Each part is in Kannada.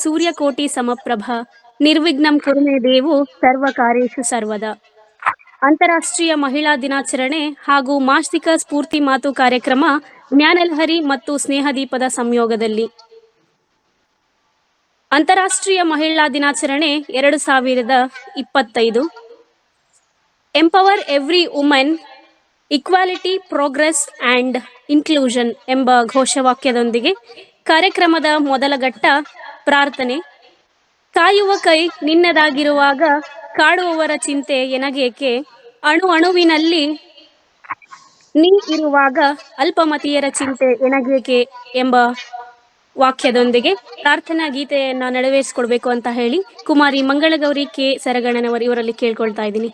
ಸೂರ್ಯಕೋಟಿ ಸಮಪ್ರಭ ನಿರ್ವಿಘ್ನಂ ಕುರು ಮೇ ದೇವು ಸರ್ವ ಕಾರ್ಯೇಷು ಸರ್ವದಾ. ಅಂತಾರಾಷ್ಟ್ರೀಯ ಮಹಿಳಾ ದಿನಾಚರಣೆ ಹಾಗೂ ಮಾಸಿಕ ಸ್ಫೂರ್ತಿ ಮಾತು ಕಾರ್ಯಕ್ರಮ ಜ್ಞಾನಲಹರಿ ಮತ್ತು ಸ್ನೇಹದೀಪದ ಸಂಯೋಗದಲ್ಲಿ. ಅಂತಾರಾಷ್ಟ್ರೀಯ ಮಹಿಳಾ ದಿನಾಚರಣೆ 2025 empower every women, equality, progress and inclusion ಎಂಬ ಘೋಷವಾಕ್ಯದೊಂದಿಗೆ ಕಾರ್ಯಕ್ರಮದ ಮೊದಲ ಘಟ್ಟ ಪ್ರಾರ್ಥನೆ. ಕಾಯುವ ಕೈ ನಿನ್ನದಾಗಿರುವಾಗ ಕಾಡುವವರ ಚಿಂತೆ ಎನಗೇಕೆ, ಅಣು ಅಣುವಿನಲ್ಲಿ ನೀ ಇರುವಾಗ ಅಲ್ಪಮತಿಯರ ಚಿಂತೆ ಎನಗೇಕೆ ಎಂಬ ವಾಕ್ಯದೊಂದಿಗೆ ಪ್ರಾರ್ಥನಾ ಗೀತೆಯನ್ನು ನೆರವೇರಿಸಿಕೊಡ್ಬೇಕು ಅಂತ ಹೇಳಿ ಕುಮಾರಿ ಮಂಗಳಗೌರಿ ಕೆ ಸರಗಣನವರು ಇವರಲ್ಲಿ ಕೇಳ್ಕೊಳ್ತಾ ಇದ್ದೀನಿ.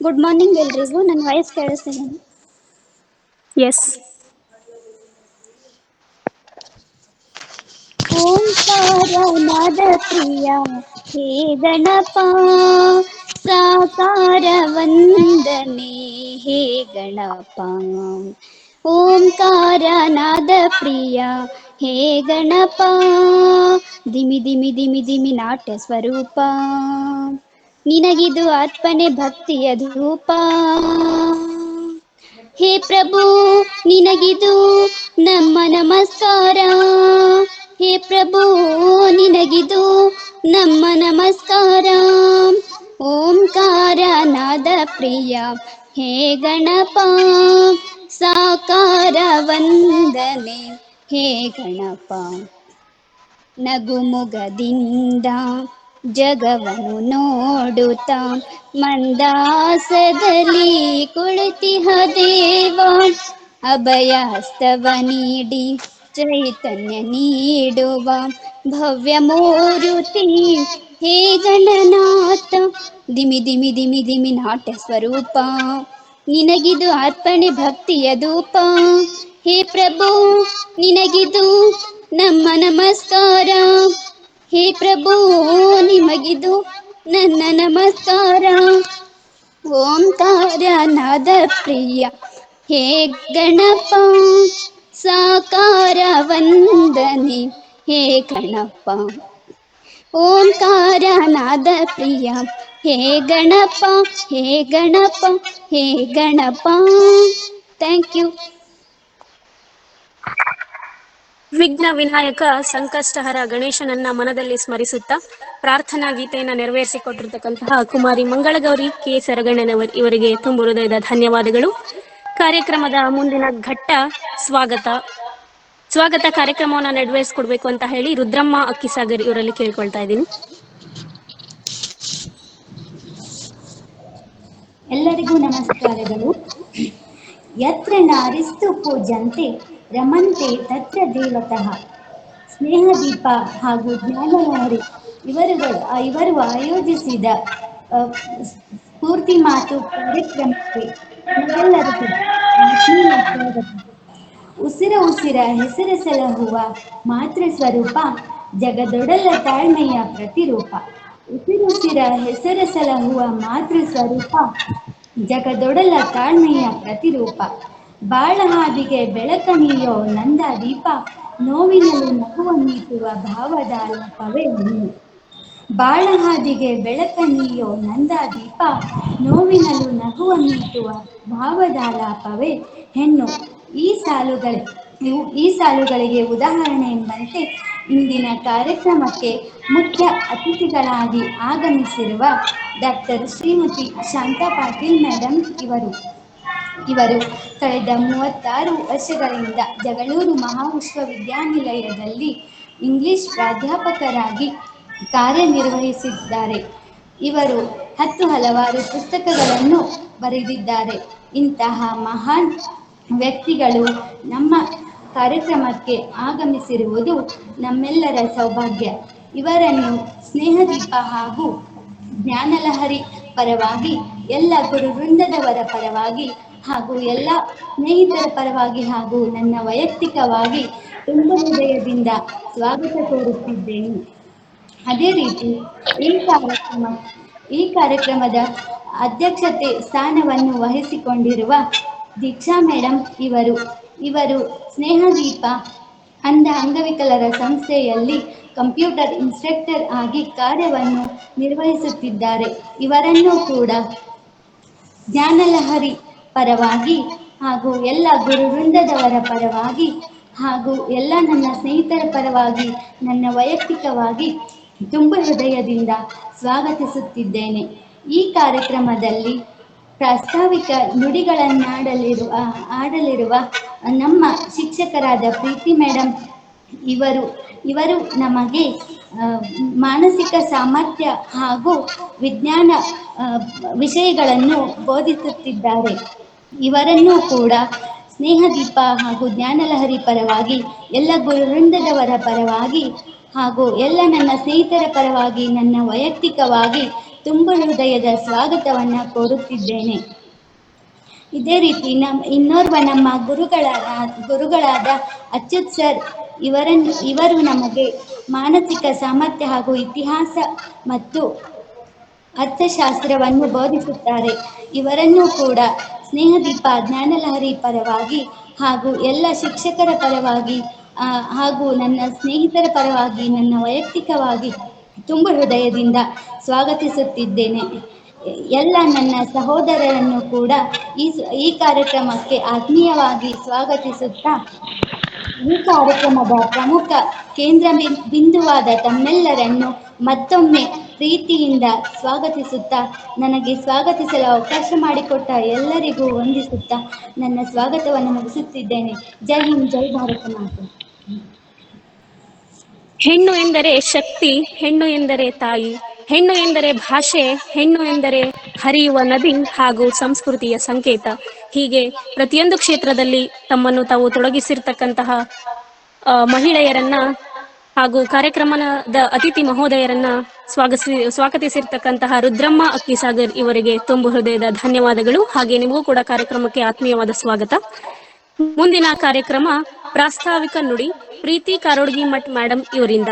ಗುಡ್ ಮಾರ್ನಿಂಗ್ ಎಲ್ರಿಗೂ. ನನ್ನ ವಾಯ್ಸ್ ಕೇಳಿಸ್ತೀನಿ? ಎಸ್. ಓಂಕಾರನಾದ ಪ್ರಿಯ ಹೇ ಗಣಪ, ಸಾಕಾರ ವಂದನೆ ಹೇ ಗಣಪ. ಓಂಕಾರನಾದ ಪ್ರಿಯ ಹೇ ಗಣಪ, ದಿಮಿ ದಿಮಿ ದಿಮಿ ದಿಮಿ ನಾಟ್ಯ ಸ್ವರೂಪ, ನಿನಗಿದು ಅರ್ಪಣೆ ಭಕ್ತಿಯ ಧೂಪ. ಹೇ ಪ್ರಭು ನಿನಗಿದು ನಮ್ಮ ನಮಸ್ಕಾರ, ಹೇ ಪ್ರಭು ನಿನಗಿದು ನಮ್ಮ ನಮಸ್ಕಾರ. ಓಂಕಾರನಾದ ಪ್ರಿಯ ಹೇ ಗಣಪ, ಸಾಕಾರ ವಂದನೆ ಹೇ ಗಣಪ. ನಗುಮುಗದಿಂದ ಜಗವನ್ನು ನೋಡುತ್ತಾ ಮಂದಾಸದಲ್ಲಿ ಕುಳಿತಿಹ ದೇವ, ಅಭಯ ಹಸ್ತವ ನೀಡಿ ಚೈತನ್ಯ ನೀಡುವ ಭವ್ಯ ಮೂರುತಿ ಹೇ ಗಣನಾಥ. ದಿಮಿ ದಿಮಿ ದಿಮಿ ದಿಮಿ ನಾಟ್ಯ ಸ್ವರೂಪ, ನಿನಗಿದು ಅರ್ಪಣೆ ಭಕ್ತಿಯ ಧೂಪ. ಹೇ ಪ್ರಭು ನಿನಗಿದು ನಮ್ಮ ನಮಸ್ಕಾರ, ಹೇ ಪ್ರಭು ನಿಮಗಿದು ನನ್ನ ನಮಸ್ಕಾರ. ಓಂಕಾರನಾದ ಪ್ರಿಯ ಹೇ ಗಣಪ, ಸಾಕಾರ ವಂದನೆ ಹೇ ಗಣಪ. ಓಂಕಾರನಾದ ಪ್ರಿಯ ಹೇ ಗಣಪ, ಹೇ ಗಣಪ, ಹೇ ಗಣಪ. Thank you. ವಿಘ್ನ ವಿನಾಯಕ ಸಂಕಷ್ಟಹರ ಗಣೇಶನನ್ನ ಮನದಲ್ಲಿ ಸ್ಮರಿಸುತ್ತಾ ಪ್ರಾರ್ಥನಾ ಗೀತೆಯನ್ನು ನೆರವೇರಿಸಿಕೊಟ್ಟಿರ್ತಕ್ಕಂತಹ ಕುಮಾರಿ ಮಂಗಳಗೌರಿ ಕೆ ಸರಗಣ್ಣನವರು ಇವರಿಗೆ ತುಂಬು ಹೃದಯದ ಧನ್ಯವಾದಗಳು. ಕಾರ್ಯಕ್ರಮದ ಮುಂದಿನ ಘಟ್ಟ ಸ್ವಾಗತ ಕಾರ್ಯಕ್ರಮವನ್ನು ನೆರವೇರಿಸಿಕೊಡ್ಬೇಕು ಅಂತ ಹೇಳಿ ರುದ್ರಮ್ಮ ಅಕ್ಕಿಸಾಗರ್ ಇವರಲ್ಲಿ ಕೇಳ್ಕೊಳ್ತಾ ಇದ್ದೀನಿ. ಎಲ್ಲರಿಗೂ ನಮಸ್ಕಾರಗಳು. ಯತ್ರ ನಾರಿಸ್ತು ಪೂಜಂತೆ ರಮಂತೆ ತತ್ರ ದೇವತಃ. ಸ್ನೇಹದೀಪ ಹಾಗೂ ಜ್ಞಾನಲಹರಿ ಇವರು ಆಯೋಜಿಸಿದ ಸ್ಫೂರ್ತಿ ಮಾತು ಕಾರ್ಯಕ್ರಮಕ್ಕೆ ನಿಮಗೆಲ್ಲರಿಗೂ ಆತ್ಮೀಯ ಸ್ವಾಗತ. ಉಸಿರ ಹೆಸರು ಸಲಹುವ ಮಾತೃ ಸ್ವರೂಪ, ಜಗದೊಡಲ ತಾಳ್ಮೆಯ ಪ್ರತಿರೂಪ. ಉಸಿರ ಹೆಸರು ಸಲಹುವ ಮಾತೃ ಸ್ವರೂಪ, ಜಗದೊಡಲ ತಾಳ್ಮೆಯ ಪ್ರತಿರೂಪ. ಬಾಳ ಹಾದಿಗೆ ಬೆಳಕ ನೀಯೋ ನಂದ ದೀಪ, ನೋವಿನಲ್ಲೂ ನಗುವ ಮೀಟುವ ಭಾವದಾಲಾಪವೇ ನೀನು. ಬಾಳ ಹಾದಿಗೆ ಬೆಳಕ ನೀಯೋ ನಂದ ದೀಪ, ನೋವಿನಲ್ಲೂ ನಗುವ ಮೀಟುವ ಭಾವದಾಲಾಪವೇ ಹೆಣ್ಣು. ಈ ಸಾಲುಗಳಿಗೆ ಉದಾಹರಣೆ ಎಂಬಂತೆ ಇಂದಿನ ಕಾರ್ಯಕ್ರಮಕ್ಕೆ ಮುಖ್ಯ ಅತಿಥಿಗಳಾಗಿ ಆಗಮಿಸಿರುವ ಡಾಕ್ಟರ್ ಶ್ರೀಮತಿ ಶಾಂತಾ ಪಾಟೀಲ್ ಮೇಡಮ್ ಇವರು ಕಳೆದ 36 ವರ್ಷಗಳಿಂದ ಜಗಳೂರು ಮಹಾವಿಶ್ವವಿದ್ಯಾನಿಲಯದಲ್ಲಿ ಇಂಗ್ಲಿಷ್ ಪ್ರಾಧ್ಯಾಪಕರಾಗಿ ಕಾರ್ಯನಿರ್ವಹಿಸಿದ್ದಾರೆ. ಇವರು ಹಲವಾರು ಪುಸ್ತಕಗಳನ್ನು ಬರೆದಿದ್ದಾರೆ. ಇಂತಹ ಮಹಾನ್ ವ್ಯಕ್ತಿಗಳು ನಮ್ಮ ಕಾರ್ಯಕ್ರಮಕ್ಕೆ ಆಗಮಿಸಿರುವುದು ನಮ್ಮೆಲ್ಲರ ಸೌಭಾಗ್ಯ. ಇವರನ್ನು ಸ್ನೇಹದೀಪ ಹಾಗೂ ಜ್ಞಾನಲಹರಿ ಪರವಾಗಿ, ಎಲ್ಲ ಗುರು ವೃಂದದವರ ಪರವಾಗಿ ಹಾಗೂ ಎಲ್ಲ ಸ್ನೇಹಿತರ ಪರವಾಗಿ ಹಾಗೂ ನನ್ನ ವೈಯಕ್ತಿಕವಾಗಿ ತುಂಬ ಹೃದಯದಿಂದ ಸ್ವಾಗತ ಕೋರುತ್ತಿದ್ದೇನೆ. ಅದೇ ರೀತಿ ಈ ಕಾರ್ಯಕ್ರಮದ ಅಧ್ಯಕ್ಷತೆ ಸ್ಥಾನವನ್ನು ವಹಿಸಿಕೊಂಡಿರುವ ದೀಕ್ಷಾ ಮೇಡಮ್ ಇವರು ಸ್ನೇಹದೀಪ ಅಂಧ ಅಂಗವಿಕಲರ ಸಂಸ್ಥೆಯಲ್ಲಿ ಕಂಪ್ಯೂಟರ್ ಇನ್ಸ್ಟ್ರಕ್ಟರ್ ಆಗಿ ಕಾರ್ಯವನ್ನು ನಿರ್ವಹಿಸುತ್ತಿದ್ದಾರೆ. ಇವರನ್ನೂ ಕೂಡ ಜ್ಞಾನಲಹರಿ ಪರವಾಗಿ ಹಾಗೂ ಎಲ್ಲ ಗುರುವೃಂದದವರ ಪರವಾಗಿ ಹಾಗೂ ಎಲ್ಲ ನನ್ನ ಸ್ನೇಹಿತರ ಪರವಾಗಿ ನನ್ನ ವೈಯಕ್ತಿಕವಾಗಿ ತುಂಬ ಹೃದಯದಿಂದ ಸ್ವಾಗತಿಸುತ್ತಿದ್ದೇನೆ. ಈ ಕಾರ್ಯಕ್ರಮದಲ್ಲಿ ಪ್ರಾಸ್ತಾವಿಕ ಆಡಲಿರುವ ನಮ್ಮ ಶಿಕ್ಷಕರಾದ ಪ್ರೀತಿ ಮೇಡಮ್ ಇವರು ನಮಗೆ ಮಾನಸಿಕ ಸಾಮರ್ಥ್ಯ ಹಾಗೂ ವಿಜ್ಞಾನ ವಿಷಯಗಳನ್ನು ಬೋಧಿಸುತ್ತಿದ್ದಾರೆ. ಇವರನ್ನೂ ಕೂಡ ಸ್ನೇಹದೀಪ ಹಾಗೂ ಜ್ಞಾನಲಹರಿ ಪರವಾಗಿ ಎಲ್ಲ ಗುರುವೃಂದದವರ ಪರವಾಗಿ ಹಾಗೂ ಎಲ್ಲ ನನ್ನ ಸ್ನೇಹಿತರ ಪರವಾಗಿ ನನ್ನ ವೈಯಕ್ತಿಕವಾಗಿ ತುಂಬ ಹೃದಯದ ಸ್ವಾಗತವನ್ನು ಕೋರುತ್ತಿದ್ದೇನೆ. ಇದೇ ರೀತಿ ಇನ್ನೋರ್ವ ನಮ್ಮ ಗುರುಗಳಾದ ಅಚ್ಯುತ್ ಸರ್ ಇವರು ನಮಗೆ ಮಾನಸಿಕ ಸಾಮರ್ಥ್ಯ ಹಾಗೂ ಇತಿಹಾಸ ಮತ್ತು ಅರ್ಥಶಾಸ್ತ್ರವನ್ನು ಬೋಧಿಸುತ್ತಾರೆ. ಇವರನ್ನೂ ಕೂಡ ಸ್ನೇಹದೀಪ ಜ್ಞಾನಲಹರಿ ಪರವಾಗಿ ಹಾಗೂ ಎಲ್ಲ ಶಿಕ್ಷಕರ ಪರವಾಗಿ ಹಾಗೂ ನನ್ನ ಸ್ನೇಹಿತರ ಪರವಾಗಿ ನನ್ನ ವೈಯಕ್ತಿಕವಾಗಿ ತುಂಬ ಹೃದಯದಿಂದ ಸ್ವಾಗತಿಸುತ್ತಿದ್ದೇನೆ. ಎಲ್ಲ ನನ್ನ ಸಹೋದರರನ್ನು ಕೂಡ ಈ ಕಾರ್ಯಕ್ರಮಕ್ಕೆ ಆತ್ಮೀಯವಾಗಿ ಸ್ವಾಗತಿಸುತ್ತಾ, ಈ ಕಾರ್ಯಕ್ರಮದ ಪ್ರಮುಖ ಕೇಂದ್ರ ಬಿಂದುವಾದ ತಮ್ಮೆಲ್ಲರನ್ನು ಮತ್ತೊಮ್ಮೆ ಪ್ರೀತಿಯಿಂದ ಸ್ವಾಗತಿಸುತ್ತಾ, ನನಗೆ ಸ್ವಾಗತಿಸಲು ಅವಕಾಶ ಮಾಡಿಕೊಟ್ಟ ಎಲ್ಲರಿಗೂ ವಂದಿಸುತ್ತಾ ನನ್ನ ಸ್ವಾಗತವನ್ನು ಮುಗಿಸುತ್ತಿದ್ದೇನೆ. ಜೈ ಹಿಂದ್, ಜೈ ಭಾರತ ಮಾತೆ. ಹೆಣ್ಣು ಎಂದರೆ ಶಕ್ತಿ, ಹೆಣ್ಣು ಎಂದರೆ ತಾಯಿ, ಹೆಣ್ಣು ಎಂದರೆ ಭಾಷೆ, ಹೆಣ್ಣು ಎಂದರೆ ಹರಿಯುವ ನದಿ ಹಾಗೂ ಸಂಸ್ಕೃತಿಯ ಸಂಕೇತ. ಹೀಗೆ ಪ್ರತಿಯೊಂದು ಕ್ಷೇತ್ರದಲ್ಲಿ ತಮ್ಮನ್ನು ತಾವು ತೊಡಗಿಸಿರ್ತಕ್ಕಂತಹ ಮಹಿಳೆಯರನ್ನ ಹಾಗೂ ಕಾರ್ಯಕ್ರಮದ ಅತಿಥಿ ಮಹೋದಯರನ್ನ ಸ್ವಾಗತಿಸಿರ್ತಕ್ಕಂತಹ ರುದ್ರಮ್ಮ ಅಕ್ಕಿಸಾಗರ್ ಇವರಿಗೆ ತುಂಬು ಹೃದಯದ ಧನ್ಯವಾದಗಳು. ಹಾಗೆ ನಿಮಗೂ ಕೂಡ ಕಾರ್ಯಕ್ರಮಕ್ಕೆ ಆತ್ಮೀಯವಾದ ಸ್ವಾಗತ. ಮುಂದಿನ ಕಾರ್ಯಕ್ರಮ ಪ್ರಾಸ್ತಾವಿಕ ನುಡಿ ಪ್ರೀತಿ ಕಾರೋಡ್ಗಿ ಮಠ್ ಮೇಡಮ್ ಇವರಿಂದ.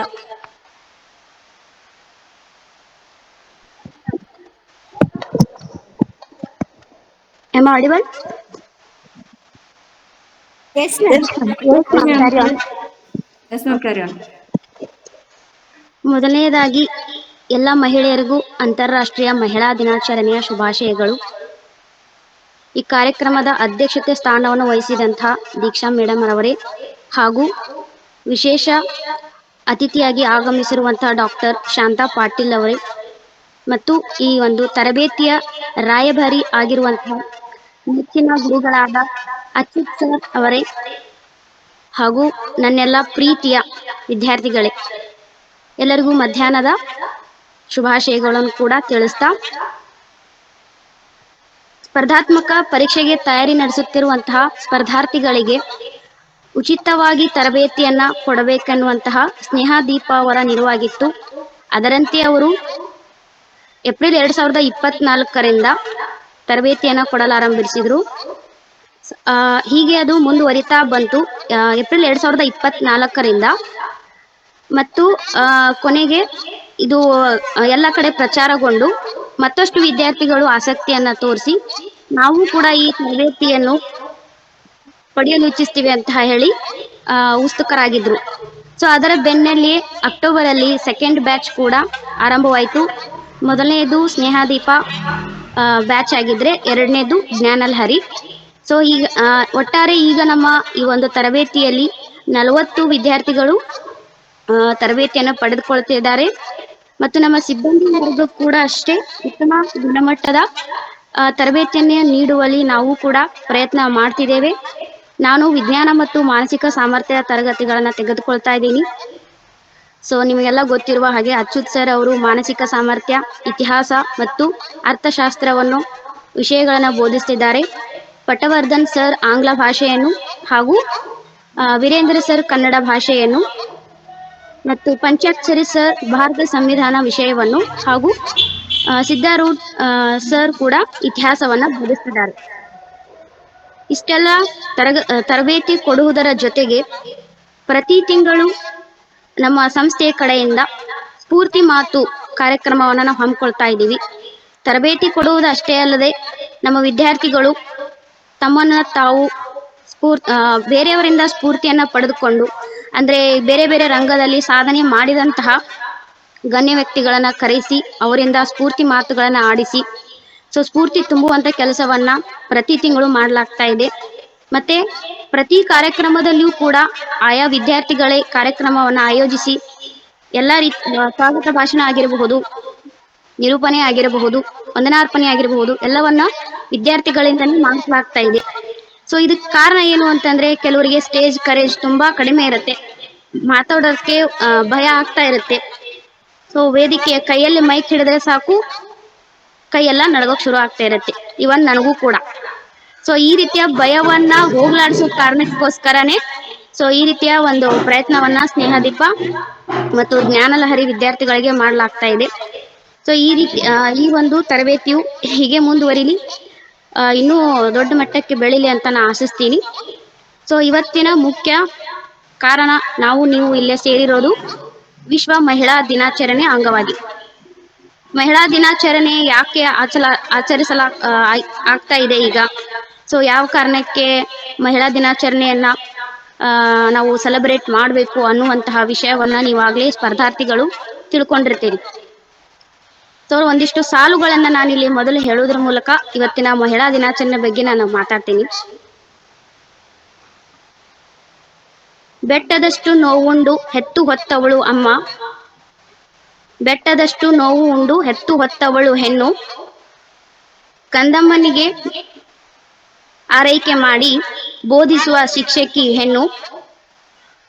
Am I audible? Yes, ma'am. Yes, ma'am. Carry on. ಮೊದಲನೆಯದಾಗಿ ಎಲ್ಲ ಮಹಿಳೆಯರಿಗೂ ಅಂತಾರಾಷ್ಟ್ರೀಯ ಮಹಿಳಾ ದಿನಾಚರಣೆಯ ಶುಭಾಶಯಗಳು. ಈ ಕಾರ್ಯಕ್ರಮದ ಅಧ್ಯಕ್ಷತೆ ಸ್ಥಾನವನ್ನು ವಹಿಸಿದಂತಹ ದೀಕ್ಷಾ ಮೇಡಮ್ ಅವರೇ ಹಾಗೂ ವಿಶೇಷ ಅತಿಥಿಯಾಗಿ ಆಗಮಿಸಿರುವಂತಹ ಡಾಕ್ಟರ್ ಶಾಂತಾ ಪಾಟೀಲ್ ಅವರೇ ಮತ್ತು ಈ ಒಂದು ತರಬೇತಿಯ ರಾಯಭಾರಿ ಆಗಿರುವಂತಹ ನೆಚ್ಚಿನ ಗುರುಗಳಾದ ಅಚ್ಯುತ್ ಸರ್ ಅವರೇ ಹಾಗೂ ನನ್ನೆಲ್ಲ ಪ್ರೀತಿಯ ವಿದ್ಯಾರ್ಥಿಗಳೇ, ಎಲ್ಲರಿಗೂ ಮಧ್ಯಾಹ್ನದ ಶುಭಾಶಯಗಳನ್ನು ಕೂಡ ತಿಳಿಸ್ತಾ, ಸ್ಪರ್ಧಾತ್ಮಕ ಪರೀಕ್ಷೆಗೆ ತಯಾರಿ ನಡೆಸುತ್ತಿರುವಂತಹ ಸ್ಪರ್ಧಾರ್ಥಿಗಳಿಗೆ ಉಚಿತವಾಗಿ ತರಬೇತಿಯನ್ನ ಕೊಡಬೇಕೆನ್ನುವಂತಹ ಸ್ನೇಹದೀಪ ಅವರ ನಿಲುವಾಗಿತ್ತು. ಅದರಂತೆ ಅವರು ಏಪ್ರಿಲ್ 2024ರಿಂದ ತರಬೇತಿಯನ್ನ ಕೊಡಲಾರಂಭಿಸಿದ್ರು. ಹೀಗೆ ಅದು ಮುಂದುವರಿತಾ ಬಂತು. ಏಪ್ರಿಲ್ 2024ರಿಂದ ಮತ್ತು ಕೊನೆಗೆ ಇದು ಎಲ್ಲ ಕಡೆ ಪ್ರಚಾರಗೊಂಡು ಮತ್ತಷ್ಟು ವಿದ್ಯಾರ್ಥಿಗಳು ಆಸಕ್ತಿಯನ್ನ ತೋರಿಸಿ ನಾವು ಕೂಡ ಈ ತರಬೇತಿಯನ್ನು ಪಡೆಯಲು ಇಚ್ಛಿಸ್ತೀವಿ ಅಂತ ಹೇಳಿ ಉತ್ಸುಕರಾಗಿದ್ರು. ಸೊ ಅದರ ಬೆನ್ನಲ್ಲಿಯೇ ಅಕ್ಟೋಬರ್ ಅಲ್ಲಿ ಸೆಕೆಂಡ್ ಬ್ಯಾಚ್ ಕೂಡ ಆರಂಭವಾಯಿತು. ಮೊದಲನೇದು ಸ್ನೇಹದೀಪ ಬ್ಯಾಚ್ ಆಗಿದ್ರೆ ಎರಡನೇದು ಜ್ಞಾನಲಹರಿ. ಸೊ ಈಗ ಒಟ್ಟಾರೆ ಈಗ ನಮ್ಮ ಈ ಒಂದು ತರಬೇತಿಯಲ್ಲಿ 40 ವಿದ್ಯಾರ್ಥಿಗಳು ತರಬೇತಿಯನ್ನು ಪಡೆದುಕೊಳ್ತಿದ್ದಾರೆ ಮತ್ತು ನಮ್ಮ ಸಿಬ್ಬಂದಿ ವರ್ಗ ಕೂಡ ಅಷ್ಟೇ ಉತ್ತಮ ಗುಣಮಟ್ಟದ ತರಬೇತಿಯನ್ನೇ ನೀಡುವಲ್ಲಿ ನಾವು ಕೂಡ ಪ್ರಯತ್ನ ಮಾಡ್ತಿದ್ದೇವೆ. ನಾನು ವಿಜ್ಞಾನ ಮತ್ತು ಮಾನಸಿಕ ಸಾಮರ್ಥ್ಯ ತರಗತಿಗಳನ್ನು ತೆಗೆದುಕೊಳ್ತಾ ಇದ್ದೀನಿ. ಸೊ ನಿಮಗೆಲ್ಲ ಗೊತ್ತಿರುವ ಹಾಗೆ ಅಚ್ಯುತ್ ಸರ್ ಅವರು ಮಾನಸಿಕ ಸಾಮರ್ಥ್ಯ, ಇತಿಹಾಸ ಮತ್ತು ಅರ್ಥಶಾಸ್ತ್ರವನ್ನು ವಿಷಯಗಳನ್ನು ಬೋಧಿಸ್ತಿದ್ದಾರೆ. ಪಟವರ್ಧನ್ ಸರ್ ಆಂಗ್ಲ ಭಾಷೆಯನ್ನು ಹಾಗೂ ವೀರೇಂದ್ರ ಸರ್ ಕನ್ನಡ ಭಾಷೆಯನ್ನು ಮತ್ತು ಪಂಚಾಕ್ಷರಿ ಸರ್ ಭಾರತ ಸಂವಿಧಾನ ವಿಷಯವನ್ನು ಹಾಗೂ ಸಿದ್ಧಾರೂಢ್ ಸರ್ ಕೂಡ ಇತಿಹಾಸವನ್ನ ಬೋಧಿಸ್ತಿದ್ದಾರೆ. ಇಷ್ಟೆಲ್ಲ ತರಬೇತಿ ಕೊಡುವುದರ ಜೊತೆಗೆ ಪ್ರತಿ ತಿಂಗಳು ನಮ್ಮ ಸಂಸ್ಥೆಯ ಕಡೆಯಿಂದ ಸ್ಫೂರ್ತಿ ಮಾತು ಕಾರ್ಯಕ್ರಮವನ್ನು ನಾವು ಹಮ್ಮಿಕೊಳ್ತಾ ಇದ್ದೀವಿ. ತರಬೇತಿ ಕೊಡುವುದು ಅಷ್ಟೇ ಅಲ್ಲದೆ ನಮ್ಮ ವಿದ್ಯಾರ್ಥಿಗಳು ತಮ್ಮನ್ನು ತಾವು ಬೇರೆಯವರಿಂದ ಸ್ಫೂರ್ತಿಯನ್ನ ಪಡೆದುಕೊಂಡು, ಅಂದ್ರೆ ಬೇರೆ ಬೇರೆ ರಂಗದಲ್ಲಿ ಸಾಧನೆ ಮಾಡಿದಂತಹ ಗಣ್ಯ ವ್ಯಕ್ತಿಗಳನ್ನ ಕರೆಸಿ ಅವರಿಂದ ಸ್ಫೂರ್ತಿ ಮಾತುಗಳನ್ನ ಆಡಿಸಿ ಸ್ಫೂರ್ತಿ ತುಂಬುವಂತ ಕೆಲಸವನ್ನ ಪ್ರತಿ ತಿಂಗಳು ಮಾಡಲಾಗ್ತಾ ಇದೆ. ಮತ್ತೆ ಪ್ರತಿ ಕಾರ್ಯಕ್ರಮದಲ್ಲಿಯೂ ಕೂಡ ಆಯಾ ವಿದ್ಯಾರ್ಥಿಗಳೇ ಕಾರ್ಯಕ್ರಮವನ್ನ ಆಯೋಜಿಸಿ ಎಲ್ಲ ಸ್ವಾಗತ ಭಾಷಣ ಆಗಿರಬಹುದು, ನಿರೂಪಣೆ ಆಗಿರಬಹುದು, ವಂದನಾರ್ಪಣೆ ಆಗಿರಬಹುದು, ಎಲ್ಲವನ್ನ ವಿದ್ಯಾರ್ಥಿಗಳಿಂದಲೇ ಮಾಡಿಸಲಾಗ್ತಾ ಇದೆ. ಇದಕ್ಕೆ ಕಾರಣ ಏನು ಅಂತಂದ್ರೆ, ಕೆಲವರಿಗೆ ಸ್ಟೇಜ್ ಕರೇಜ್ ತುಂಬಾ ಕಡಿಮೆ ಇರುತ್ತೆ, ಮಾತಾಡೋದಕ್ಕೆ ಭಯ ಆಗ್ತಾ ಇರುತ್ತೆ. ವೇದಿಕೆಯ ಕೈಯಲ್ಲಿ ಮೈಕ್ ಹಿಡಿದ್ರೆ ಸಾಕು ಕೈಯೆಲ್ಲ ನಡಗೋಕ್ ಶುರು ಆಗ್ತಾ ಇರುತ್ತೆ. ಇವನ್ ನನಗೂ ಕೂಡ. ಈ ರೀತಿಯ ಭಯವನ್ನ ಹೋಗ್ಲಾಡಿಸೋ ಕಾರಣಕ್ಕೋಸ್ಕರನೇ ಈ ರೀತಿಯ ಒಂದು ಪ್ರಯತ್ನವನ್ನ ಸ್ನೇಹದೀಪ ಮತ್ತು ಜ್ಞಾನಲಹರಿ ವಿದ್ಯಾರ್ಥಿಗಳಿಗೆ ಮಾಡಲಾಗ್ತಾ ಇದೆ. ಈ ಒಂದು ತರಬೇತಿಯು ಹೀಗೆ ಮುಂದುವರಿಲಿ, ಇನ್ನೂ ದೊಡ್ಡ ಮಟ್ಟಕ್ಕೆ ಬೆಳಿಲಿ ಅಂತ ನಾನು ಆಶಿಸ್ತೀನಿ. ಇವತ್ತಿನ ಮುಖ್ಯ ಕಾರಣ ನಾವು ನೀವು ಇಲ್ಲೇ ಸೇರಿರೋದು ವಿಶ್ವ ಮಹಿಳಾ ದಿನಾಚರಣೆ ಅಂಗವಾಗಿ. ಮಹಿಳಾ ದಿನಾಚರಣೆ ಯಾಕೆ ಆಗ್ತಾ ಇದೆ ಈಗ, ಯಾವ ಕಾರಣಕ್ಕೆ ಮಹಿಳಾ ದಿನಾಚರಣೆಯನ್ನ ನಾವು ಸೆಲೆಬ್ರೇಟ್ ಮಾಡಬೇಕು ಅನ್ನುವಂತಹ ವಿಷಯವನ್ನ ನೀವಾಗಲೇ ಸ್ಪರ್ಧಾರ್ಥಿಗಳು ತಿಳ್ಕೊಂಡಿರ್ತೀರಿ. ಒಂದಿಷ್ಟು ಸಾಲುಗಳನ್ನ ನಾನಿಲ್ಲಿ ಮೊದಲು ಹೇಳುವುದರ ಮೂಲಕ ಇವತ್ತಿನ ಮಹಿಳಾ ದಿನಾಚರಣೆ ಬಗ್ಗೆ ನಾನು ಮಾತಾಡ್ತೀನಿ. ಬೆಟ್ಟದಷ್ಟು ನೋವುಂಡು ಹೆತ್ತು ಹೊತ್ತವಳು ಅಮ್ಮ, ಬೆಟ್ಟದಷ್ಟು ನೋವು ಉಂಡು ಹೆತ್ತು ಹೊತ್ತವಳು ಹೆಣ್ಣು, ಕಂದಮ್ಮನಿಗೆ ಆರೈಕೆ ಮಾಡಿ ಬೋಧಿಸುವ ಶಿಕ್ಷಕಿ ಹೆಣ್ಣು,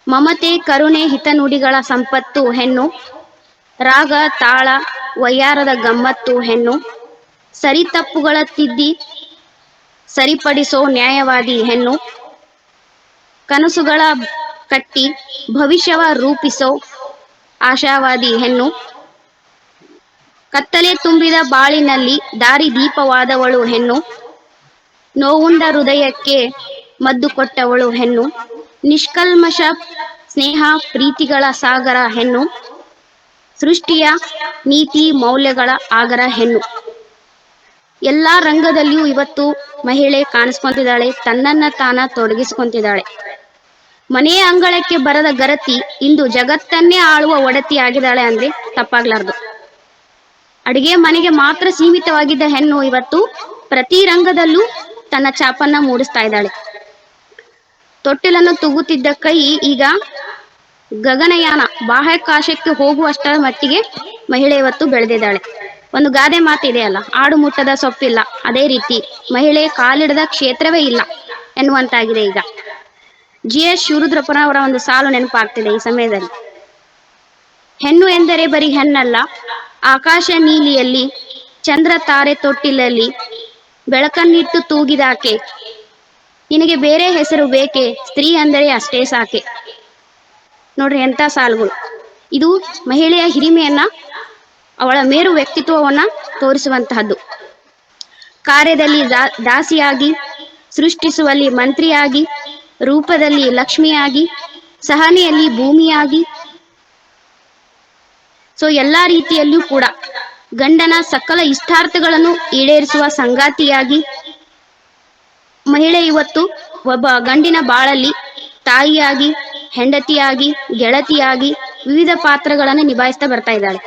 ಮಮತೆ ಕರುಣೆ ಹಿತನುಡಿಗಳ ಸಂಪತ್ತು ಹೆಣ್ಣು, ರಾಗ ತಾಳ ವಯ್ಯಾರದ ಗಮ್ಮತ್ತು ಹೆಣ್ಣು, ಸರಿತಪ್ಪುಗಳ ತಿದ್ದಿ ಸರಿಪಡಿಸೋ ನ್ಯಾಯವಾದಿ ಹೆಣ್ಣು, ಕನಸುಗಳ ಕಟ್ಟಿ ಭವಿಷ್ಯವ ರೂಪಿಸೋ ಆಶಾವಾದಿ ಹೆಣ್ಣು, ಕತ್ತಲೆ ತುಂಬಿದ ಬಾಳಿನಲ್ಲಿ ದಾರಿ ದೀಪವಾದವಳು ಹೆಣ್ಣು, ನೋವುಂಡ ಹೃದಯಕ್ಕೆ ಮದ್ದು ಕೊಟ್ಟವಳು ಹೆಣ್ಣು, ನಿಷ್ಕಲ್ಮಶ ಸ್ನೇಹ ಪ್ರೀತಿಗಳ ಸಾಗರ ಹೆಣ್ಣು, ಸೃಷ್ಟಿಯ ನೀತಿ ಮೌಲ್ಯಗಳ ಆಗರ ಹೆಣ್ಣು. ಎಲ್ಲಾ ರಂಗದಲ್ಲಿಯೂ ಇವತ್ತು ಮಹಿಳೆ ಕಾಣಿಸ್ಕೊಂತಿದ್ದಾಳೆ, ತನ್ನನ್ನ ತಾನ ತೊಡಗಿಸ್ಕೊಂತಿದ್ದಾಳೆ. ಮನೆಯ ಅಂಗಳಕ್ಕೆ ಬರದ ಗರತಿ ಇಂದು ಜಗತ್ತನ್ನೇ ಆಳುವ ಒಡತಿ ಆಗಿದ್ದಾಳೆ ಅಂದ್ರೆ ತಪ್ಪಾಗ್ಲಾರ್ದು. ಅಡಿಗೆ ಮನೆಗೆ ಮಾತ್ರ ಸೀಮಿತವಾಗಿದ್ದ ಹೆಣ್ಣು ಇವತ್ತು ಪ್ರತಿ ರಂಗದಲ್ಲೂ ತನ್ನ ಛಾಪನ್ನ ಮೂಡಿಸ್ತಾ ಇದ್ದಾಳೆ. ತೊಟ್ಟಿಲನ್ನು ತೂಗುತ್ತಿದ್ದ ಕೈ ಈಗ ಗಗನಯಾನ ಬಾಹ್ಯಾಕಾಶಕ್ಕೆ ಹೋಗುವಷ್ಟರ ಮಟ್ಟಿಗೆ ಮಹಿಳೆ ಇವತ್ತು ಬೆಳೆದಿದ್ದಾಳೆ. ಒಂದು ಗಾದೆ ಮಾತಿದೆ ಅಲ್ಲ, ಆಡು ಮುಟ್ಟದ ಸೊಪ್ಪಿಲ್ಲ, ಅದೇ ರೀತಿ ಮಹಿಳೆ ಕಾಲಿಡದ ಕ್ಷೇತ್ರವೇ ಇಲ್ಲ ಎನ್ನುವಂತಾಗಿದೆ. ಈಗ GS ಶಿವರುದ್ರಪ್ಪನವರ ಒಂದು ಸಾಲು ನೆನಪಾಗ್ತಿದೆ ಈ ಸಮಯದಲ್ಲಿ. ಹೆಣ್ಣು ಎಂದರೆ ಬರೀ ಹೆಣ್ಣಲ್ಲ, ಆಕಾಶ ನೀಲಿಯಲ್ಲಿ ಚಂದ್ರ ತಾರೆ ತೊಟ್ಟಿಲಲ್ಲಿ ಬೆಳಕನ್ನಿಟ್ಟು ತೂಗಿದಾಕೆ, ನಿನಗೆ ಬೇರೆ ಹೆಸರು ಬೇಕೆ, ಸ್ತ್ರೀ ಅಂದರೆ ಅಷ್ಟೇ ಸಾಕೆ. ನೋಡ್ರಿ ಎಂಥ ಸಾಲುಗಳು. ಇದು ಮಹಿಳೆಯ ಹಿರಿಮೆಯನ್ನ, ಅವಳ ಮೇರು ವ್ಯಕ್ತಿತ್ವವನ್ನ ತೋರಿಸುವಂತಹದ್ದು. ಕಾರ್ಯದಲ್ಲಿ ದಾಸಿಯಾಗಿ, ಸೃಷ್ಟಿಸುವಲ್ಲಿ ಮಂತ್ರಿಯಾಗಿ, ರೂಪದಲ್ಲಿ ಲಕ್ಷ್ಮಿಯಾಗಿ, ಸಹನೆಯಲ್ಲಿ ಭೂಮಿಯಾಗಿ, ಎಲ್ಲಾ ರೀತಿಯಲ್ಲೂ ಕೂಡ ಗಂಡನ ಸಕಲ ಇಷ್ಟಾರ್ಥಗಳನ್ನು ಈಡೇರಿಸುವ ಸಂಗಾತಿಯಾಗಿ ಮಹಿಳೆ ಇವತ್ತು ಒಬ್ಬ ಗಂಡಿನ ಬಾಳಲ್ಲಿ ತಾಯಿಯಾಗಿ, ಹೆಂಡತಿಯಾಗಿ, ಗೆಳತಿಯಾಗಿ ವಿವಿಧ ಪಾತ್ರಗಳನ್ನು ನಿಭಾಯಿಸ್ತಾ ಬರ್ತಾ ಇದ್ದಾಳೆ.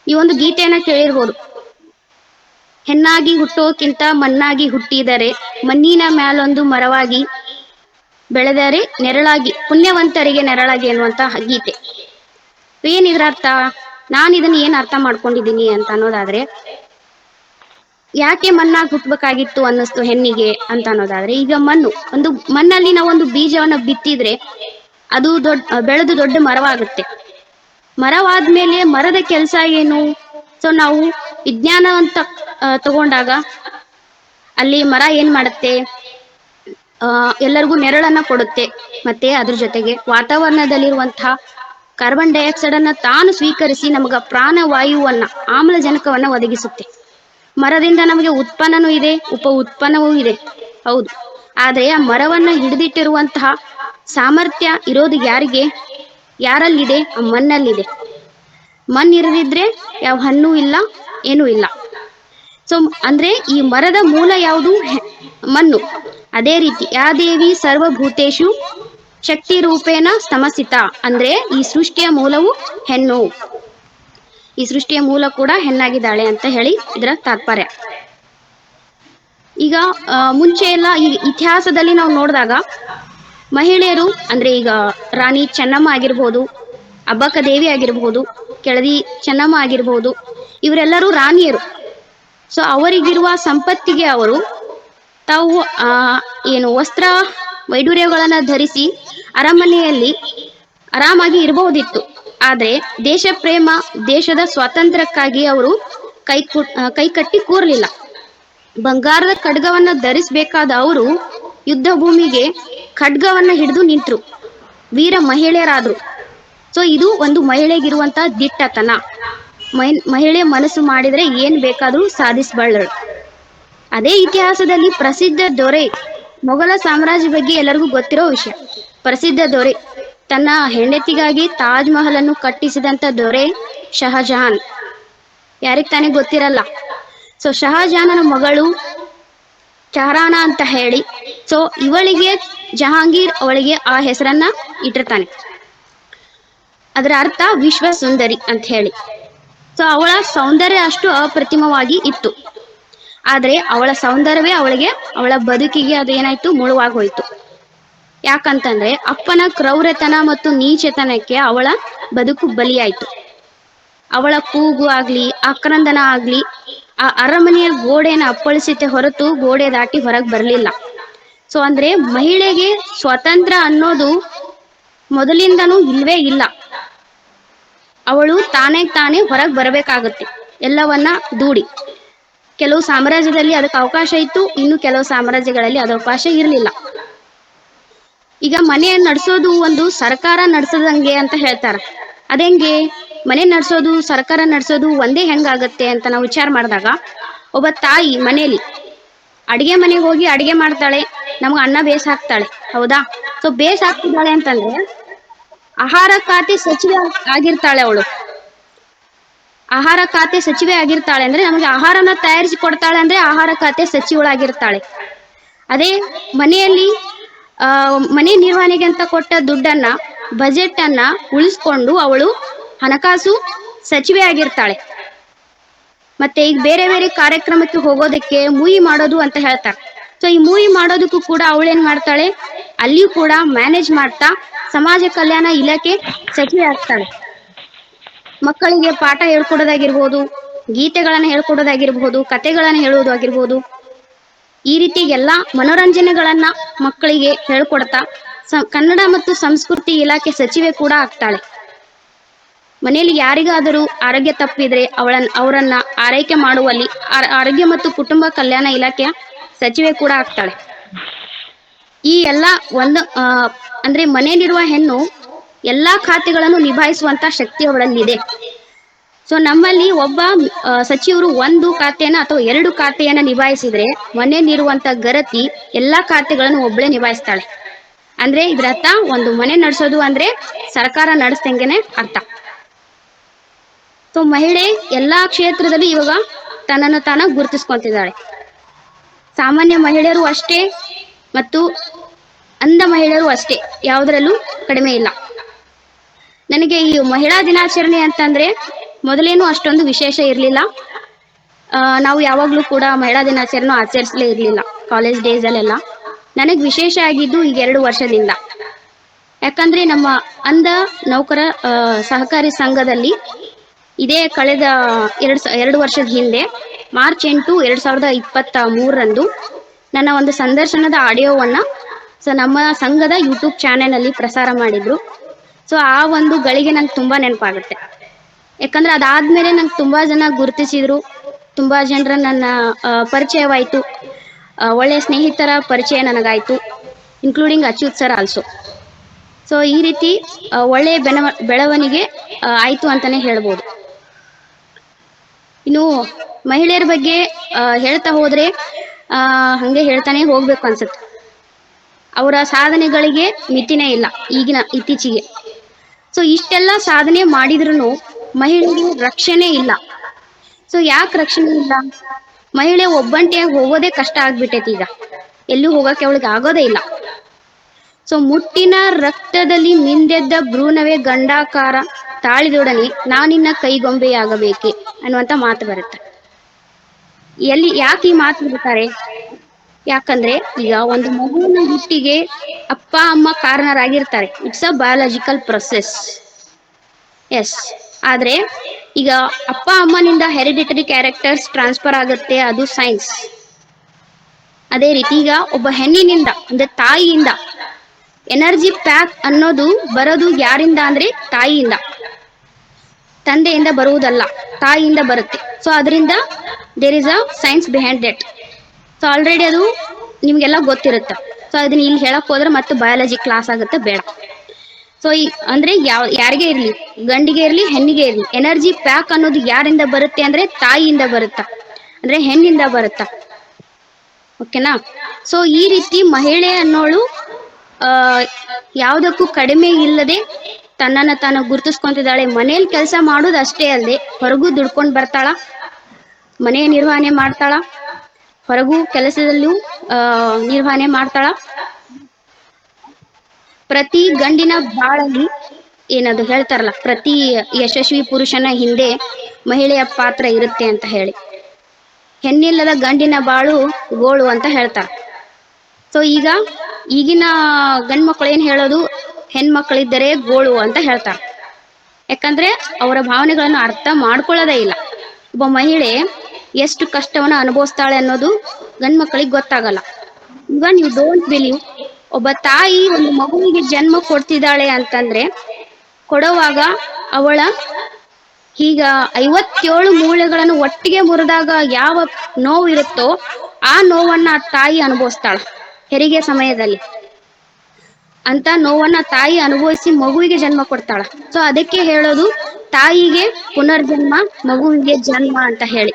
ಈ ಒಂದು ಗೀತೆಯನ್ನ ಕೇಳಿರ್ಬೋದು. ಹೆಣ್ಣಾಗಿ ಹುಟ್ಟೋಕ್ಕಿಂತ ಮಣ್ಣಾಗಿ ಹುಟ್ಟಿದರೆ, ಮಣ್ಣಿನ ಮ್ಯಾಲೊಂದು ಮರವಾಗಿ ಬೆಳೆದರೆ ನೆರಳಾಗಿ, ಪುಣ್ಯವಂತರಿಗೆ ನೆರಳಾಗಿ ಎನ್ನುವಂತ ಗೀತೆ. ಏನಿದ್ರ ಅರ್ಥ? ನಾನು ಇದನ್ನ ಏನ್ ಅರ್ಥ ಮಾಡ್ಕೊಂಡಿದ್ದೀನಿ ಅಂತ ಅನ್ನೋದಾದ್ರೆ, ಯಾಕೆ ಮಣ್ಣಾಗಿ ಹುಟ್ಟಬೇಕಾಗಿತ್ತು ಅನ್ನಿಸ್ತು ಹೆಣ್ಣಿಗೆ ಅಂತ ಅನ್ನೋದಾದ್ರೆ, ಈಗ ಮಣ್ಣಲ್ಲಿ ನಾವೊಂದು ಬೀಜವನ್ನ ಬಿತ್ತಿದ್ರೆ ಅದು ಬೆಳೆದು ದೊಡ್ಡ ಮರವಾಗುತ್ತೆ. ಮರವಾದ್ಮೇಲೆ ಮರದ ಕೆಲಸ ಏನು? ನಾವು ವಿಜ್ಞಾನ ಅಂತ ತಗೊಂಡಾಗ ಅಲ್ಲಿ ಮರ ಏನ್ ಮಾಡುತ್ತೆ, ಎಲ್ಲರಿಗೂ ನೆರಳನ್ನ ಕೊಡುತ್ತೆ. ಮತ್ತೆ ಅದ್ರ ಜೊತೆಗೆ ವಾತಾವರಣದಲ್ಲಿರುವಂತಹ ಕಾರ್ಬನ್ ಡೈಆಕ್ಸೈಡ್ ಅನ್ನ ತಾನು ಸ್ವೀಕರಿಸಿ ನಮಗ ಪ್ರಾಣವಾಯುವನ್ನ, ಆಮ್ಲಜನಕವನ್ನ ಒದಗಿಸುತ್ತೆ. ಮರದಿಂದ ನಮಗೆ ಉತ್ಪನ್ನನೂ ಇದೆ, ಉಪ ಉತ್ಪನ್ನವೂ ಇದೆ, ಹೌದು. ಆದ್ರೆ ಆ ಮರವನ್ನ ಹಿಡಿದಿಟ್ಟಿರುವಂತಹ ಸಾಮರ್ಥ್ಯ ಇರೋದು ಯಾರಲ್ಲಿದೆ? ಆ ಮಣ್ಣಲ್ಲಿದೆ. ಮಣ್ಣು ಇರದಿದ್ರೆ ಯಾವ ಹಣ್ಣು ಇಲ್ಲ, ಏನೂ ಇಲ್ಲ. ಸೊ ಅಂದ್ರೆ ಈ ಮರದ ಮೂಲ ಯಾವುದು? ಮಣ್ಣು. ಅದೇ ರೀತಿ ಯಾ ದೇವಿ ಸರ್ವಭೂತೇಶು ಶಕ್ತಿ ರೂಪೇಣ ಸಮಸ್ಥಿತ, ಅಂದ್ರೆ ಈ ಸೃಷ್ಟಿಯ ಮೂಲವು ಹೆಣ್ಣು, ಈ ಸೃಷ್ಟಿಯ ಮೂಲ ಕೂಡ ಹೆಣ್ಣಾಗಿದ್ದಾಳೆ ಅಂತ ಹೇಳಿ ಇದರ ತಾತ್ಪರ್ಯ. ಈಗ ಮುಂಚೆ ಎಲ್ಲ ಈ ಇತಿಹಾಸದಲ್ಲಿ ನಾವು ನೋಡಿದಾಗ ಮಹಿಳೆಯರು ಅಂದ್ರೆ ಈಗ ರಾಣಿ ಚೆನ್ನಮ್ಮ ಆಗಿರ್ಬೋದು, ಅಬ್ಬಕ್ಕ ದೇವಿ ಆಗಿರ್ಬೋದು, ಕೆಳದಿ ಚೆನ್ನಮ್ಮ ಆಗಿರ್ಬೋದು, ಇವರೆಲ್ಲರೂ ರಾಣಿಯರು. ಸೊ ಅವರಿಗಿರುವ ಸಂಪತ್ತಿಗೆ ಅವರು ತಾವು ಏನು ವಸ್ತ್ರ ವೈಡೂರ್ಯಗಳನ್ನು ಧರಿಸಿ ಅರಮನೆಯಲ್ಲಿ ಆರಾಮಾಗಿ ಇರಬಹುದಿತ್ತು. ಆದರೆ ದೇಶ ಪ್ರೇಮ, ದೇಶದ ಸ್ವಾತಂತ್ರ್ಯಕ್ಕಾಗಿ ಅವರು ಕೈ ಕಟ್ಟಿ ಕೂರಲಿಲ್ಲ. ಬಂಗಾರದ ಖಡ್ಗವನ್ನ ಧರಿಸಬೇಕಾದ ಅವರು ಯುದ್ಧ ಭೂಮಿಗೆ ಖಡ್ಗವನ್ನ ಹಿಡಿದು ನಿಂತರು, ವೀರ ಮಹಿಳೆಯರಾದ್ರು. ಸೊ ಇದು ಒಂದು ಮಹಿಳೆಗಿರುವಂತ ದಿಟ್ಟತನ. ಮಹಿಳೆ ಮನಸ್ಸು ಮಾಡಿದ್ರೆ ಏನ್ ಬೇಕಾದ್ರೂ ಸಾಧಿಸಬಲ್ಲರು. ಅದೇ ಇತಿಹಾಸದಲ್ಲಿ ಪ್ರಸಿದ್ಧ ದೊರೆ, ಮೊಘಲ ಸಾಮ್ರಾಜ್ಯ ಬಗ್ಗೆ ಎಲ್ಲರಿಗೂ ಗೊತ್ತಿರೋ ವಿಷಯ. ಪ್ರಸಿದ್ಧ ದೊರೆ, ತನ್ನ ಹೆಂಡತಿಗಾಗಿ ತಾಜ್ ಮಹಲ್ ಅನ್ನು ಕಟ್ಟಿಸಿದಂತ ದೊರೆ ಶಹಜಹಾನ್. ಯಾರಿಗೆ ತಾನೇ ಗೊತ್ತಿರಲ್ಲ. ಸೊ ಶಹಜಹಾನನ ಮಗಳು ಚಹರಾನ ಅಂತ ಹೇಳಿ, ಸೊ ಇವಳಿಗೆ ಜಹಾಂಗೀರ್ ಅವಳಿಗೆ ಆ ಹೆಸರನ್ನ ಇಟ್ಟಿರ್ತಾನೆ. ಅದರ ಅರ್ಥ ವಿಶ್ವ ಸುಂದರಿ ಅಂತ ಹೇಳಿ. ಸೊ ಅವಳ ಸೌಂದರ್ಯ ಅಷ್ಟು ಅಪ್ರತಿಮವಾಗಿ ಇತ್ತು. ಆದ್ರೆ ಅವಳ ಸೌಂದರ್ಯವೇ ಅವಳ ಬದುಕಿಗೆ ಅದೇನಾಯ್ತು, ಮುಳುವಾಗಿ ಹೋಯ್ತು. ಯಾಕಂತಂದ್ರೆ ಅಪ್ಪನ ಕ್ರೌರ್ಯತನ ಮತ್ತು ನೀಚತನಕ್ಕೆ ಅವಳ ಬದುಕು ಬಲಿಯಾಯ್ತು. ಅವಳ ಕೂಗು ಆಗ್ಲಿ, ಆಕ್ರಂದನ ಆಗ್ಲಿ ಆ ಅರಮನೆಯ ಗೋಡೆಯನ್ನು ಅಪ್ಪಳಿಸಿತೆ ಹೊರತು ಗೋಡೆ ದಾಟಿ ಹೊರಗೆ ಬರಲಿಲ್ಲ. ಸೊ ಅಂದ್ರೆ ಮಹಿಳೆಗೆ ಸ್ವತಂತ್ರ ಅನ್ನೋದು ಮೊದಲಿಂದನೂ ಇಲ್ವೇ ಇಲ್ಲ. ಅವಳು ತಾನೇ ಹೊರಗೆ ಬರಬೇಕಾಗುತ್ತೆ, ಎಲ್ಲವನ್ನ ದೂಡಿ. ಕೆಲವು ಸಾಮ್ರಾಜ್ಯದಲ್ಲಿ ಅದಕ್ಕೆ ಅವಕಾಶ ಇತ್ತು, ಇನ್ನು ಕೆಲವು ಸಾಮ್ರಾಜ್ಯಗಳಲ್ಲಿ ಅದು ಅವಕಾಶ ಇರಲಿಲ್ಲ. ಈಗ ಮನೆ ನಡೆಸೋದು ಒಂದು ಸರ್ಕಾರ ನಡೆಸದಂಗೆ ಅಂತ ಹೇಳ್ತಾರ. ಅದೆಂಗೆ ಮನೆ ನಡೆಸೋದು ಸರ್ಕಾರ ನಡೆಸೋದು ಒಂದೇ ಹೆಂಗಾಗತ್ತೆ ಅಂತ ನಾವು ವಿಚಾರ ಮಾಡಿದಾಗ, ಒಬ್ಬ ತಾಯಿ ಮನೆಯಲ್ಲಿ ಅಡಿಗೆ ಮನೆಗೆ ಹೋಗಿ ಅಡಿಗೆ ಮಾಡ್ತಾಳೆ, ನಮ್ಗೆ ಅನ್ನ ಬೇಸ್ ಹಾಕ್ತಾಳೆ, ಹೌದಾ? ಸೊ ಬೇಸ್ ಹಾಕ್ತಿದ್ದಾಳೆ ಅಂತಂದ್ರೆ ಆಹಾರ ಖಾತೆ ಸಚಿವೆ ಆಗಿರ್ತಾಳೆ ಅವಳು. ಆಹಾರ ಖಾತೆ ಸಚಿವೆ ಆಗಿರ್ತಾಳೆ ಅಂದ್ರೆ ನಮಗೆ ಆಹಾರನ ತಯಾರಿಸಿ ಕೊಡ್ತಾಳೆ ಅಂದ್ರೆ ಆಹಾರ ಖಾತೆ ಸಚಿವಳಾಗಿರ್ತಾಳೆ. ಅದೇ ಮನೆಯಲ್ಲಿ ಮನೆ ನಿರ್ವಹಣೆಗೆ ಅಂತ ಕೊಟ್ಟ ದುಡ್ಡನ್ನ, ಬಜೆಟ್ ಅನ್ನ ಉಳಿಸ್ಕೊಂಡು ಅವಳು ಹಣಕಾಸು ಸಚಿವೆ ಆಗಿರ್ತಾಳೆ. ಮತ್ತೆ ಈಗ ಬೇರೆ ಬೇರೆ ಕಾರ್ಯಕ್ರಮಕ್ಕೆ ಹೋಗೋದಕ್ಕೆ ಮೂಯಿ ಮಾಡೋದು ಅಂತ ಹೇಳ್ತಾರೆ. ಸೊ ಈ ಮೂಯಿ ಮಾಡೋದಕ್ಕೂ ಕೂಡ ಅವಳೇನ್ ಮಾಡ್ತಾಳೆ, ಅಲ್ಲಿಯೂ ಕೂಡ ಮ್ಯಾನೇಜ್ ಮಾಡ್ತಾ ಸಮಾಜ ಕಲ್ಯಾಣ ಇಲಾಖೆ ಸಚಿವೆ ಆಗ್ತಾಳೆ. ಮಕ್ಕಳಿಗೆ ಪಾಠ ಹೇಳ್ಕೊಡೋದಾಗಿರ್ಬೋದು, ಗೀತೆಗಳನ್ನ ಹೇಳ್ಕೊಡೋದಾಗಿರ್ಬೋದು, ಕತೆಗಳನ್ನ ಹೇಳೋದಾಗಿರ್ಬೋದು, ಈ ರೀತಿ ಎಲ್ಲಾ ಮನೋರಂಜನೆಗಳನ್ನ ಮಕ್ಕಳಿಗೆ ಹೇಳ್ಕೊಡ್ತಾ ಕನ್ನಡ ಮತ್ತು ಸಂಸ್ಕೃತಿ ಇಲಾಖೆ ಸಚಿವೆ ಕೂಡ ಆಗ್ತಾಳೆ. ಮನೆಯಲ್ಲಿ ಯಾರಿಗಾದರೂ ಆರೋಗ್ಯ ತಪ್ಪಿದ್ರೆ ಅವರನ್ನ ಆರೈಕೆ ಮಾಡುವಲ್ಲಿ ಆರೋಗ್ಯ ಮತ್ತು ಕುಟುಂಬ ಕಲ್ಯಾಣ ಇಲಾಖೆಯ ಸಚಿವೆ ಕೂಡ ಆಗ್ತಾಳೆ. ಈ ಎಲ್ಲ ಅಂದ್ರೆ ಮನೆಯಲ್ಲಿರುವ ಹೆಣ್ಣು ಎಲ್ಲಾ ಖಾತೆಗಳನ್ನು ನಿಭಾಯಿಸುವಂತ ಶಕ್ತಿ ಅವಳಲ್ಲಿದೆ. ಸೊ ನಮ್ಮಲ್ಲಿ ಒಬ್ಬ ಸಚಿವರು ಒಂದು ಖಾತೆಯನ್ನ ಅಥವಾ ಎರಡು ಖಾತೆಯನ್ನ ನಿಭಾಯಿಸಿದ್ರೆ ಮನೆಯಲ್ಲಿರುವಂತ ಗರತಿ ಎಲ್ಲಾ ಖಾತೆಗಳನ್ನು ಒಬ್ಬಳೇ ನಿಭಾಯಿಸ್ತಾಳೆ. ಅಂದ್ರೆ ಇದ್ರ ಅರ್ಥ ಒಂದು ಮನೆ ನಡೆಸೋದು ಅಂದ್ರೆ ಸರ್ಕಾರ ನಡೆಸ್ದಂಗೆನೆ ಅರ್ಥ. ಸೊ ಮಹಿಳೆ ಎಲ್ಲಾ ಕ್ಷೇತ್ರದಲ್ಲಿ ಇವಾಗ ತನ್ನನ್ನು ತಾನ ಗುರುತಿಸ್ಕೊಂತಿದ್ದಾಳೆ. ಸಾಮಾನ್ಯ ಮಹಿಳೆಯರು ಅಷ್ಟೇ ಮತ್ತು ಅಂಧ ಮಹಿಳೆಯರು ಅಷ್ಟೇ, ಯಾವುದರಲ್ಲೂ ಕಡಿಮೆ ಇಲ್ಲ. ನನಗೆ ಈ ಮಹಿಳಾ ದಿನಾಚರಣೆ ಅಂತಂದ್ರೆ ಮೊದಲೇನು ಅಷ್ಟೊಂದು ವಿಶೇಷ ಇರಲಿಲ್ಲ. ನಾವು ಯಾವಾಗ್ಲೂ ಕೂಡ ಮಹಿಳಾ ದಿನಾಚರಣೆ ಆಚರಿಸಲೇ ಇರಲಿಲ್ಲ ಕಾಲೇಜ್ ಡೇಸ್ ಅಲ್ಲೆಲ್ಲ. ನನಗೆ ವಿಶೇಷ ಆಗಿದ್ದು ಈಗ 2 ವರ್ಷದಿಂದ. ಯಾಕಂದ್ರೆ ನಮ್ಮ ಅಂಧ ನೌಕರ ಸಹಕಾರಿ ಸಂಘದಲ್ಲಿ ಇದೇ ಕಳೆದ 2 ವರ್ಷದ ಹಿಂದೆ ಮಾರ್ಚ್ 8, 2023 ನನ್ನ ಒಂದು ಸಂದರ್ಶನದ ಆಡಿಯೋವನ್ನ ನಮ್ಮ ಸಂಘದ ಯೂಟ್ಯೂಬ್ ಚಾನೆಲ್ ಅಲ್ಲಿ ಪ್ರಸಾರ ಮಾಡಿದ್ರು. ಸೊ ಆ ಒಂದು ಗಳಿಗೆ ನಂಗೆ ತುಂಬಾ ನೆನಪಾಗುತ್ತೆ. ಯಾಕಂದ್ರೆ ಅದಾದ್ಮೇಲೆ ನಂಗೆ ತುಂಬಾ ಜನ ಗುರುತಿಸಿದ್ರು, ತುಂಬಾ ಜನರ ನನ್ನ ಪರಿಚಯವಾಯಿತು, ಒಳ್ಳೆಯ ಸ್ನೇಹಿತರ ಪರಿಚಯ ನನಗಾಯ್ತು, including Achyut sir also. So ಈ ರೀತಿ ಒಳ್ಳೆಯ ಬೆಳವಣಿಗೆ ಆಯ್ತು ಅಂತಾನೆ ಹೇಳ್ಬೋದು. ಇನ್ನು ಮಹಿಳೆಯರ ಬಗ್ಗೆ ಹೇಳ್ತಾ ಹೋದ್ರೆ ಹಂಗೆ ಹೇಳ್ತಾನೆ ಹೋಗ್ಬೇಕು ಅನ್ಸುತ್ತೆ. ಅವರ ಸಾಧನೆಗಳಿಗೆ ಮಿತಿನೇ ಇಲ್ಲ ಇತ್ತೀಚೆಗೆ. ಸೊ ಇಷ್ಟೆಲ್ಲ ಸಾಧನೆ ಮಾಡಿದ್ರು ಮಹಿಳೆಯರಿಗೆ ರಕ್ಷಣೆ ಇಲ್ಲ. ಸೊ ಯಾಕೆ ರಕ್ಷಣೆ ಇಲ್ಲ? ಮಹಿಳೆ ಒಬ್ಬಂಟಿಯಾಗಿ ಹೋಗೋದೇ ಕಷ್ಟ ಆಗ್ಬಿಟ್ಟೈತಿ ಈಗ, ಎಲ್ಲೂ ಹೋಗಕ್ಕೆ ಅವಳಿಗೆ ಆಗೋದೇ ಇಲ್ಲ. ಸೊ ಮುಟ್ಟಿನ ರಕ್ತದಲ್ಲಿ ಮಿಂದೆದ್ದ ಭ್ರೂಣವೇ ಗಂಡಾಕಾರ ತಾಳಿದೊಡನೆ ನಾನಿನ್ನ ಕೈಗೊಂಬೆಯಾಗಬೇಕೆ ಅನ್ನುವಂತ ಮಾತು ಬರುತ್ತೆ. ಯಾಕೆ ಈ ಮಾತು ಬಿಡ್ತಾರೆ? ಯಾಕಂದ್ರೆ ಈಗ ಒಂದು ಮಗುವಿನ ಹುಟ್ಟಿಗೆ ಅಪ್ಪ ಅಮ್ಮ ಕಾರಣರಾಗಿರ್ತಾರೆ. It's a biological process. Yes, ಆದ್ರೆ ಈಗ ಅಪ್ಪ ಅಮ್ಮನಿಂದ ಹೆರಿಡಿಟರಿ ಕ್ಯಾರೆಕ್ಟರ್ಸ್ ಟ್ರಾನ್ಸ್ಫರ್ ಆಗುತ್ತೆ, ಅದು ಸೈನ್ಸ್. ಅದೇ ರೀತಿ ಈಗ ಒಬ್ಬ ಹೆಣ್ಣಿನಿಂದ ಅಂದ್ರೆ ತಾಯಿಯಿಂದ ಎನರ್ಜಿ ಪ್ಯಾಕ್ ಅನ್ನೋದು ಬರೋದು ಯಾರಿಂದ ಅಂದ್ರೆ ತಾಯಿಯಿಂದ, ತಂದೆಯಿಂದ ಬರುವುದಲ್ಲ, ತಾಯಿಯಿಂದ ಬರುತ್ತೆ. ಸೊ ಅದರಿಂದ there is a science behind that. So already ಅದು ನಿಮ್ಗೆಲ್ಲ ಗೊತ್ತಿರುತ್ತೆ. ಸೊ ಅದನ್ನ ಇಲ್ಲಿ ಹೇಳಕ್ ಹೋದ್ರೆ ಮತ್ತೆ ಬಯಾಲಜಿ ಕ್ಲಾಸ್ ಆಗುತ್ತೆ, ಬೇಡ. ಸೊ ಅಂದ್ರೆ ಯಾರಿಗೆ ಇರ್ಲಿ, ಗಂಡಿಗೆ ಇರ್ಲಿ ಹೆಣ್ಣಿಗೆ ಇರ್ಲಿ, ಎನರ್ಜಿ ಪ್ಯಾಕ್ ಅನ್ನೋದು ಯಾರಿಂದ ಬರುತ್ತೆ ಅಂದ್ರೆ ತಾಯಿಯಿಂದ ಬರುತ್ತಾ, ಅಂದ್ರೆ ಹೆಣ್ಣಿಂದ ಬರುತ್ತಾ. ಓಕೆನಾ? ಸೊ ಈ ರೀತಿ ಮಹಿಳೆ ಅನ್ನೋಳು ಯಾವುದಕ್ಕೂ ಕಡಿಮೆ ಇಲ್ಲದೆ ತನ್ನನ್ನ ತಾನು ಗುರುತಿಸ್ಕೊಂತಿದ್ದಾಳೆ. ಮನೇಲಿ ಕೆಲಸ ಮಾಡೋದು ಅಷ್ಟೇ ಅಲ್ಲದೆ ಹೊರಗೂ ದುಡ್ಕೊಂಡು ಬರ್ತಾಳ, ಮನೆ ನಿರ್ವಹಣೆ ಮಾಡ್ತಾಳ, ಹೊರಗೂ ಕೆಲಸದಲ್ಲೂ ನಿರ್ವಹಣೆ ಮಾಡ್ತಾಳ. ಪ್ರತಿ ಗಂಡಿನ ಬಾಳಲ್ಲಿ ಏನದು ಹೇಳ್ತಾರಲ್ಲ, ಪ್ರತಿ ಯಶಸ್ವಿ ಪುರುಷನ ಹಿಂದೆ ಮಹಿಳೆಯ ಪಾತ್ರ ಇರುತ್ತೆ ಅಂತ ಹೇಳಿ. ಹೆಣ್ಣಿಲ್ಲದ ಗಂಡಿನ ಬಾಳು ಗೋಳು ಅಂತ ಹೇಳ್ತಾರೆ. ಸೊ ಈಗಿನ ಗಂಡು ಮಕ್ಕಳು ಏನ್ ಹೇಳೋದು, ಹೆಣ್ಮಕ್ಳಿದ್ದರೆ ಗೋಳು ಅಂತ ಹೇಳ್ತಾರೆ. ಯಾಕಂದ್ರೆ ಅವರ ಭಾವನೆಗಳನ್ನು ಅರ್ಥ ಮಾಡ್ಕೊಳ್ಳೋದೇ ಇಲ್ಲ. ಒಬ್ಬ ಮಹಿಳೆ ಎಷ್ಟು ಕಷ್ಟವನ್ನ ಅನುಭವಿಸ್ತಾಳೆ ಅನ್ನೋದು ಗಂಡು ಮಕ್ಕಳಿಗೆ ಗೊತ್ತಾಗಲ್ಲ. ಈಗ ನೀವು ಡೋಂಟ್ ಬಿಲೀವ್, ಒಬ್ಬ ತಾಯಿ ಒಂದು ಮಗುವಿಗೆ ಜನ್ಮ ಕೊಡ್ತಿದ್ದಾಳೆ ಅಂತಂದ್ರೆ ಕೊಡುವಾಗ ಅವಳ ಈಗ 57 ಮೂಳೆಗಳನ್ನು ಒಟ್ಟಿಗೆ ಮುರಿದಾಗ ಯಾವ ನೋವು ಇರುತ್ತೋ ಆ ನೋವನ್ನ ತಾಯಿ ಅನುಭವಿಸ್ತಾಳ ಹೆರಿಗೆ ಸಮಯದಲ್ಲಿ. ಅಂತ ನೋವನ್ನ ತಾಯಿ ಅನುಭವಿಸಿ ಮಗುವಿಗೆ ಜನ್ಮ ಕೊಡ್ತಾಳ. ಸೊ ಅದಕ್ಕೆ ಹೇಳೋದು ತಾಯಿಗೆ ಪುನರ್ಜನ್ಮ, ಮಗುವಿಗೆ ಜನ್ಮ ಅಂತ ಹೇಳಿ.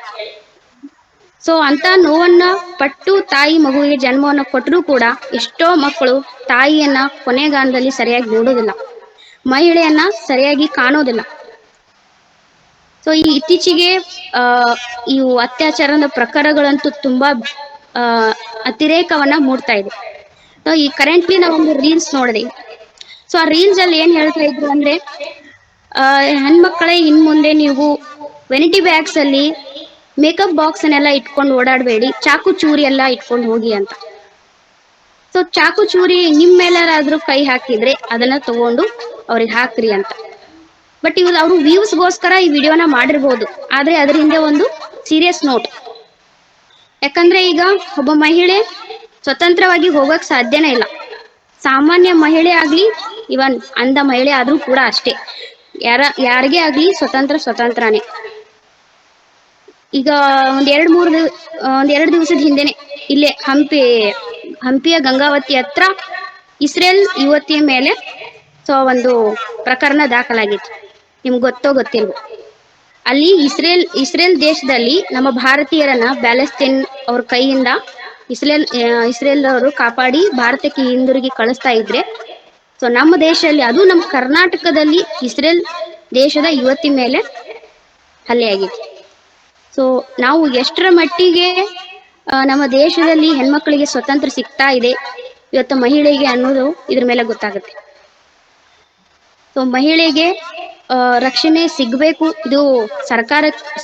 ಸೊ ಅಂತ ನೋವನ್ನ ಪಟ್ಟು ತಾಯಿ ಮಗುವಿಗೆ ಜನ್ಮವನ್ನು ಕೊಟ್ಟರೂ ಕೂಡ ಎಷ್ಟೋ ಮಕ್ಕಳು ತಾಯಿಯನ್ನ ಕೊನೆಗಾಲದಲ್ಲಿ ಸರಿಯಾಗಿ ನೋಡೋದಿಲ್ಲ, ಮಹಿಳೆಯನ್ನ ಸರಿಯಾಗಿ ಕಾಣೋದಿಲ್ಲ. ಸೊ ಈ ಇತ್ತೀಚೆಗೆ ಇವು ಅತ್ಯಾಚಾರದ ಪ್ರಕರಣಗಳಂತೂ ತುಂಬಾ ಅತಿರೇಕವನ್ನ ಮೂಡ್ತಾ ಇದೆ. ಸೊ ಈ ಕರೆಂಟ್ಲಿ ನಾವೊಂದು ರೀಲ್ಸ್ ನೋಡಿದೆ. ಸೊ ಆ ರೀಲ್ಸ್ ಅಲ್ಲಿ ಏನ್ ಹೇಳ್ತಾ ಇದ್ರು ಅಂದ್ರೆ, ಹೆಣ್ಮಕ್ಳೇ ಇನ್ ಮುಂದೆ ನೀವು ವೆನಿಟಿ ಬ್ಯಾಗ್ಸ್ ಅಲ್ಲಿ ಮೇಕಪ್ ಬಾಕ್ಸ್ ಅನ್ನೆಲ್ಲ ಇಟ್ಕೊಂಡು ಓಡಾಡಬೇಡಿ, ಚಾಕು ಚೂರಿ ಎಲ್ಲ ಇಟ್ಕೊಂಡು ಹೋಗಿ ಅಂತ. ಸೊ ಚಾಕು ಚೂರಿ ನಿಮ್ ಮೇಲಾದ್ರೂ ಕೈ ಹಾಕಿದ್ರೆ ಅದನ್ನ ತಗೊಂಡು ಅವ್ರಿಗೆ ಹಾಕ್ರಿ ಅಂತ. ಬಟ್ ಇವಾಗ ಅವರು ವ್ಯೂಸ್ಗೋಸ್ಕರ ಈ ವಿಡಿಯೋನ ಮಾಡಿರ್ಬೋದು, ಆದ್ರೆ ಅದ್ರ ಹಿಂದೆ ಒಂದು ಸೀರಿಯಸ್ ನೋಟ್. ಯಾಕಂದ್ರೆ ಈಗ ಒಬ್ಬ ಮಹಿಳೆ ಸ್ವತಂತ್ರವಾಗಿ ಹೋಗಕ್ ಸಾಧ್ಯನೇ ಇಲ್ಲ. ಸಾಮಾನ್ಯ ಮಹಿಳೆ ಆಗ್ಲಿ, ಇವನ್ ಅಂಧ ಮಹಿಳೆ ಆದ್ರೂ ಕೂಡ ಅಷ್ಟೇ, ಯಾರಿಗೆ ಆಗ್ಲಿ ಸ್ವತಂತ್ರನೇ. ಈಗ ಒಂದೆರಡು ದಿವಸದ ಹಿಂದೆನೆ ಇಲ್ಲೇ ಹಂಪಿಯ ಗಂಗಾವತಿ ಹತ್ರ ಇಸ್ರೇಲ್ ಯುವತಿಯ ಮೇಲೆ ಸೊ ಒಂದು ಪ್ರಕರಣ ದಾಖಲಾಗಿತ್ತು. ನಿಮ್ಗೆ ಗೊತ್ತಿಲ್ವೋ? ಅಲ್ಲಿ ಇಸ್ರೇಲ್ ದೇಶದಲ್ಲಿ ನಮ್ಮ ಭಾರತೀಯರನ್ನ ಪ್ಯಾಲೆಸ್ತೈನ್ ಅವ್ರ ಕೈಯಿಂದ ಇಸ್ರೇಲ್ ಅವರು ಕಾಪಾಡಿ ಭಾರತಕ್ಕೆ ಹಿಂದಿರುಗಿ ಕಳಿಸ್ತಾ ಇದ್ರೆ, ಸೊ ನಮ್ಮ ದೇಶದಲ್ಲಿ, ಅದು ನಮ್ಮ ಕರ್ನಾಟಕದಲ್ಲಿ ಇಸ್ರೇಲ್ ದೇಶದ ಯುವತಿ ಮೇಲೆ ಹಲ್ಲೆ ಆಗಿತ್ತು. ಸೊ ನಾವು ಎಷ್ಟರ ಮಟ್ಟಿಗೆ ನಮ್ಮ ದೇಶದಲ್ಲಿ ಹೆಣ್ಮಕ್ಳಿಗೆ ಸ್ವತಂತ್ರ ಸಿಗ್ತಾ ಇದೆ ಇವತ್ತು ಮಹಿಳೆಗೆ ಅನ್ನೋದು ಇದ್ರ ಮೇಲೆ ಗೊತ್ತಾಗುತ್ತೆ. ಸೊ ಮಹಿಳೆಗೆ ರಕ್ಷಣೆ ಸಿಗ್ಬೇಕು. ಇದು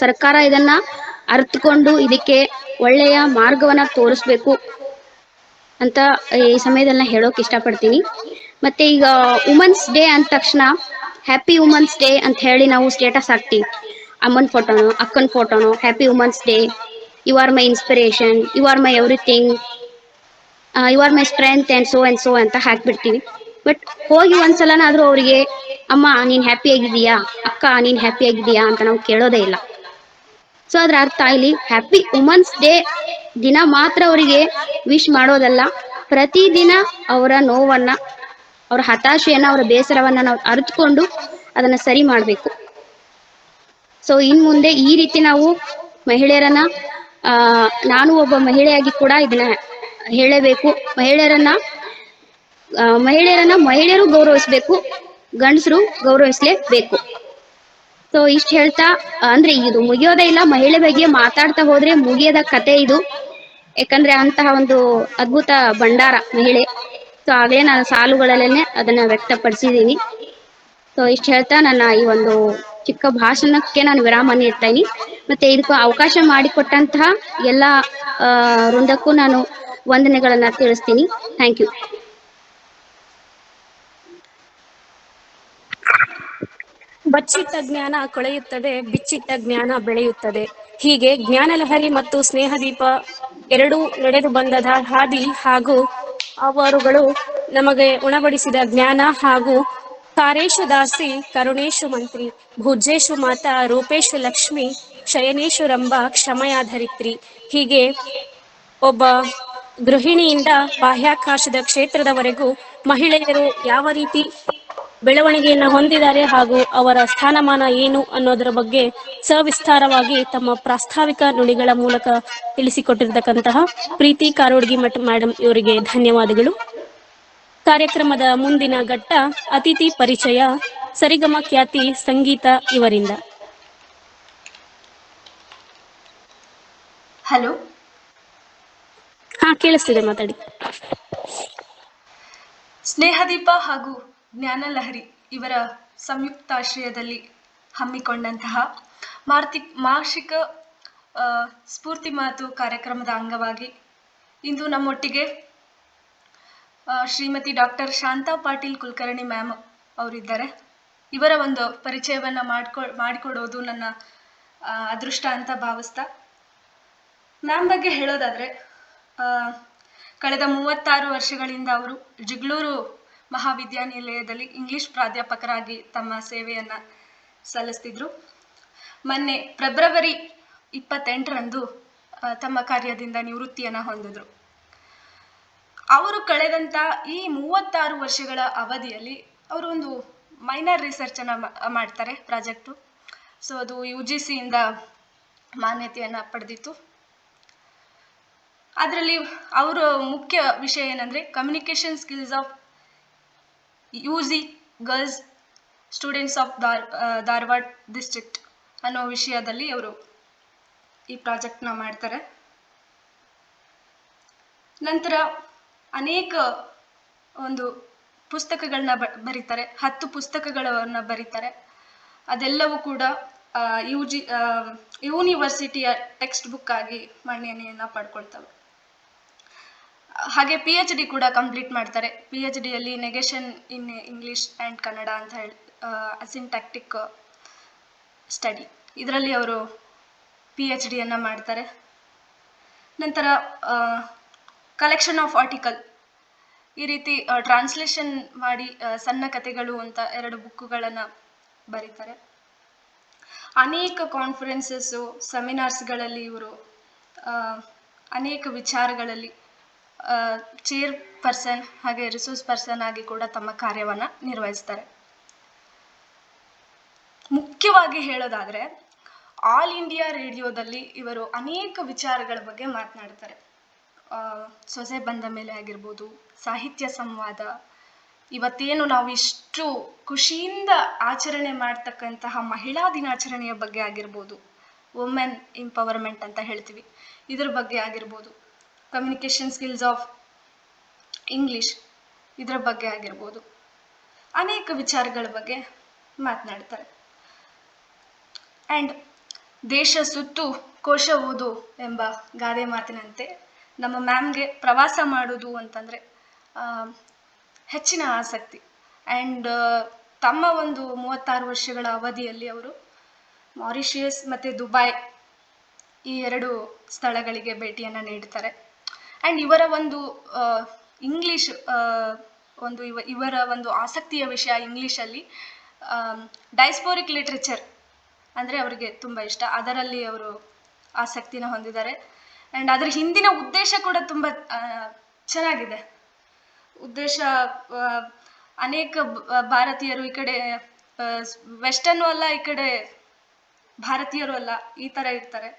ಸರ್ಕಾರ ಇದನ್ನ ಅರ್ಥಕೊಂಡು ಇದಕ್ಕೆ ಒಳ್ಳೆಯ ಮಾರ್ಗವನ್ನ ತೋರಿಸ್ಬೇಕು ಅಂತ ಈ ಸಮಯದಲ್ಲಿ ಹೇಳೋಕೆ ಇಷ್ಟಪಡ್ತೀನಿ. ಮತ್ತೆ ಈಗ ವುಮೆನ್ಸ್ ಡೇ ಅಂದ ತಕ್ಷಣ ಹ್ಯಾಪಿ ವುಮೆನ್ಸ್ ಡೇ ಅಂತ ಹೇಳಿ ನಾವು ಸ್ಟೇಟಸ್ ಹಾಕ್ತೀವಿ. ಅಮ್ಮನ ಫೋಟೋನು, ಅಕ್ಕನ ಫೋಟೋನು, happy women's day, you are my inspiration, you are my everything, you are my strength and so ಅಂತ ಹಾಕ್ಬಿಡ್ತೀವಿ. ಬಟ್ ಹೋಗಿ ಒಂದ್ಸಲನಾದ್ರೂ ಅವರಿಗೆ ಅಮ್ಮ ನೀನ್ ಹ್ಯಾಪಿ ಆಗಿದೀಯಾ, ಅಕ್ಕ ನೀನ್ ಹ್ಯಾಪಿ ಆಗಿದೀಯಾ ಅಂತ ನಾವು ಕೇಳೋದೇ ಇಲ್ಲ. ಸೊ ಅದ್ರ ಅರ್ಥ ಇಲ್ಲಿ ಹ್ಯಾಪಿ ವುಮೆನ್ಸ್ ಡೇ ದಿನ ಮಾತ್ರ ಅವರಿಗೆ ವಿಶ್ ಮಾಡೋದಲ್ಲ, ಪ್ರತಿದಿನ ಅವರ ನೋವನ್ನ, ಅವರ ಹತಾಶೆಯನ್ನ, ಅವರ ಬೇಸರವನ್ನ ನಾವು ಅರಿತುಕೊಂಡು ಅದನ್ನ ಸರಿ ಮಾಡ್ಬೇಕು. ಸೊ ಇನ್ ಮುಂದೆ ಈ ರೀತಿ ನಾವು ಮಹಿಳೆಯರನ್ನ, ನಾನು ಒಬ್ಬ ಮಹಿಳೆಯಾಗಿ ಕೂಡ ಇದನ್ನ ಹೇಳಬೇಕು. ಮಹಿಳೆಯರನ್ನ ಮಹಿಳೆಯರು ಗೌರವಿಸ್ಬೇಕು, ಗಂಡಸರು ಗೌರವಿಸ್ಲೇಬೇಕು. ಸೊ ಇಷ್ಟು ಹೇಳ್ತಾ ಅಂದ್ರೆ ಇದು ಮುಗಿಯೋದೇ ಇಲ್ಲ, ಮಹಿಳೆ ಬಗ್ಗೆ ಮಾತಾಡ್ತಾ ಹೋದ್ರೆ ಮುಗಿಯದ ಕತೆ ಇದು. ಯಾಕಂದ್ರೆ ಅಂತಹ ಒಂದು ಅದ್ಭುತ ಭಂಡಾರ ಮಹಿಳೆ. ಸೊ ಆಗ್ಲೇ ನಾನು ಸಾಲುಗಳಲ್ಲೇನೆ ಅದನ್ನ ವ್ಯಕ್ತಪಡಿಸಿದೀನಿ. ಸೊ ಇಷ್ಟು ಹೇಳ್ತಾ ನನ್ನ ಈ ಒಂದು ಚಿಕ್ಕ ಭಾಷಣಕ್ಕೆ ನಾನು ವಿರಾಮ ನೀಡ್ತಾ ಇದೀನಿ. ಮತ್ತೆ ಇದಕ್ಕೂ ಅವಕಾಶ ಮಾಡಿಕೊಟ್ಟಂತಹ ಎಲ್ಲ ವೃಂದಕ್ಕೂ ನಾನು ವಂದನೆಗಳನ್ನ ತಿಳಿಸ್ತೀನಿ. Thank you. ಬಚ್ಚಿಟ್ಟ ಜ್ಞಾನ ಕೊಳೆಯುತ್ತದೆ, ಬಿಚ್ಚಿಟ್ಟ ಜ್ಞಾನ ಬೆಳೆಯುತ್ತದೆ. ಹೀಗೆ ಜ್ಞಾನಲಹರಿ ಮತ್ತು ಸ್ನೇಹದೀಪ ಎರಡೂ ನಡೆದು ಬಂದದ ಹಾದಿ ಹಾಗೂ ಅವರುಗಳು ನಮಗೆ ಉಣಬಡಿಸಿದ ಜ್ಞಾನ ಹಾಗೂ ಕಾರೇಶು ದಾಸಿ ಕರುಣೇಶು ಮಂತ್ರಿ ಭುಜೇಶು ಮಾತಾ ರೂಪೇಶು ಲಕ್ಷ್ಮಿ ಶಯನೇಶು ರಂಭ ಕ್ಷಮಯಾಧರಿತ್ರಿ. ಹೀಗೆ ಒಬ್ಬ ಗೃಹಿಣಿಯಿಂದ ಬಾಹ್ಯಾಕಾಶದ ಕ್ಷೇತ್ರದವರೆಗೂ ಮಹಿಳೆಯರು ಯಾವ ರೀತಿ ಬೆಳವಣಿಗೆಯನ್ನು ಹೊಂದಿದ್ದಾರೆ ಹಾಗೂ ಅವರ ಸ್ಥಾನಮಾನ ಏನು ಅನ್ನೋದರ ಬಗ್ಗೆ ಸವಿಸ್ತಾರವಾಗಿ ತಮ್ಮ ಪ್ರಾಸ್ತಾವಿಕ ನುಡಿಗಳ ಮೂಲಕ ತಿಳಿಸಿಕೊಟ್ಟಿರ್ತಕ್ಕಂತಹ ಪ್ರೀತಿ ಕಾರೋಡ್ಗಿ ಮಠ ಮೇಡಮ್ ಇವರಿಗೆ ಧನ್ಯವಾದಗಳು. ಕಾರ್ಯಕ್ರಮದ ಮುಂದಿನ ಘಟ್ಟ ಅತಿಥಿ ಪರಿಚಯ, ಸರಿಗಮ ಖ್ಯಾತಿ ಸಂಗೀತ ಇವರಿಂದ. ಹಲೋ, ಕೇಳಿಸ್ತಿದೆ, ಮಾತಾಡಿ. ಸ್ನೇಹದೀಪ ಹಾಗೂ ಜ್ಞಾನಲಹರಿ ಇವರ ಸಂಯುಕ್ತಾಶ್ರಯದಲ್ಲಿ ಹಮ್ಮಿಕೊಂಡಂತಹ ಮಾಸಿಕ ಸ್ಫೂರ್ತಿ ಮಾತು ಕಾರ್ಯಕ್ರಮದ ಅಂಗವಾಗಿ ಇಂದು ನಮ್ಮೊಟ್ಟಿಗೆ ಶ್ರೀಮತಿ ಡಾಕ್ಟರ್ ಶಾಂತಾ ಪಾಟೀಲ್ ಕುಲಕರ್ಣಿ ಮ್ಯಾಮ್ ಅವರಿದ್ದಾರೆ. ಇವರ ಒಂದು ಪರಿಚಯವನ್ನು ಮಾಡಿಕೊಡೋದು ನನ್ನ ಅದೃಷ್ಟ ಅಂತ ಭಾವಿಸ್ತಾ, ಮ್ಯಾಮ್ ಬಗ್ಗೆ ಹೇಳೋದಾದರೆ ಕಳೆದ 36 ವರ್ಷಗಳಿಂದ ಅವರು ಜಿಗ್ಳೂರು ಮಹಾವಿದ್ಯಾನಿಲಯದಲ್ಲಿ ಇಂಗ್ಲಿಷ್ ಪ್ರಾಧ್ಯಾಪಕರಾಗಿ ತಮ್ಮ ಸೇವೆಯನ್ನು ಸಲ್ಲಿಸ್ತಿದ್ರು. ಮೊನ್ನೆ ಫೆಬ್ರವರಿ 28ರಂದು ತಮ್ಮ ಕಾರ್ಯದಿಂದ ನಿವೃತ್ತಿಯನ್ನು ಹೊಂದಿದ್ರು. ಅವರು ಕಳೆದಂಥ ಈ 36 ವರ್ಷಗಳ ಅವಧಿಯಲ್ಲಿ ಅವರು ಒಂದು ಮೈನರ್ ರಿಸರ್ಚನ್ನು ಮಾಡ್ತಾರೆ, ಪ್ರಾಜೆಕ್ಟು. ಸೊ ಅದು UGCಯಿಂದ ಮಾನ್ಯತೆಯನ್ನು ಪಡೆದಿತ್ತು. ಅದರಲ್ಲಿ ಅವರ ಮುಖ್ಯ ವಿಷಯ ಏನಂದರೆ communication skills of UG girls students of Dharwad district ಅನ್ನೋ ವಿಷಯದಲ್ಲಿ ಅವರು ಈ ಪ್ರಾಜೆಕ್ಟ್ನ ಮಾಡ್ತಾರೆ. ನಂತರ ಅನೇಕ ಒಂದು ಪುಸ್ತಕಗಳನ್ನ ಬರೀತಾರೆ, 10 ಪುಸ್ತಕಗಳನ್ನು ಬರೀತಾರೆ. ಅದೆಲ್ಲವೂ ಕೂಡ ಯೂನಿವರ್ಸಿಟಿಯ ಟೆಕ್ಸ್ಟ್ ಬುಕ್ ಆಗಿ ಮನ್ನಣೆಯನ್ನು ಪಡ್ಕೊಳ್ತವೆ. ಹಾಗೆ PhD ಕೂಡ ಕಂಪ್ಲೀಟ್ ಮಾಡ್ತಾರೆ. PhDಯಲ್ಲಿ negation in English and Kannada ಅಂತ ಹೇಳಿ ಅಸಿಂಟ್ಯಾಕ್ಟಿಕ್ ಸ್ಟಡಿ, ಇದರಲ್ಲಿ ಅವರು PhDಯನ್ನು ಮಾಡ್ತಾರೆ. ನಂತರ ಕಲೆಕ್ಷನ್ ಆಫ್ ಆರ್ಟಿಕಲ್, ಈ ರೀತಿ ಟ್ರಾನ್ಸ್ಲೇಷನ್ ಮಾಡಿ ಸಣ್ಣ ಕಥೆಗಳು ಅಂತ 2 ಬುಕ್ಕುಗಳನ್ನು ಬರೀತಾರೆ. ಅನೇಕ ಕಾನ್ಫರೆನ್ಸಸ್ಸು, ಸೆಮಿನಾರ್ಸ್ಗಳಲ್ಲಿ ಇವರು ಅನೇಕ ವಿಚಾರಗಳಲ್ಲಿ ಚೇರ್ ಪರ್ಸನ್ ಹಾಗೆ ರಿಸೋರ್ಸ್ ಪರ್ಸನ್ ಆಗಿ ಕೂಡ ತಮ್ಮ ಕಾರ್ಯವನ್ನು ನಿರ್ವಹಿಸ್ತಾರೆ. ಮುಖ್ಯವಾಗಿ ಹೇಳೋದಾದರೆ ಆಲ್ ಇಂಡಿಯಾ ರೇಡಿಯೋದಲ್ಲಿ ಇವರು ಅನೇಕ ವಿಚಾರಗಳ ಬಗ್ಗೆ ಮಾತನಾಡ್ತಾರೆ. ಸೊಸೆ ಬಂದ ಮೇಲೆ ಆಗಿರ್ಬೋದು, ಸಾಹಿತ್ಯ ಸಂವಾದ, ಇವತ್ತೇನು ನಾವು ಇಷ್ಟು ಖುಷಿಯಿಂದ ಆಚರಣೆ ಮಾಡ್ತಕ್ಕಂತಹ ಮಹಿಳಾ ದಿನಾಚರಣೆಯ ಬಗ್ಗೆ ಆಗಿರ್ಬೋದು, ವುಮೆನ್ ಎಂಪವರ್ಮೆಂಟ್ ಅಂತ ಹೇಳ್ತೀವಿ, ಇದ್ರ ಬಗ್ಗೆ ಆಗಿರ್ಬೋದು, ಕಮ್ಯುನಿಕೇಷನ್ ಸ್ಕಿಲ್ಸ್ ಆಫ್ ಇಂಗ್ಲಿಷ್ ಇದರ ಬಗ್ಗೆ ಆಗಿರ್ಬೋದು, ಅನೇಕ ವಿಚಾರಗಳ ಬಗ್ಗೆ ಮಾತನಾಡ್ತಾರೆ. ಆ್ಯಂಡ್ ದೇಶ ಸುತ್ತು ಕೋಶ ಓದು ಎಂಬ ಗಾದೆ ಮಾತಿನಂತೆ ನಮ್ಮ ಮ್ಯಾಮ್ಗೆ ಪ್ರವಾಸ ಮಾಡೋದು ಅಂತಂದರೆ ಹೆಚ್ಚಿನ ಆಸಕ್ತಿ. ಆ್ಯಂಡ್ ತಮ್ಮ ಒಂದು 36 ವರ್ಷಗಳ ಅವಧಿಯಲ್ಲಿ ಅವರು ಮಾರಿಷಿಯಸ್ ಮತ್ತು ದುಬೈ ಈ 2 ಸ್ಥಳಗಳಿಗೆ ಭೇಟಿಯನ್ನು ನೀಡ್ತಾರೆ. ಆ್ಯಂಡ್ ಇವರ ಒಂದು ಇಂಗ್ಲೀಷ್ ಇವರ ಒಂದು ಆಸಕ್ತಿಯ ವಿಷಯ ಇಂಗ್ಲೀಷಲ್ಲಿ ಡೈಸ್ಪೋರಿಕ್ ಲಿಟ್ರೇಚರ್ ಅಂದರೆ ಅವರಿಗೆ ತುಂಬ ಇಷ್ಟ, ಅದರಲ್ಲಿ ಅವರು ಆಸಕ್ತಿನ ಹೊಂದಿದ್ದಾರೆ. ಆ್ಯಂಡ್ ಅದರ ಹಿಂದಿನ ಉದ್ದೇಶ ಕೂಡ ತುಂಬ ಚೆನ್ನಾಗಿದೆ. ಉದ್ದೇಶ ಅನೇಕ ಭಾರತೀಯರು ಈ ಕಡೆ ವೆಸ್ಟರ್ನು ಅಲ್ಲ, ಈ ಕಡೆ ಭಾರತೀಯರು ಅಲ್ಲ, ಈ ಥರ ಇರ್ತಾರೆ.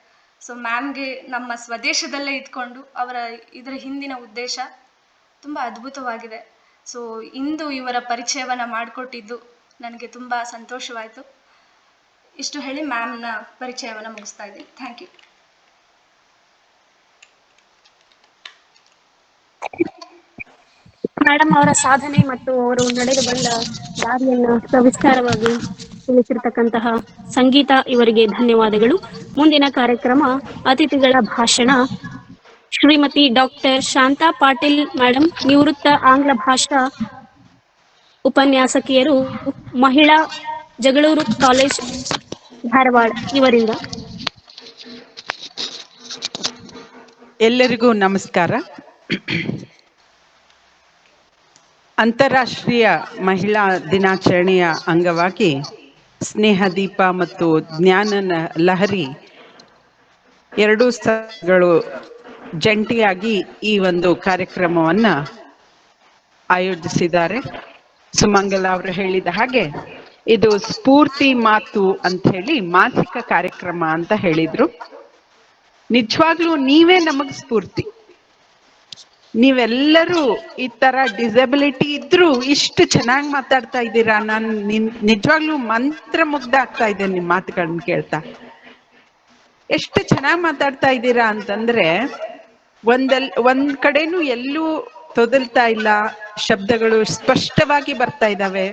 ಸೊ ಮ್ಯಾಮ್ಗೆ ನಮ್ಮ ಸ್ವದೇಶದಲ್ಲೇ ಇದ್ಕೊಂಡು ಇದರ ಹಿಂದಿನ ಉದ್ದೇಶ ತುಂಬ ಅದ್ಭುತವಾಗಿದೆ. ಸೊ ಇಂದು ಇವರ ಪರಿಚಯವನ್ನು ಮಾಡಿಕೊಟ್ಟಿದ್ದು ನನಗೆ ತುಂಬ ಸಂತೋಷವಾಯಿತು. ಇಷ್ಟು ಹೇಳಿ ಮ್ಯಾಮ್ನ ಪರಿಚಯವನ್ನು ಮುಗಿಸ್ತಾ ಇದ್ದೀನಿ. Thank you. ಮೇಡಮ್ ಅವರ ಸಾಧನೆ ಮತ್ತು ಅವರು ನಡೆದು ಬಂದ ದಾರಿಯನ್ನು ಸವಿಸ್ತಾರವಾಗಿ ತಿಳಿಸಿರ್ತಕ್ಕಂತಹ ಸಂಗೀತ ಇವರಿಗೆ ಧನ್ಯವಾದಗಳು. ಮುಂದಿನ ಕಾರ್ಯಕ್ರಮ ಅತಿಥಿಗಳ ಭಾಷಣ. ಶ್ರೀಮತಿ ಡಾಕ್ಟರ್ ಶಾಂತಾ ಪಾಟೀಲ್ ಮೇಡಮ್, ನಿವೃತ್ತ ಆಂಗ್ಲ ಭಾಷಾ ಉಪನ್ಯಾಸಕಿಯರು, ಮಹಿಳಾ ಜಗಳೂರು ಕಾಲೇಜ್ ಧಾರವಾಡ ಇವರಿಂದ. ಎಲ್ಲರಿಗೂ ನಮಸ್ಕಾರ. ಅಂತಾರಾಷ್ಟ್ರೀಯ ಮಹಿಳಾ ದಿನಾಚರಣೆಯ ಅಂಗವಾಗಿ ಸ್ನೇಹದೀಪ ಮತ್ತು ಜ್ಞಾನ ಲಹರಿ ಎರಡೂ ಸ್ಥಳಗಳು ಜಂಟಿಯಾಗಿ ಈ ಒಂದು ಕಾರ್ಯಕ್ರಮವನ್ನು ಆಯೋಜಿಸಿದ್ದಾರೆ. ಸುಮಂಗಲ ಅವರು ಹೇಳಿದ ಹಾಗೆ ಇದು ಸ್ಫೂರ್ತಿ ಮಾತು ಅಂತ ಹೇಳಿ ಮಾಸಿಕ ಕಾರ್ಯಕ್ರಮ ಅಂತ ಹೇಳಿದ್ರು. ನಿಜವಾಗ್ಲೂ ನೀವೇ ನಮಗ್ ಸ್ಫೂರ್ತಿ. ನೀವೆಲ್ಲರೂ ಈ ತರ ಡಿಸಬಿಲಿಟಿ ಇದ್ರೂ ಇಷ್ಟು ಚೆನ್ನಾಗಿ ಮಾತಾಡ್ತಾ ಇದ್ದೀರಾ. ನಾನು ನಿಜವಾಗ್ಲೂ ಮಂತ್ರ ಮುಗ್ಧ ಆಗ್ತಾ ಇದ್ದೇನೆ ನಿಮ್ ಮಾತುಗಳನ್ನ ಕೇಳ್ತಾ. ಎಷ್ಟು ಚೆನ್ನಾಗಿ ಮಾತಾಡ್ತಾ ಇದ್ದೀರಾ ಅಂತಂದ್ರೆ ಒಂದ್ ಕಡೆನೂ ಎಲ್ಲೂ ತೊದಲ್ತಾ ಇಲ್ಲ, ಶಬ್ದಗಳು ಸ್ಪಷ್ಟವಾಗಿ ಬರ್ತಾ ಇದ್ದಾವೆ.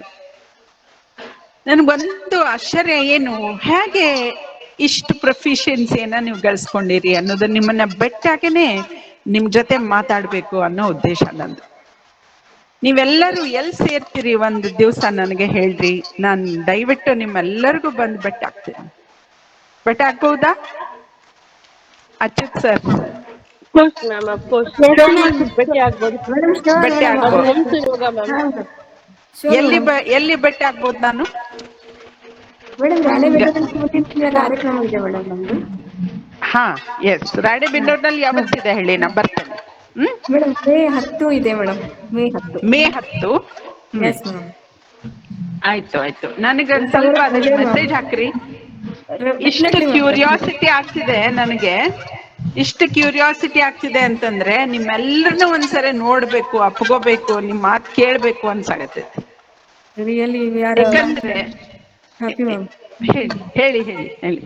ನನ್ಗೊಂದು ಆಶ್ಚರ್ಯ, ಏನು ಹೇಗೆ ಇಷ್ಟು ಪ್ರೊಫಿಷಿಯನ್ಸಿಯನ್ನ ನೀವು ಗಳಿಸ್ಕೊಂಡಿರಿ ಅನ್ನೋದನ್ನ ನಿಮ್ಮನ್ನ ಬೆಟ್ಟಾಗೇನೆ ನಿಮ್ ಜೊತೆ ಮಾತಾಡ್ಬೇಕು ಅನ್ನೋ ಉದ್ದೇಶ ನಂದು. ನೀವೆಲ್ಲರೂ ಎಲ್ಲಿ ಸೇರ್ತೀರಿ ಒಂದು ದಿವಸ ನನಗೆ ಹೇಳ್ರಿ, ನಾನು ದಯವಿಟ್ಟು ನಿಮ್ಮೆಲ್ಲರಿಗೂ ಬಂದು ಬೆಟ್ಟಾಗ್ತೀನಿ. ಬೆಟ್ಟಾಗ್ಬಹುದಾ ಅಚ್ಯುತ್ ಸರ್? ಬೆಟ್ಟಿ ಆಗ್ಬೋದು. ಎಲ್ಲಿ ಬೆಟ್ಟಿ ಆಗ್ಬೋದು ನಾನು? ಹಾ, ಎಸ್. ರಾಣೆಬೆನ್ನೂರಿನಲ್ಲಿ ಯಾವತ್ತಿದೆ ಹೇಳಿ, ನಾ ಬರ್ತೇನೆ. ಮೇ 10 ಇದೆ ಮೇಡಮ್. ಮೇ 10. ಆಯ್ತು ಆಯ್ತು, ನನಗೊಂದು ಸ್ವಲ್ಪ ಅದ್ರ ಮೆಸೇಜ್ ಹಾಕ್ರಿ. ಇಷ್ಟು ಕ್ಯೂರಿಯಾಸಿಟಿ ಆಗ್ತಿದೆ ನನಗೆ, ಇಷ್ಟು ಕ್ಯೂರಿಯಾಸಿಟಿ ಆಗ್ತಿದೆ ಅಂತಂದ್ರೆ ನಿಮ್ಮೆಲ್ಲರನ್ನೂ ಒಂದ್ಸರಿ ನೋಡ್ಬೇಕು, ಅಪ್ಕೋಬೇಕು, ನಿಮ್ ಮಾತು ಕೇಳ್ಬೇಕು ಅನ್ಸಾಗತ್ತೆ. ಯಾಕಂದ್ರೆ ಹೇಳಿ ಹೇಳಿ ಹೇಳಿ.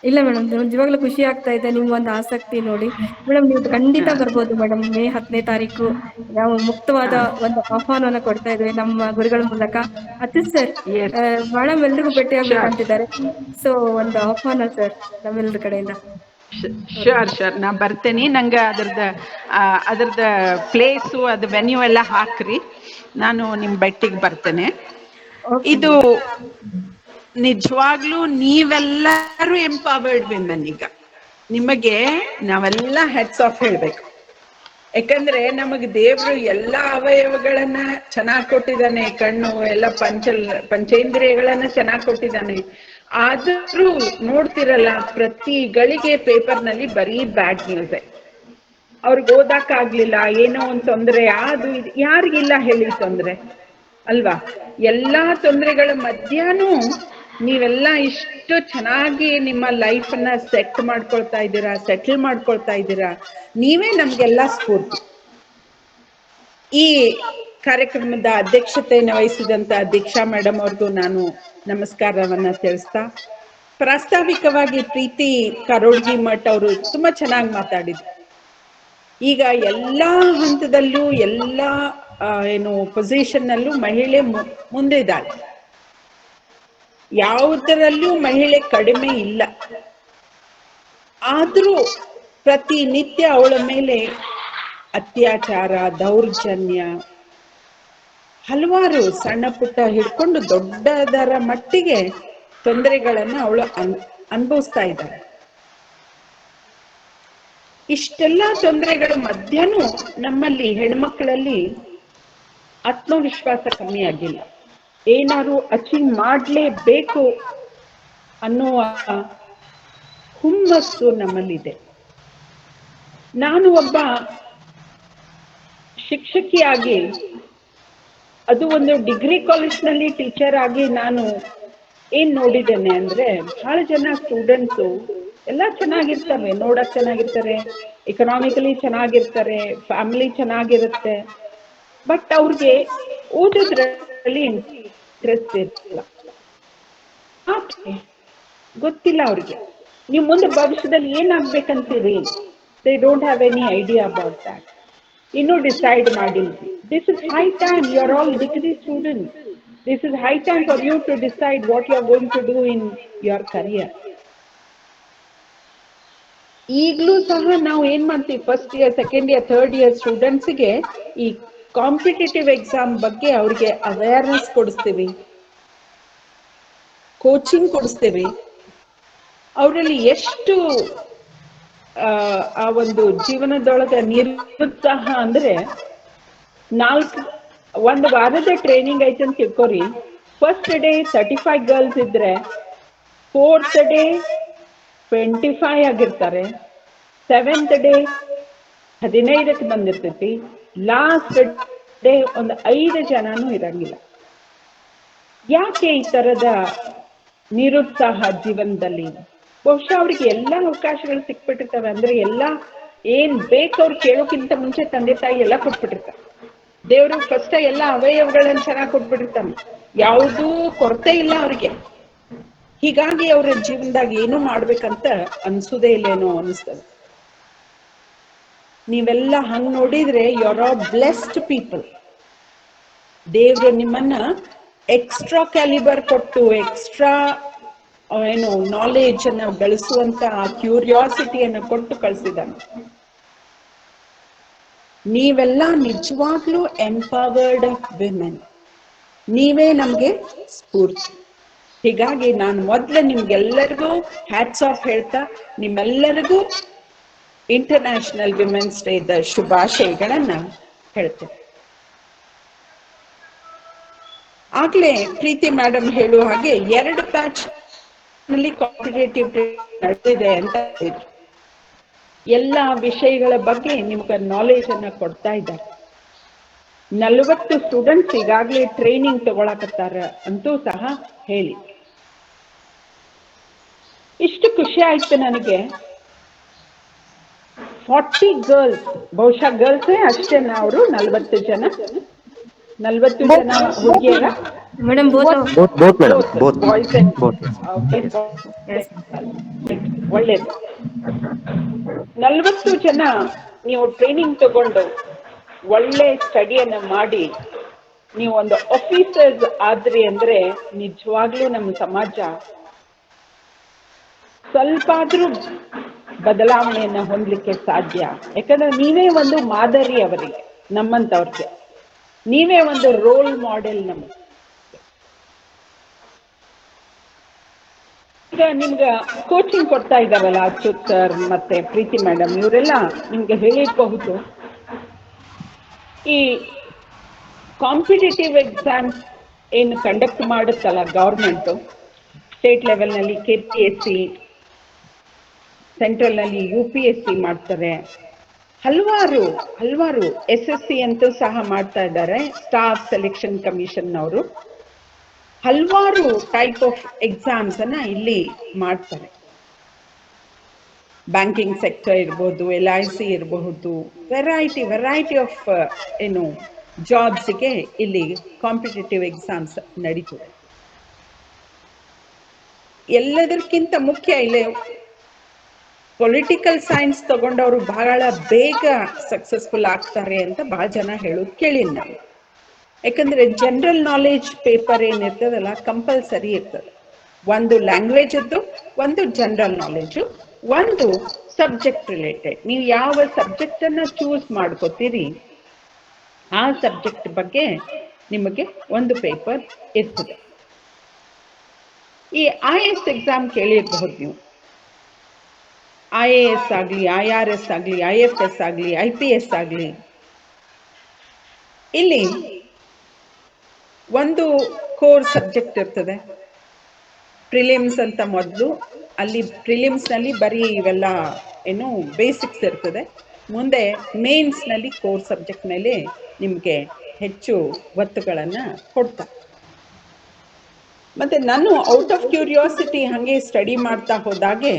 ಇಲ್ಲ ಮೇಡಮ್, ನಿಜವಾಗ್ಲೂ ಖುಷಿ ಆಗ್ತಾ ಇದೆ ನಿಮ್ ಒಂದು ಆಸಕ್ತಿ ನೋಡಿ. ಮೇಡಮ್ ನೀವು ಖಂಡಿತ ಬರ್ಬೋದು ಮೇಡಮ್. ಮೇ 10ನೇ ತಾರೀಕು ನಾವು ಮುಕ್ತವಾದ ಒಂದು ಆಹ್ವಾನವನ್ನ ಕೊಡ್ತಾ ಇದ್ವಿ ನಮ್ಮ ಗುರುಗಳ ಮೂಲಕ. ಅಚ್ಯುತ್ ಸರ್ ಮೇಡಮ್ ಎಲ್ರಿಗೂ ಭೇಟಿ ಆಗ್ಬೇಕಂತಿದ್ದಾರೆ. ಸೊ ಒಂದು ಆಹ್ವಾನ ಸರ್ ನಮ್ಮೆಲ್ಲರ ಕಡೆಯಿಂದ. ಶೋರ್ ನಾ ಬರ್ತೇನೆ. ನಂಗೆ ಅದ್ರದ್ದು ಪ್ಲೇಸು ಅದು ವೆನ್ಯೂ ಎಲ್ಲ ಹಾಕ್ರಿ, ನಾನು ನಿಮ್ ಬೆಟ್ಟಿಗೆ ಬರ್ತೇನೆ. ಇದು ನಿಜವಾಗ್ಲೂ ನೀವೆಲ್ಲರೂ ಎಂಪವರ್ಡ್ ವಿಮೆನ್. ಈಗ ನಿಮಗೆ ನಾವೆಲ್ಲ ಹೆಡ್ಸ್ ಆಫ್ ಹೇಳ್ಬೇಕು. ಯಾಕಂದ್ರೆ ನಮಗೆ ದೇವ್ರು ಎಲ್ಲಾ ಅವಯವಗಳನ್ನ ಚೆನ್ನಾಗ್ ಕೊಟ್ಟಿದ್ದಾನೆ, ಕಣ್ಣು ಎಲ್ಲ ಪಂಚೇಂದ್ರಿಯಗಳನ್ನ ಚೆನ್ನಾಗ್ ಕೊಟ್ಟಿದ್ದಾನೆ. ಆದ್ರೂ ನೋಡ್ತಿರಲ್ಲ, ಪ್ರತಿ ಗಳಿಗೆ ಪೇಪರ್ನಲ್ಲಿ ಬರೀ ಬ್ಯಾಡ್ ನ್ಯೂಸ್. ಅವ್ರಿಗೆ ಓದಕ್ ಆಗ್ಲಿಲ್ಲ, ಏನೋ ಒಂದ್ ತೊಂದ್ರೆ, ಅದು ಯಾರಿಗಿಲ್ಲ ಹೇಳಿ ತೊಂದ್ರೆ ಅಲ್ವಾ? ಎಲ್ಲಾ ತೊಂದರೆಗಳ ಮಧ್ಯಾಹ್ನೂ ನೀವೆಲ್ಲ ಇಷ್ಟು ಚೆನ್ನಾಗಿ ನಿಮ್ಮ ಲೈಫನ್ನ ಸೆಟ್ಲ್ ಮಾಡ್ಕೊಳ್ತಾ ಇದ್ದೀರಾ. ನೀವೇ ನಮ್ಗೆಲ್ಲ ಸ್ಫೂರ್ತಿ. ಈ ಕಾರ್ಯಕ್ರಮದ ಅಧ್ಯಕ್ಷತೆಯನ್ನು ವಹಿಸಿದಂತ ದೀಕ್ಷಾ ಮೇಡಮ್ ಅವ್ರಿಗೂ ನಾನು ನಮಸ್ಕಾರವನ್ನ ತಿಳಿಸ್ತಾ, ಪ್ರಾಸ್ತಾವಿಕವಾಗಿ ಪ್ರೀತಿ ಕರೋಡ್ಗಿ ಮಠ್ ಅವರು ತುಂಬಾ ಚೆನ್ನಾಗಿ ಮಾತಾಡಿದ್ರು. ಈಗ ಎಲ್ಲಾ ಹಂತದಲ್ಲೂ ಎಲ್ಲಾ ಪೊಸಿಷನ್ ನಲ್ಲೂ ಮಹಿಳೆ ಮುಂದೆ ಇದ್ದಾಳೆ. ಯಾವುದರಲ್ಲೂ ಮಹಿಳೆ ಕಡಿಮೆ ಇಲ್ಲ. ಆದ್ರೂ ಪ್ರತಿನಿತ್ಯ ಅವಳ ಮೇಲೆ ಅತ್ಯಾಚಾರ, ದೌರ್ಜನ್ಯ, ಹಲವಾರು ಸಣ್ಣ ಪುಟ್ಟ ಹಿಡ್ಕೊಂಡು ದೊಡ್ಡದರ ಮಟ್ಟಿಗೆ ತೊಂದರೆಗಳನ್ನ ಅವಳು ಅನುಭವಿಸ್ತಾ ಇದ್ದಾಳೆ. ಇಷ್ಟೆಲ್ಲಾ ತೊಂದರೆಗಳ ಮಧ್ಯನೂ ನಮ್ಮಲ್ಲಿ ಹೆಣ್ಮಕ್ಳಲ್ಲಿ ಆತ್ಮವಿಶ್ವಾಸ ಕಮ್ಮಿ ಆಗಿಲ್ಲ. ಏನಾದ್ರು ಅಚೀವ್ ಮಾಡಲೇಬೇಕು ಅನ್ನುವ ಹುಮ್ಮಸ್ಸು ನಮ್ಮಲ್ಲಿದೆ. ನಾನು ಒಬ್ಬ ಶಿಕ್ಷಕಿಯಾಗಿ, ಅದು ಒಂದು ಡಿಗ್ರಿ ಕಾಲೇಜ್ನಲ್ಲಿ ಟೀಚರ್ ಆಗಿ ನಾನು ಏನ್ ನೋಡಿದ್ದೇನೆ ಅಂದ್ರೆ, ಬಹಳ ಜನ ಸ್ಟೂಡೆಂಟ್ಸು ಎಲ್ಲ ಚೆನ್ನಾಗಿರ್ತವೆ, ನೋಡಕ್ ಚೆನ್ನಾಗಿರ್ತಾರೆ, ಎಕನಾಮಿಕಲಿ ಚೆನ್ನಾಗಿರ್ತಾರೆ, ಫ್ಯಾಮಿಲಿ ಚೆನ್ನಾಗಿರುತ್ತೆ, ಬಟ್ ಅವ್ರಿಗೆ ಓದೋದ್ರಲ್ಲಿ ಇಂಟ್ರೆಸ್ಟ್ ಇರಲ್ಲ. ಗೊತ್ತಿಲ್ಲ ಅವ್ರಿಗೆ. ನೀವು ಮುಂದೆ ಭವಿಷ್ಯದಲ್ಲಿ ಏನಾಗ್ಬೇಕಂತೀರಿ, they don't have any idea about that. ಇನ್ನೂ ಡಿಸೈಡ್ ಮಾಡಿಲ್ರಿ. This is high time, you are all degree students. This is high time for you to decide what you are going to do in your career. ಈಗಲೂ ಸಹ ನಾವು ಏನ್ ಮಾಡ್ತೀವಿ, first year, second year, third year ಸ್ಟೂಡೆಂಟ್ಸ್ಗೆ ಈ ಕಾಂಪಿಟೇಟಿವ್ ಎಕ್ಸಾಮ್ ಬಗ್ಗೆ ಅವ್ರಿಗೆ ಅವೇರ್ನೆಸ್ ಕೊಡಿಸ್ತೀವಿ, ಕೋಚಿಂಗ್ ಕೊಡಿಸ್ತೀವಿ. ಅವರಲ್ಲಿ ಎಷ್ಟು ಆ ಒಂದು ಜೀವನದೊಳಗೆ ನಿರುತ್ಸಾಹ ಅಂದ್ರೆ, ಒಂದು ವಾರದ ಟ್ರೈನಿಂಗ್ ಐತೆ ಅಂತ ತಿಳ್ಕೊರಿ. ಫಸ್ಟ್ ಡೇ 35 ಗರ್ಲ್ಸ್ ಇದ್ರೆ, ಫೋರ್ತ್ ಡೇ 25 ಆಗಿರ್ತಾರೆ, ಸೆವೆಂತ್ ಡೇ 15ಕ್ಕೆ ಬಂದಿರ್ತೈತಿ, ಲಾಸ್ಟ್ ಡೇ ಒಂದು 5 ಜನನೂ ಇರಂಗಿಲ್ಲ. ಯಾಕೆ ಈ ತರದ ನಿರುತ್ಸಾಹ ಜೀವನದಲ್ಲಿ? ಬಹುಶಃ ಅವ್ರಿಗೆ ಎಲ್ಲಾ ಅವಕಾಶಗಳು ಸಿಕ್ಬಿಟ್ಟಿರ್ತವೆ. ಅಂದ್ರೆ ಎಲ್ಲ ಏನ್ ಬೇಕು ಅವ್ರು ಕೇಳೋಕ್ಕಿಂತ ಮುಂಚೆ ತಂದೆ ತಾಯಿ ಎಲ್ಲ ಕೊಟ್ಬಿಟ್ಟಿರ್ತಾರೆ. ದೇವರು ಫಸ್ಟ್ ಎಲ್ಲ ಅವಯವಗಳನ್ನ ಚೆನ್ನಾಗಿ ಕೊಟ್ಬಿಟ್ಟಿರ್ತಾನೆ, ಯಾವುದೂ ಕೊರತೆ ಇಲ್ಲ ಅವ್ರಿಗೆ. ಹೀಗಾಗಿ ಅವ್ರ ಜೀವನದಾಗ ಏನು ಮಾಡ್ಬೇಕಂತ ಅನ್ಸುದೇ ಇಲ್ಲೇನೋ ಅನಿಸ್ತದೆ. ನೀವೆಲ್ಲ ಹಂಗ್ ನೋಡಿದ್ರೆ you are all blessed people. ದೇವ್ರು ನಿಮ್ಮನ್ನ ಎಕ್ಸ್ಟ್ರಾ ಕ್ಯಾಲಿಬರ್ ಕೊಟ್ಟು, ಎಕ್ಸ್ಟ್ರಾ ಏನು ನಾಲೆಜ್ ಅನ್ನ ಬೆಳೆಸುವಂತ ಕ್ಯೂರಿಯಾಸಿಟಿಯನ್ನು ಕೊಟ್ಟು ಕಳಿಸಿದ್ದಾನೆ. ನೀವೆಲ್ಲ ನಿಜವಾಗ್ಲೂ ಎಂಪವರ್ಡ್ ವಿಮೆನ್. ನೀವೇ ನಮ್ಗೆ ಸ್ಫೂರ್ತಿ. ಹೀಗಾಗಿ ನಾನು ಮೊದಲು ನಿಮ್ಗೆಲ್ಲರಿಗೂ ಹ್ಯಾಟ್ಸ್ ಆಫ್ ಹೇಳ್ತಾ, ನಿಮ್ಮೆಲ್ಲರಿಗೂ ಇಂಟರ್ನ್ಯಾಷನಲ್ ವಿಮೆನ್ಸ್ ಡೇದ ಶುಭಾಶಯಗಳನ್ನ ಹೇಳ್ತೇನೆ. ಆಗ್ಲೇ ಪ್ರೀತಿ ಮೇಡಮ್ ಹೇಳುವ ಹಾಗೆ 2 ಬ್ಯಾಚ್ ನಲ್ಲಿ ಕಾಂಪಿಟೇಟಿವ್ ನಡೆದಿದೆ ಅಂತ ಹೇಳಿದ್ರು. ಎಲ್ಲ ವಿಷಯಗಳ ಬಗ್ಗೆ ನಿಮ್ಗೆ ನಾಲೆಜ್ ಅನ್ನ ಕೊಡ್ತಾ ಇದ್ದಾರೆ. 40 ಸ್ಟೂಡೆಂಟ್ಸ್ ಈಗಾಗಲೇ ಟ್ರೈನಿಂಗ್ ತಗೊಳಕತ್ತಾರ ಅಂತೂ ಸಹ ಹೇಳಿ. ಇಷ್ಟು ಖುಷಿ ಆಯ್ತು ನನಗೆ. 40 ಗರ್ಲ್ಸ್, ಬಹುಶಃ ಗರ್ಲ್ಸೇ ಅಷ್ಟೇನಾ ಅವರು? 40 ಜನ ಹುಡುಗಿಯರ? Madam both Both madam, both. Boys and Both. Yes. ಒಳ್ಳೇದು. 40 ಜನ ನೀವು ಟ್ರೈನಿಂಗ್ ತಗೊಂಡು ಒಳ್ಳೆ ಸ್ಟಡಿಯನ್ನ ಮಾಡಿ ನೀವು ಒಂದು ಆಫೀಸರ್ಸ್ ಆದ್ರಿ ಅಂದ್ರೆ ನಿಜವಾಗ್ಲೂ ನಮ್ಮ ಸಮಾಜ ಸ್ವಲ್ಪ ಆದ್ರೂ ಬದಲಾವಣೆಯನ್ನ ಹೊಂದಲಿಕ್ಕೆ ಸಾಧ್ಯ. ಯಾಕಂದ್ರೆ ನೀವೇ ಒಂದು ಮಾದರಿ ಅವರಿಗೆ, ನಮ್ಮಂತವ್ರಿಗೆ ನೀವೇ ಒಂದು ರೋಲ್ ಮಾಡೆಲ್ ನಮಗೆ. ಈಗ ನಿಮ್ಗೆ ಕೋಚಿಂಗ್ ಕೊಡ್ತಾ ಇದ್ದಾರಲ್ಲ ಅಚ್ಯುತ್ ಸರ್ ಮತ್ತೆ ಪ್ರೀತಿ ಮೇಡಮ್, ಇವರೆಲ್ಲ ನಿಮ್ಗೆ ಹೇಳಿರಬಹುದು, ಈ ಕಾಂಪಿಟೇಟಿವ್ ಎಕ್ಸಾಮ್ಸ್ ಏನು ಕಂಡಕ್ಟ್ ಮಾಡುತ್ತಲ್ಲ ಗೌರ್ಮೆಂಟು, ಸ್ಟೇಟ್ ಲೆವೆಲ್ನಲ್ಲಿ KPSC, ಸೆಂಟ್ರಲ್ನಲ್ಲಿ UPSC ಮಾಡ್ತಾರೆ, ಹಲವಾರು SSC ಅಂತೂ ಸಹ ಮಾಡ್ತಾ ಇದ್ದಾರೆ, ಸ್ಟಾಫ್ ಸೆಲೆಕ್ಷನ್ ಕಮಿಷನ್ ಅವರು ಹಲವಾರು ಟೈಪ್ ಆಫ್ ಎಕ್ಸಾಮ್ಸ್ ಅನ್ನ ಇಲ್ಲಿ ಮಾಡ್ತಾರೆ. ಬ್ಯಾಂಕಿಂಗ್ ಸೆಕ್ಟರ್ ಇರ್ಬೋದು, LIC ಇರಬಹುದು, ವೆರೈಟಿ ಆಫ್ ಏನು ಜಾಬ್ಸ್ಗೆ ಇಲ್ಲಿ ಕಾಂಪಿಟೇಟಿವ್ ಎಕ್ಸಾಮ್ಸ್ ನಡೀತದೆ. ಎಲ್ಲದಕ್ಕಿಂತ ಮುಖ್ಯ ಇಲ್ಲಿ ಪೊಲಿಟಿಕಲ್ ಸೈನ್ಸ್ ತಗೊಂಡವರು ಬಹಳ ಬೇಗ ಸಕ್ಸಸ್ಫುಲ್ ಆಗ್ತಾರೆ ಅಂತ ಬಹಳ ಜನ ಹೇಳೋದು ಕೇಳಿನಿ ನಾನು. ಯಾಕಂದ್ರೆ ಜನರಲ್ ನಾಲೆಜ್ ಪೇಪರ್ ಏನಿರ್ತದಲ್ಲ ಕಂಪಲ್ಸರಿ ಇರ್ತದೆ. ಒಂದು ಲ್ಯಾಂಗ್ವೇಜ್ ಅದ್ದು, ಒಂದು ಜನರಲ್ ನಾಲೆಜು, ಒಂದು ಸಬ್ಜೆಕ್ಟ್ ರಿಲೇಟೆಡ್. ನೀವು ಯಾವ ಸಬ್ಜೆಕ್ಟ್ ಅನ್ನ ಚೂಸ್ ಮಾಡ್ಕೋತೀರಿ ಆ ಸಬ್ಜೆಕ್ಟ್ ಬಗ್ಗೆ ನಿಮಗೆ ಒಂದು ಪೇಪರ್ ಇರ್ತದೆ. ಈ IAS ಎಕ್ಸಾಮ್ ಕೇಳಿರಬಹುದು ನೀವು. IAS ಆಗಲಿ, IRS ಆಗಲಿ, IFS ಆಗಲಿ, IPS ಆಗಲಿ, ಇಲ್ಲಿ ಒಂದು ಕೋರ್ ಸಬ್ಜೆಕ್ಟ್ ಇರ್ತದೆ. ಪ್ರಿಲಿಮ್ಸ್ ಅಂತ ಮೊದಲು, ಅಲ್ಲಿ ಪ್ರಿಲಿಮ್ಸ್ನಲ್ಲಿ ಬರೀ ಇವೆಲ್ಲ ಏನು ಬೇಸಿಕ್ಸ್ ಇರ್ತದೆ. ಮುಂದೆ ಮೇನ್ಸ್ನಲ್ಲಿ ಕೋರ್ ಸಬ್ಜೆಕ್ಟ್ ಮೇಲೆ ನಿಮಗೆ ಹೆಚ್ಚು ಒತ್ತುಗಳನ್ನು ಕೊಡ್ತಾರೆ. ಮತ್ತೆ ನಾನು ಔಟ್ ಆಫ್ ಕ್ಯೂರಿಯಾಸಿಟಿ ಹಾಗೆ ಸ್ಟಡಿ ಮಾಡ್ತಾ ಹೋದಾಗೆ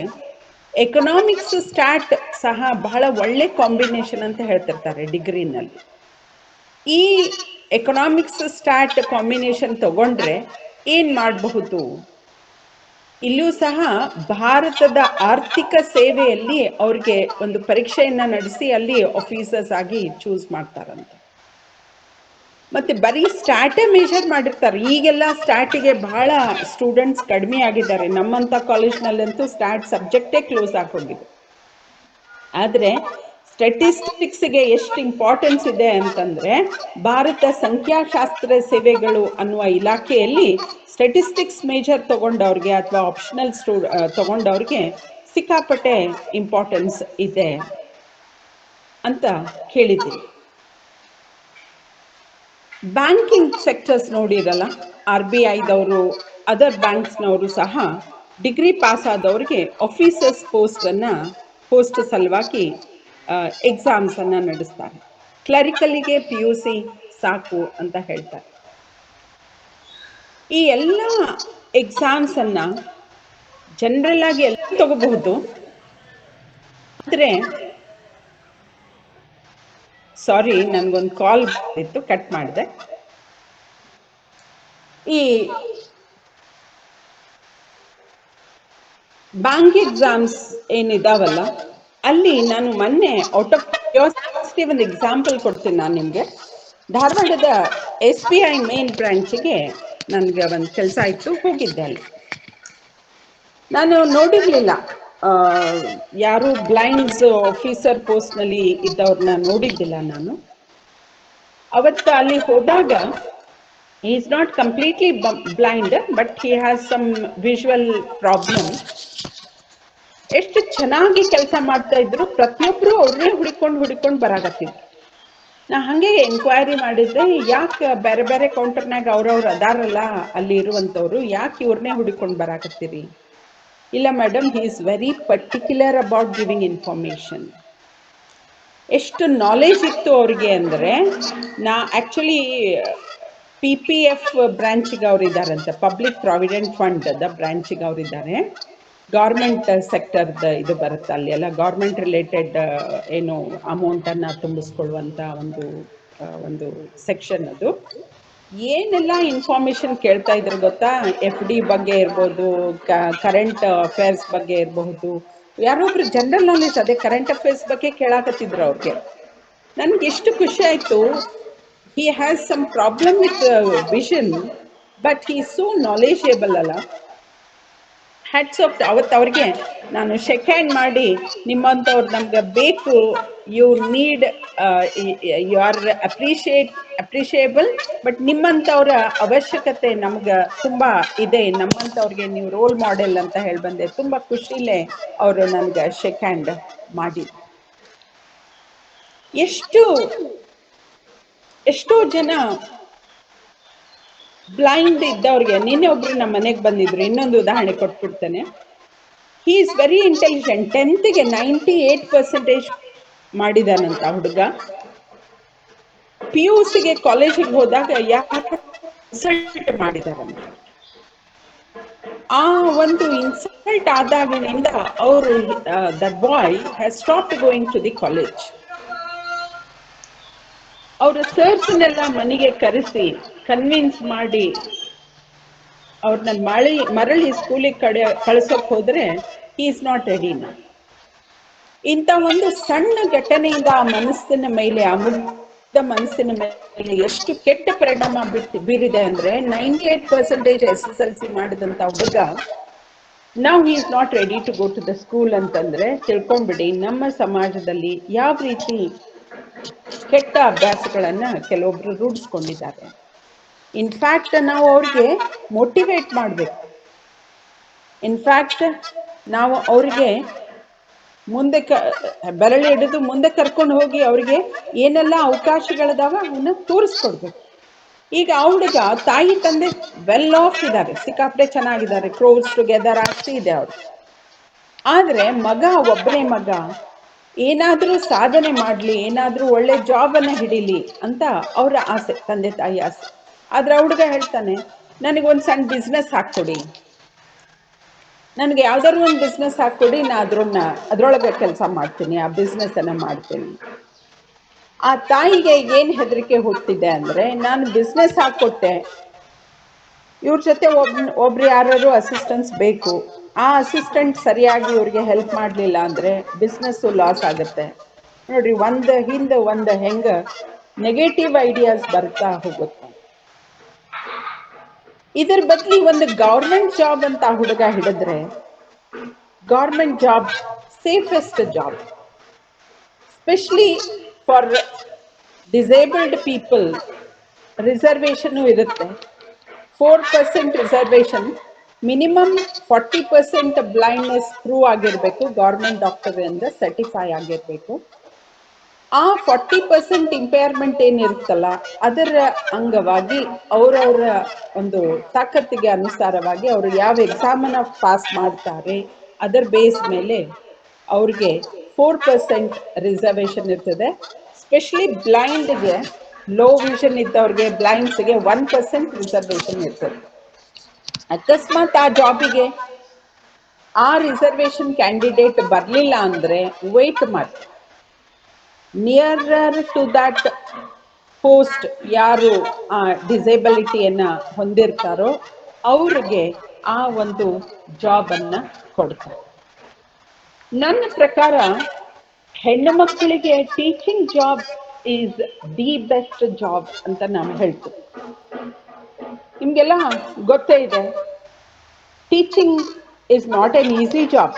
ಎಕನಾಮಿಕ್ಸ್ ಸ್ಟಾಟ್ ಸಹ ಬಹಳ ಒಳ್ಳೆ ಕಾಂಬಿನೇಷನ್ ಅಂತ ಹೇಳ್ತಿರ್ತಾರೆ ಡಿಗ್ರಿನಲ್ಲಿ. ಈ ಎಕನಾಮಿಕ್ಸ್ ಸ್ಟಾಟ್ ಕಾಂಬಿನೇಷನ್ ತಗೊಂಡ್ರೆ ಏನ್ ಮಾಡಬಹುದು? ಇಲ್ಲೂ ಸಹ ಭಾರತದ ಆರ್ಥಿಕ ಸೇವೆಯಲ್ಲಿ ಅವ್ರಿಗೆ ಒಂದು ಪರೀಕ್ಷೆಯನ್ನ ನಡೆಸಿ ಅಲ್ಲಿ ಆಫೀಸರ್ಸ್ ಆಗಿ ಚೂಸ್ ಮಾಡ್ತಾರಂತೆ. ಮತ್ತೆ ಬರೀ ಸ್ಟ್ಯಾಟೇ ಮೆಜರ್ ಮಾಡಿರ್ತಾರೆ. ಈಗೆಲ್ಲ ಸ್ಟ್ಯಾಟಿಗೆ ಬಹಳ ಸ್ಟೂಡೆಂಟ್ಸ್ ಕಡಿಮೆ ಆಗಿದ್ದಾರೆ. ನಮ್ಮಂತ ಕಾಲೇಜ್ನಲ್ಲಂತೂ ಸ್ಟ್ಯಾಟ್ ಸಬ್ಜೆಕ್ಟೇ ಕ್ಲೋಸ್ ಆಗಿ ಹೋಗಿದೆ. ಆದ್ರೆ ಸ್ಟ್ಯಾಟಿಸ್ಟಿಕ್ಸ್ಗೆ ಎಷ್ಟು ಇಂಪಾರ್ಟೆನ್ಸ್ ಇದೆ ಅಂತಂದ್ರೆ, ಭಾರತ ಸಂಖ್ಯಾಶಾಸ್ತ್ರ ಸೇವೆಗಳು ಅನ್ನುವ ಇಲಾಖೆಯಲ್ಲಿ ಸ್ಟ್ಯಾಟಿಸ್ಟಿಕ್ಸ್ ಮೇಜರ್ ತಗೊಂಡವ್ರಿಗೆ ಅಥವಾ ಆಪ್ಷನಲ್ ತಗೊಂಡವ್ರಿಗೆ ಸಿಕ್ಕಾಪಟ್ಟೆ ಇಂಪಾರ್ಟೆನ್ಸ್ ಇದೆ ಅಂತ ಕೇಳಿದ್ದೀನಿ. ಬ್ಯಾಂಕಿಂಗ್ ಸೆಕ್ಟರ್ಸ್ ನೋಡಿರಲ್ಲ, RBIದವರು, ಅದರ್ ಬ್ಯಾಂಕ್ಸ್ನವರು ಸಹ ಡಿಗ್ರಿ ಪಾಸ್ ಆದವ್ರಿಗೆ ಆಫೀಸರ್ಸ್ ಪೋಸ್ಟ್ ಸಲುವಾಗಿ ಎಕ್ಸಾಮ್ಸ್ ಅನ್ನ ನಡೆಸ್ತಾರೆ. ಕ್ಲರಿಕಲ್ಗೆ PUC ಸಾಕು ಅಂತ ಹೇಳ್ತಾರೆ. ಈ ಎಲ್ಲ ಎಕ್ಸಾಮ್ಸ್ ಅನ್ನ ಜನರಲ್ ಆಗಿ ಎಲ್ಲ ತಗೋಬಹುದು. ಆದ್ರೆ ಸಾರಿ, ನನ್ಗೊಂದು ಕಾಲ್ ಬಂದಿತ್ತು, ಕಟ್ ಮಾಡಿದೆ. ಈ ಬ್ಯಾಂಕ್ ಎಕ್ಸಾಮ್ಸ್ ಏನಿದಾವಲ್ಲ, ಅಲ್ಲಿ ನಾನು ಮೊನ್ನೆ ಔಟ್ ಆಫ್ ಕ್ಯೂರಿಯಾಸಿಟಿ ಒಂದು ಎಕ್ಸಾಂಪಲ್ ಕೊಡ್ತೀನಿ ನಾನು ನಿಮಗೆ. ಧಾರವಾಡದ SBI ಮೇನ್ ಬ್ರಾಂಚಿಗೆ ನನಗೆ ಒಂದು ಕೆಲಸ ಇತ್ತು, ಹೋಗಿದ್ದೆ. ಅಲ್ಲಿ ನಾನು ನೋಡಿರ್ಲಿಲ್ಲ ಯಾರು ಬ್ಲೈಂಡ್ಸ್ ಆಫೀಸರ್ ಪೋಸ್ಟ್ನಲ್ಲಿ ಇದ್ದವ್ರನ್ನ ನೋಡಿದ್ದಿಲ್ಲ ನಾನು. ಅವತ್ತು ಅಲ್ಲಿ ಹೋದಾಗ, he is not completely blind, but he has some visual problem. ಎಷ್ಟು ಚೆನ್ನಾಗಿ ಕೆಲಸ ಮಾಡ್ತಾ ಇದ್ರು, ಪ್ರತಿಯೊಬ್ರು ಅವ್ರನ್ನೇ ಹುಡ್ಕೊಂಡು ಬರಾಕತ್ತಿದ್ರು. ನಾ ಹಂಗೆ ಎನ್ಕ್ವೈರಿ ಮಾಡಿದ್ರೆ, ಯಾಕೆ ಬೇರೆ ಬೇರೆ ಕೌಂಟರ್ನಾಗ ಅವ್ರವ್ರು ಅದಾರಲ್ಲ ಅಲ್ಲಿ ಇರುವಂತವ್ರು, ಯಾಕೆ ಇವ್ರನ್ನೇ ಹುಡ್ಕೊಂಡು ಬರಾಕತ್ತೀರಿ? ಇಲ್ಲ madam, he is very particular about giving information. ಎಷ್ಟು ನಾಲೆಜ್ ಇತ್ತು ಅವ್ರಿಗೆ ಅಂದ್ರೆ, ನಾ ಆಕ್ಚುಲಿ PPF ಬ್ರಾಂಚಿಗೆ ಅವರಿದ್ದಾರಂತೆ, ಪಬ್ಲಿಕ್ ಪ್ರಾವಿಡೆಂಟ್ ಫಂಡ್ ಬ್ರಾಂಚಿಗೆ ಅವರಿದ್ದಾರೆ. ಗೌರ್ಮೆಂಟ್ ಸೆಕ್ಟರ್ದ ಇದು ಬರುತ್ತೆ ಅಲ್ಲಿ ಎಲ್ಲ, ಗೌರ್ಮೆಂಟ್ ರಿಲೇಟೆಡ್ ಏನು ಅಮೌಂಟನ್ನು ತುಂಬಿಸ್ಕೊಳ್ಳುವಂಥ ಒಂದು ಸೆಕ್ಷನ್ ಅದು. ಏನೆಲ್ಲ ಇನ್ಫಾರ್ಮೇಶನ್ ಕೇಳ್ತಾ ಇದ್ರು ಗೊತ್ತಾ? FD ಬಗ್ಗೆ ಇರ್ಬೋದು, ಕರೆಂಟ್ ಅಫೇರ್ಸ್ ಬಗ್ಗೆ ಇರಬಹುದು, ಯಾರೊಬ್ರು ಜನರಲ್ ನಾಲೆಜ್, ಅದೇ ಕರೆಂಟ್ ಅಫೇರ್ಸ್ ಬಗ್ಗೆ ಕೇಳಾಕತ್ತಿದ್ರು ಅವ್ರಿಗೆ. ನನ್ಗೆ ಎಷ್ಟು ಖುಷಿ ಆಯ್ತು. he has some problem with vision, but he is so knowledgeable ಅಲ್ಲ. Hats off. ಅವತ್ತು ಅವ್ರಿಗೆ ನಾನು ಶೇಕ್ ಹ್ಯಾಂಡ್ ಮಾಡಿ, ನಿಮ್ಮಂಥವ್ರು ನಮ್ಗೆ ಬೇಕು, you need, you are appreciable, but ನಿಮ್ಮಂಥವ್ರ ಅವಶ್ಯಕತೆ ನಮ್ಗೆ ತುಂಬಾ ಇದೆ, ನಮ್ಮಂಥವ್ರಿಗೆ ನೀವು ರೋಲ್ ಮಾಡೆಲ್ ಅಂತ ಹೇಳಿ ಬಂದೆ. ತುಂಬಾ ಖುಷಿಲೇ ಅವರು ನನ್ಗೆ ಶೇಕ್ ಹ್ಯಾಂಡ್ ಮಾಡಿ. ಎಷ್ಟೋ ಜನ ಬ್ಲೈಂಡ್ ಇದ್ದವ್ರಿಗೆ, ನಿನ್ನೆ ಒಬ್ರು ನಮ್ಮ ಮನೆಗೆ ಬಂದಿದ್ರು, ಇನ್ನೊಂದು ಉದಾಹರಣೆ ಕೊಟ್ಬಿಡ್ತೇನೆ. He is very intelligent. 10th 98% ಮಾಡಿದಾನಂತ ಹುಡುಗ. PUCಗೆ ಕಾಲೇಜಿಗೆ ಹೋದಾಗ ಯಾರು ಇನ್ಸಲ್ಟ್ ಮಾಡಿದಾರಂತ. ಆ ಒಂದು ಇನ್ಸಲ್ಟ್ ಆದಾಗಿನಿಂದ ಅವರು, that boy has stopped going to the college. ಅವರ ಸರ್ಸ್ನೆಲ್ಲ ಮನೆಗೆ ಕರೆಸಿ ಕನ್ವಿನ್ಸ್ ಮಾಡಿ ಅವ್ರನ್ನ ಮರಳಿ ಸ್ಕೂಲಿಗೆ ಕಳಿಸೋಕೆ ಹೋದ್ರೆ, ಹಿ ಈಸ್ ನಾಟ್ ರೆಡಿ ನಾ. ಇಂಥ ಒಂದು ಸಣ್ಣ ಘಟನೆಯಿಂದ ಆ ಮನಸ್ಸಿನ ಮೇಲೆ, ಆ ಮುಗ್ಧ ಮನಸ್ಸಿನ ಮೇಲೆ ಎಷ್ಟು ಕೆಟ್ಟ ಪರಿಣಾಮ ಬೀರಿದೆ ಅಂದ್ರೆ, 98% SSLC ಮಾಡಿದಂತ ಹುಡುಗ now he is not ready to go to the school ಅಂತಂದ್ರೆ, ತಿಳ್ಕೊಂಡ್ಬಿಡಿ ನಮ್ಮ ಸಮಾಜದಲ್ಲಿ ಯಾವ ರೀತಿ ಕೆಟ್ಟ ಅಭ್ಯಾಸಗಳನ್ನ ಕೆಲವೊಬ್ರು ರೂಢಿಸ್ಕೊಂಡಿದ್ದಾರೆ. ಇನ್ಫ್ಯಾಕ್ಟ್ ನಾವು ಅವ್ರಿಗೆ ಮೋಟಿವೇಟ್ ಮಾಡಬೇಕು. ಇನ್ಫ್ಯಾಕ್ಟ್ ನಾವು ಅವ್ರಿಗೆ ಮುಂದೆ ಬೆರಳು ಹಿಡಿದು ಮುಂದೆ ಕರ್ಕೊಂಡು ಹೋಗಿ ಅವ್ರಿಗೆ ಏನೆಲ್ಲ ಅವಕಾಶಗಳಿದಾವ ಅವನ್ನ ತೋರಿಸ್ಕೊಡ್ಬೇಕು. ಈಗ ಆ ಹುಡುಗ ತಾಯಿ ತಂದೆ ವೆಲ್ ಆಫ್ ಇದ್ದಾರೆ, ಸಿಕ್ಕಾಪಟ್ಟೆ ಚೆನ್ನಾಗಿದ್ದಾರೆ, ಕ್ಲೋಸ್ ಟುಗೆದರ್ ಆಗ್ತಿ ಇದೆ ಅವ್ರು. ಆದ್ರೆ ಒಬ್ಬನೇ ಮಗ ಏನಾದ್ರೂ ಸಾಧನೆ ಮಾಡ್ಲಿ, ಏನಾದ್ರೂ ಒಳ್ಳೆ ಜಾಬ್ ಅನ್ನ ಹಿಡಿಲಿ ಅಂತ ಅವ್ರ ಆಸೆ, ತಂದೆ ತಾಯಿ ಆಸೆ. ಆದ್ರೆ ಹುಡುಗ ಹೇಳ್ತಾನೆ, ನನಗೊಂದು ಸಣ್ಣ ಬಿಸ್ನೆಸ್ ಹಾಕ್ಕೊಡಿ, ನನಗೆ ಯಾವ್ದಾದ್ರು ಒಂದು ಬಿಸ್ನೆಸ್ ಹಾಕ್ಕೊಡಿ, ನಾ ಅದ್ರೊಳಗೆ ಕೆಲಸ ಮಾಡ್ತೀನಿ, ಆ ಬಿಸ್ನೆಸ್ ಅನ್ನ ಮಾಡ್ತೀನಿ. ಆ ತಾಯಿಗೆ ಏನ್ ಹೆದರಿಕೆ ಹುಟ್ಟಿದೆ ಅಂದ್ರೆ, ನಾನು ಬಿಸ್ನೆಸ್ ಹಾಕೊಟ್ಟೆ, ಇವ್ರ ಜೊತೆ ಒಬ್ರು ಯಾರು ಅಸಿಸ್ಟೆಂಟ್ಸ್ ಬೇಕು. ಆ ಅಸಿಸ್ಟೆಂಟ್ ಸರಿಯಾಗಿ ಇವ್ರಿಗೆ ಹೆಲ್ಪ್ ಮಾಡಲಿಲ್ಲ ಅಂದರೆ ಬಿಸ್ನೆಸ್ಸು ಲಾಸ್ ಆಗುತ್ತೆ. ನೋಡ್ರಿ, ಒಂದು ಹೆಂಗ ನೆಗೆಟಿವ್ ಐಡಿಯಾಸ್ ಬರ್ತಾ ಹೋಗುತ್ತೆ. ಇದ್ರ ಬದಲಿ ಒಂದು ಗೌರ್ಮೆಂಟ್ ಜಾಬ್ ಅಂತ ಹುಡುಗ ಹಿಡಿದ್ರೆ, government job safest job, specially for disabled people. Reservation ಇರುತ್ತೆ, 4% ರಿಸರ್ವೇಷನ್, ಮಿನಿಮಮ್ 40% ಬ್ಲೈಂಡ್ನೆಸ್ ಪ್ರೂವ್ ಆಗಿರಬೇಕು, ಗೌರ್ಮೆಂಟ್ ಡಾಕ್ಟರ್ ಇಂದ ಸರ್ಟಿಫೈ ಆಗಿರಬೇಕು. ಆ 40% ಇಂಪೇರ್ಮೆಂಟ್ ಏನಿರುತ್ತಲ್ಲ, ಅದರ ಅಂಗವಾಗಿ ಅವರವರ ಒಂದು ತಾಕತ್ತಿಗೆ ಅನುಸಾರವಾಗಿ ಅವರು ಯಾವ ಎಕ್ಸಾಮನ್ನ ಪಾಸ್ ಮಾಡ್ತಾರೆ ಅದರ ಬೇಸ್ ಮೇಲೆ ಅವ್ರಿಗೆ 4% ರಿಸರ್ವೇಷನ್ ಇರ್ತದೆ. ಸ್ಪೆಷಲಿ ಬ್ಲೈಂಡ್ಗೆ, ಲೋ ವಿಷನ್ ಇದ್ದವ್ರಿಗೆ, ಬ್ಲೈಂಡ್ಸ್ಗೆ 1% ರಿಸರ್ವೇಷನ್ ಇರ್ತದೆ. ಅಕಸ್ಮಾತ್ ಆ ಜಾಬಿಗೆ ಆ ರಿಸರ್ವೇಷನ್ ಕ್ಯಾಂಡಿಡೇಟ್ ಬರಲಿಲ್ಲ ಅಂದರೆ ವೇಟ್ ಮಾಡಿ, ನಿಯರರ್ ಟು ದಟ್ ಪೋಸ್ಟ್ ಯಾರು ಆ ಡಿಸೇಬಿಲಿಟಿಯನ್ನು ಹೊಂದಿರ್ತಾರೋ ಅವ್ರಿಗೆ ಆ ಒಂದು ಜಾಬನ್ನು ಕೊಡ್ತಾರೆ. ನನ್ನ ಪ್ರಕಾರ ಹೆಣ್ಣು ಮಕ್ಕಳಿಗೆ teaching job is the best job ಅಂತ ನಾನು ಹೇಳ್ತೀನಿ. ನಿಮಗೆಲ್ಲ ಗೊತ್ತೇ ಇದೆ, teaching is not an easy job.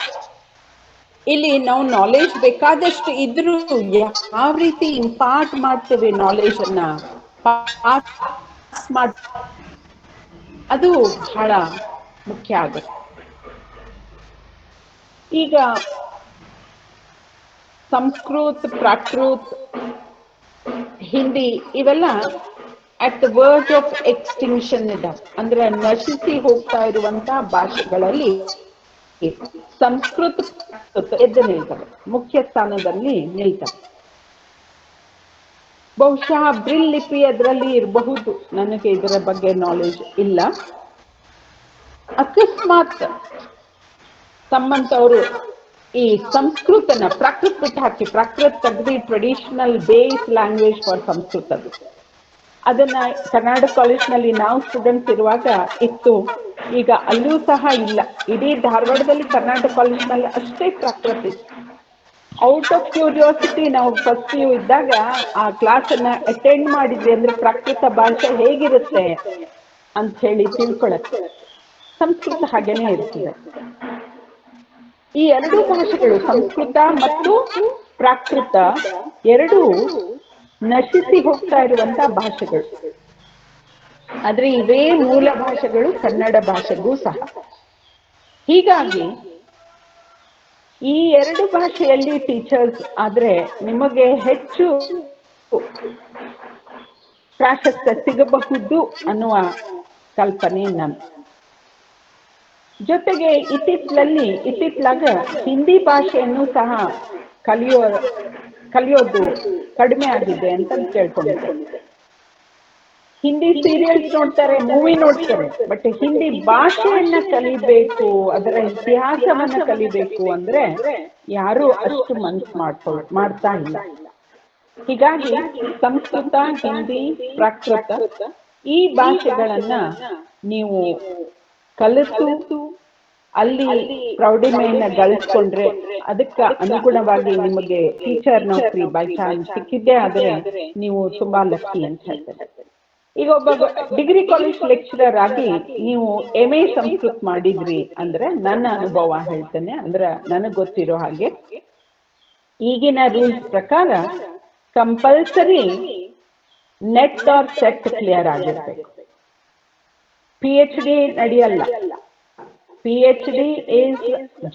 ಇಲ್ಲಿ ನಾವು ನಾಲೆಜ್ ಬೇಕಾದಷ್ಟು ಇದ್ರೂ ಯಾವ ರೀತಿ ಇಂಪಾರ್ಟ್ ಮಾಡ್ತೇವೆ ನಾಲೆಜನ್ನ, ಅದು ಬಹಳ ಮುಖ್ಯ ಆಗುತ್ತೆ. ಈಗ ಸಂಸ್ಕೃತ, ಪ್ರಾಕೃತ್, ಹಿಂದಿ ಇವೆಲ್ಲ at the verge of extinction ಇದಾವೆ. ಅಂದ್ರೆ ನಶಿಸಿ ಹೋಗ್ತಾ ಇರುವಂತಹ ಭಾಷೆಗಳಲ್ಲಿ ಸಂಸ್ಕೃತ ಎದ್ದು ನಿಲ್ತವೆ, ಮುಖ್ಯ ಸ್ಥಾನದಲ್ಲಿ ನಿಲ್ತವೆ. ಬಹುಶಃ ಬ್ರಿಲ್ ಲಿಪಿ ಅದರಲ್ಲಿ ಇರಬಹುದು, ನನಗೆ ಇದರ ಬಗ್ಗೆ ನಾಲೆಜ್ ಇಲ್ಲ. ಅಕಸ್ಮಾತ್ ತಮ್ಮಂತವರು ಈ ಸಂಸ್ಕೃತನ ಪ್ರಾಕೃತ್ ಬಿಟ್ಟು ಹಾಕಿ, ಪ್ರಾಕೃತ್ ತೆಗೆದು traditional base language for Sanskrit, ಅದನ್ನ ಕರ್ನಾಟಕ ಕಾಲೇಜ್ನಲ್ಲಿ ನಾವು ಸ್ಟೂಡೆಂಟ್ಸ್ ಇರುವಾಗ ಇತ್ತು. ಈಗ ಅಲ್ಲೂ ಸಹ ಇಲ್ಲ. ಇಡೀ ಧಾರವಾಡದಲ್ಲಿ ಕರ್ನಾಟಕ ಕಾಲೇಜ್ನಲ್ಲಿ ಅಷ್ಟೇ ಪ್ರಾಕೃತ ಇತ್ತು. ಔಟ್ ಆಫ್ ಕ್ಯೂರಿಯಾಸಿಟಿ ನಾವು ಫಸ್ಟ್ PU ಇದ್ದಾಗ ಆ ಕ್ಲಾಸನ್ನ ಅಟೆಂಡ್ ಮಾಡಿದ್ವಿ ಅಂದ್ರೆ ಪ್ರಾಕೃತ ಭಾಷೆ ಹೇಗಿರುತ್ತೆ ಅಂತ ಹೇಳಿ ತಿಳ್ಕೊಳಕ್ಕೆ. ಸಂಸ್ಕೃತ ಹಾಗೇನೆ ಇರ್ತದೆ. ಈ ಎರಡೂ ಭಾಷೆಗಳು, ಸಂಸ್ಕೃತ ಮತ್ತು ಪ್ರಾಕೃತ, ಎರಡೂ ನಶಿಸಿ ಹೋಗ್ತಾ ಇರುವಂತ ಭಾಷೆಗಳು. ಆದ್ರೆ ಇವೇ ಮೂಲ ಭಾಷೆಗಳು ಕನ್ನಡ ಭಾಷೆಗೂ ಸಹ. ಹೀಗಾಗಿ ಈ ಎರಡು ಭಾಷೆಯಲ್ಲಿ ಟೀಚರ್ಸ್ ಆದ್ರೆ ನಿಮಗೆ ಹೆಚ್ಚು ಪ್ರಾಶಸ್ತ್ಯ ಸಿಗಬಹುದು ಅನ್ನುವ ಕಲ್ಪನೆ ನನ್ನ. ಜೊತೆಗೆ ಇತ್ತಿತ್ತಲಾಗ ಹಿಂದಿ ಭಾಷೆಯನ್ನು ಸಹ ಕಲಿಯೋದು ಕಡಿಮೆ ಆಗಿದೆ ಅಂತ ಕೇಳ್ಕೊಂಡಿದ್ದೆ. ಹಿಂದಿ ಸೀರಿಯಲ್ಸ್ ನೋಡ್ತಾರೆ, ಮೂವಿ ನೋಡ್ತಾರೆ, ಬಟ್ ಹಿಂದಿ ಭಾಷೆಯನ್ನ ಕಲಿಬೇಕು, ಅದರ ಇತಿಹಾಸವನ್ನ ಕಲಿಬೇಕು ಅಂದ್ರೆ ಯಾರು ಅಷ್ಟು ಮನಸ್ಸು ಮಾಡ್ತಾ ಇಲ್ಲ. ಹೀಗಾಗಿ ಸಂಸ್ಕೃತ, ಹಿಂದಿ, ಪ್ರಾಕೃತ ಈ ಭಾಷೆಗಳನ್ನ ನೀವು ಕಲಿತು ಅಲ್ಲಿ ಪ್ರೌಢಿಮೆಯನ್ನ ಗಳಿಸ್ಕೊಂಡ್ರೆ ಅದಕ್ಕೆ ಅನುಗುಣವಾಗಿ ನಿಮಗೆ ಟೀಚರ್ ನೌಕರಿ ಬೈ ಚಾನ್ಸ್ ಸಿಕ್ಕಿದ್ದೇ ಆದ್ರೆ ನೀವು ತುಂಬಾ ಲಕ್ಕಿ ಅಂತ ಹೇಳ್ತಾರೆ. ಈಗ ಒಬ್ಬ ಡಿಗ್ರಿ ಕಾಲೇಜ್ ಲೆಕ್ಚರರ್ ಆಗಿ ನೀವು MA ಸಂಸ್ಕೃತ ಮಾಡಿದ್ರಿ ಅಂದ್ರೆ ನನ್ನ ಅನುಭವ ಹೇಳ್ತೇನೆ. ಅಂದ್ರೆ ನನಗೆ ಗೊತ್ತಿರೋ ಹಾಗೆ ಈಗಿನ ರೂಲ್ಸ್ ಪ್ರಕಾರ compulsory net or set clear ಆಗಿರ್ಬೇಕು. PhD ನಡೆಯಲ್ಲ. PhD ಈಸ್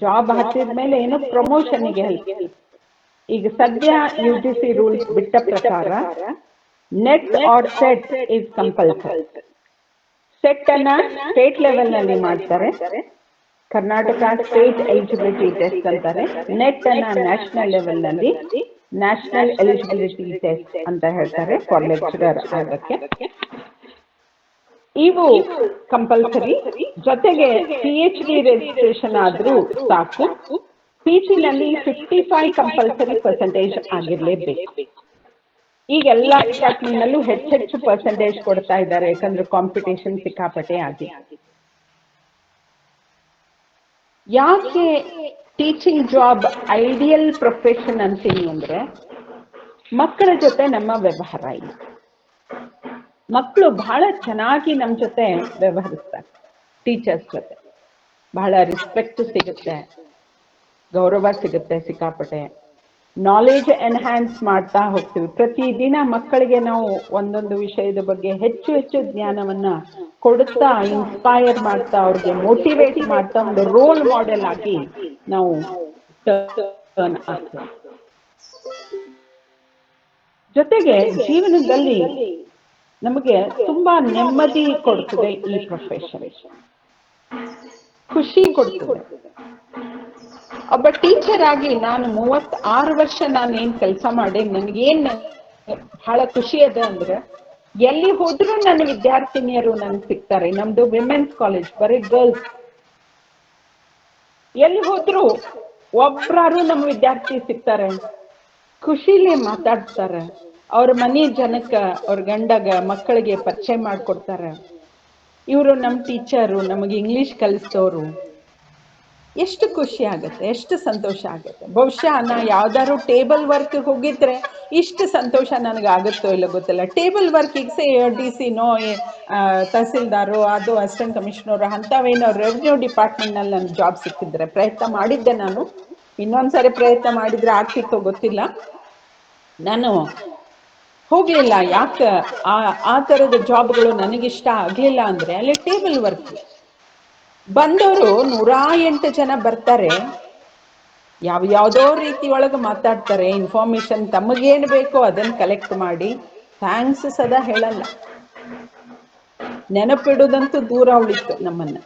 ಜಾಬ್ ಹಾಕಿದ ಮೇಲೆ ಏನು ಪ್ರಮೋಷನ್ಗೆ ಹೆಲ್ಪ್. ಈಗ ಸದ್ಯ UGC ರೂಲ್ಸ್ ಬಿಟ್ಟ ಪ್ರಕಾರ net or set is compulsory. Set ಅನ್ನ ಸ್ಟೇಟ್ ಲೆವೆಲ್ ನಲ್ಲಿ ಮಾಡ್ತಾರೆ, ಕರ್ನಾಟಕ ಸ್ಟೇಟ್ ಎಲಿಜಿಬಿಲಿಟಿ ಟೆಸ್ಟ್ ಅಂತಾರೆ. ನೆಟ್ ಅನ್ನ ನ್ಯಾಷನಲ್ ಲೆವೆಲ್ ನಲ್ಲಿ ನ್ಯಾಷನಲ್ ಎಲಿಜಿಬಿಲಿಟಿ ಟೆಸ್ಟ್ ಅಂತ ಹೇಳ್ತಾರೆ ಫಾರ್ ಲೆಕ್ಚರರ್ ಆಗಕ್ಕೆ. ಇವು ಕಂಪಲ್ಸರಿ. ಜೊತೆಗೆ PhD ರಿಜಿಸ್ಟ್ರೇಷನ್ ಆದ್ರೂ ಸಾಕು. PG ನಲ್ಲಿ 55 ಕಂಪಲ್ಸರಿ ಪರ್ಸೆಂಟೇಜ್ ಆಗಿರ್ಲೇಬೇಕು. ಈಗ ಎಲ್ಲ ಡಿಪಾರ್ಟ್ಮೆಂಟ್ನಲ್ಲೂ ಹೆಚ್ಚೆಚ್ಚು ಪರ್ಸೆಂಟೇಜ್ ಕೊಡ್ತಾ ಇದ್ದಾರೆ, ಯಾಕಂದ್ರೆ ಕಾಂಪಿಟೇಷನ್ ಸಿಕ್ಕಾಪಟ್ಟೆ ಆಗಿ. ಯಾಕೆ ಟೀಚಿಂಗ್ ಜಾಬ್ ಐಡಿಯಲ್ ಪ್ರೊಫೆಷನ್ ಅಂತೀನಿ ಅಂದ್ರೆ, ಮಕ್ಕಳ ಜೊತೆ ನಮ್ಮ ವ್ಯವಹಾರ ಇಲ್ಲ. ಮಕ್ಕಳು ಬಹಳ ಚೆನ್ನಾಗಿ ನಮ್ಮ ಜೊತೆ ವ್ಯವಹರಿಸ್ತಾರೆ. ಟೀಚರ್ಸ್ ಜೊತೆ ಬಹಳ ರೆಸ್ಪೆಕ್ಟ್ ಸಿಗುತ್ತೆ, ಗೌರವ ಸಿಗುತ್ತೆ, ಸಿಕ್ಕಾಪಟ್ಟೆ ನಾಲೆಜ್ ಎನ್ಹ್ಯಾನ್ಸ್ ಮಾಡ್ತಾ ಹೋಗ್ತೀವಿ. ಪ್ರತಿದಿನ ಮಕ್ಕಳಿಗೆ ನಾವು ಒಂದೊಂದು ವಿಷಯದ ಬಗ್ಗೆ ಹೆಚ್ಚು ಹೆಚ್ಚು ಜ್ಞಾನವನ್ನ ಕೊಡುತ್ತಾ, ಇನ್ಸ್ಪೈರ್ ಮಾಡ್ತಾ, ಅವ್ರಿಗೆ ಮೋಟಿವೇಟ್ ಮಾಡ್ತಾ, ಒಂದು ರೋಲ್ ಮಾಡೆಲ್ ಆಗಿ ನಾವು ಟರ್ನ್ ಆಗ್ತೇವೆ. ಜೊತೆಗೆ ಜೀವನದಲ್ಲಿ ನಮಗೆ ತುಂಬಾ ನೆಮ್ಮದಿ ಕೊಡ್ತದೆ ಈ ಪ್ರೊಫೆಷನ್, ಖುಷಿ ಕೊಡ್ತದೆ. ಒಬ್ಬ ಟೀಚರ್ ಆಗಿ ನಾನು 36 ವರ್ಷ ನಾನು ಏನ್ ಕೆಲಸ ಮಾಡಿ ನನಗೇನ್ ಬಹಳ ಖುಷಿ ಅದ ಅಂದ್ರೆ, ಎಲ್ಲಿ ಹೋದ್ರೂ ನನ್ನ ವಿದ್ಯಾರ್ಥಿನಿಯರು ನನ್ಗೆ ಸಿಗ್ತಾರೆ. ನಮ್ದು ವಿಮೆನ್ಸ್ ಕಾಲೇಜ್, ಬರೀ ಗರ್ಲ್ಸ್. ಎಲ್ಲಿ ಹೋದ್ರು ಒಬ್ರಾರು ನಮ್ಮ ವಿದ್ಯಾರ್ಥಿ ಸಿಗ್ತಾರೆ, ಖುಷಿಲಿ ಮಾತಾಡ್ತಾರೆ, ಅವ್ರ ಮನೆ ಜನಕ್ಕ, ಅವ್ರ ಗಂಡಗ, ಮಕ್ಕಳಿಗೆ ಪರಿಚಯ ಮಾಡ್ಕೊಡ್ತಾರೆ. ಇವರು ನಮ್ಮ ಟೀಚರು, ನಮಗೆ ಇಂಗ್ಲಿಷ್ ಕಲಿಸ್ತವ್ರು. ಎಷ್ಟು ಖುಷಿ ಆಗುತ್ತೆ, ಎಷ್ಟು ಸಂತೋಷ ಆಗುತ್ತೆ. ಬಹುಶಃ ನಾ ಯಾವ್ದಾದ್ರು ಟೇಬಲ್ ವರ್ಕ್ ಹೋಗಿದ್ರೆ ಇಷ್ಟು ಸಂತೋಷ ನನಗೆ ಆಗುತ್ತೋ ಇಲ್ಲ ಗೊತ್ತಿಲ್ಲ. ಟೇಬಲ್ ವರ್ಕಿಗೆ DC ನೋ ತಹಸೀಲ್ದಾರು, ಅದು ಅಸಿಸ್ಟೆಂಟ್ ಕಮಿಷನರ್, ಅಂಥವೇನೋ ರೆವಿನ್ಯೂ ಡಿಪಾರ್ಟ್ಮೆಂಟ್ನಲ್ಲಿ ನನಗೆ ಜಾಬ್ ಸಿಕ್ಕಿದ್ರೆ ಪ್ರಯತ್ನ ಮಾಡಿದ್ದೆ ನಾನು. ಇನ್ನೊಂದ್ಸರಿ ಪ್ರಯತ್ನ ಮಾಡಿದ್ರೆ ಆಗ್ತಿತ್ತೋ ಗೊತ್ತಿಲ್ಲ. ನಾನು ಹೋಗ್ಲಿಲ್ಲ. ಯಾಕೆ ಆ ಥರದ ಜಾಬ್ಗಳು ನನಗಿಷ್ಟ ಆಗಲಿಲ್ಲ ಅಂದ್ರೆ, ಅಲ್ಲಿ ಟೇಬಲ್ ವರ್ಕ್ ಬಂದವರು 108 ಜನ ಬರ್ತಾರೆ, ಯಾವ್ಯಾವುದೋ ರೀತಿ ಒಳಗೆ ಮಾತಾಡ್ತಾರೆ, ಇನ್ಫಾರ್ಮೇಶನ್ ತಮಗೇನು ಬೇಕೋ ಅದನ್ನು ಕಲೆಕ್ಟ್ ಮಾಡಿ ಥ್ಯಾಂಕ್ಸ್ ಸದಾ ಹೇಳಲ್ಲ. ನೆನಪಿಡುವುದಂತೂ ದೂರ ಉಳಿತು ನಮ್ಮನ್ನ.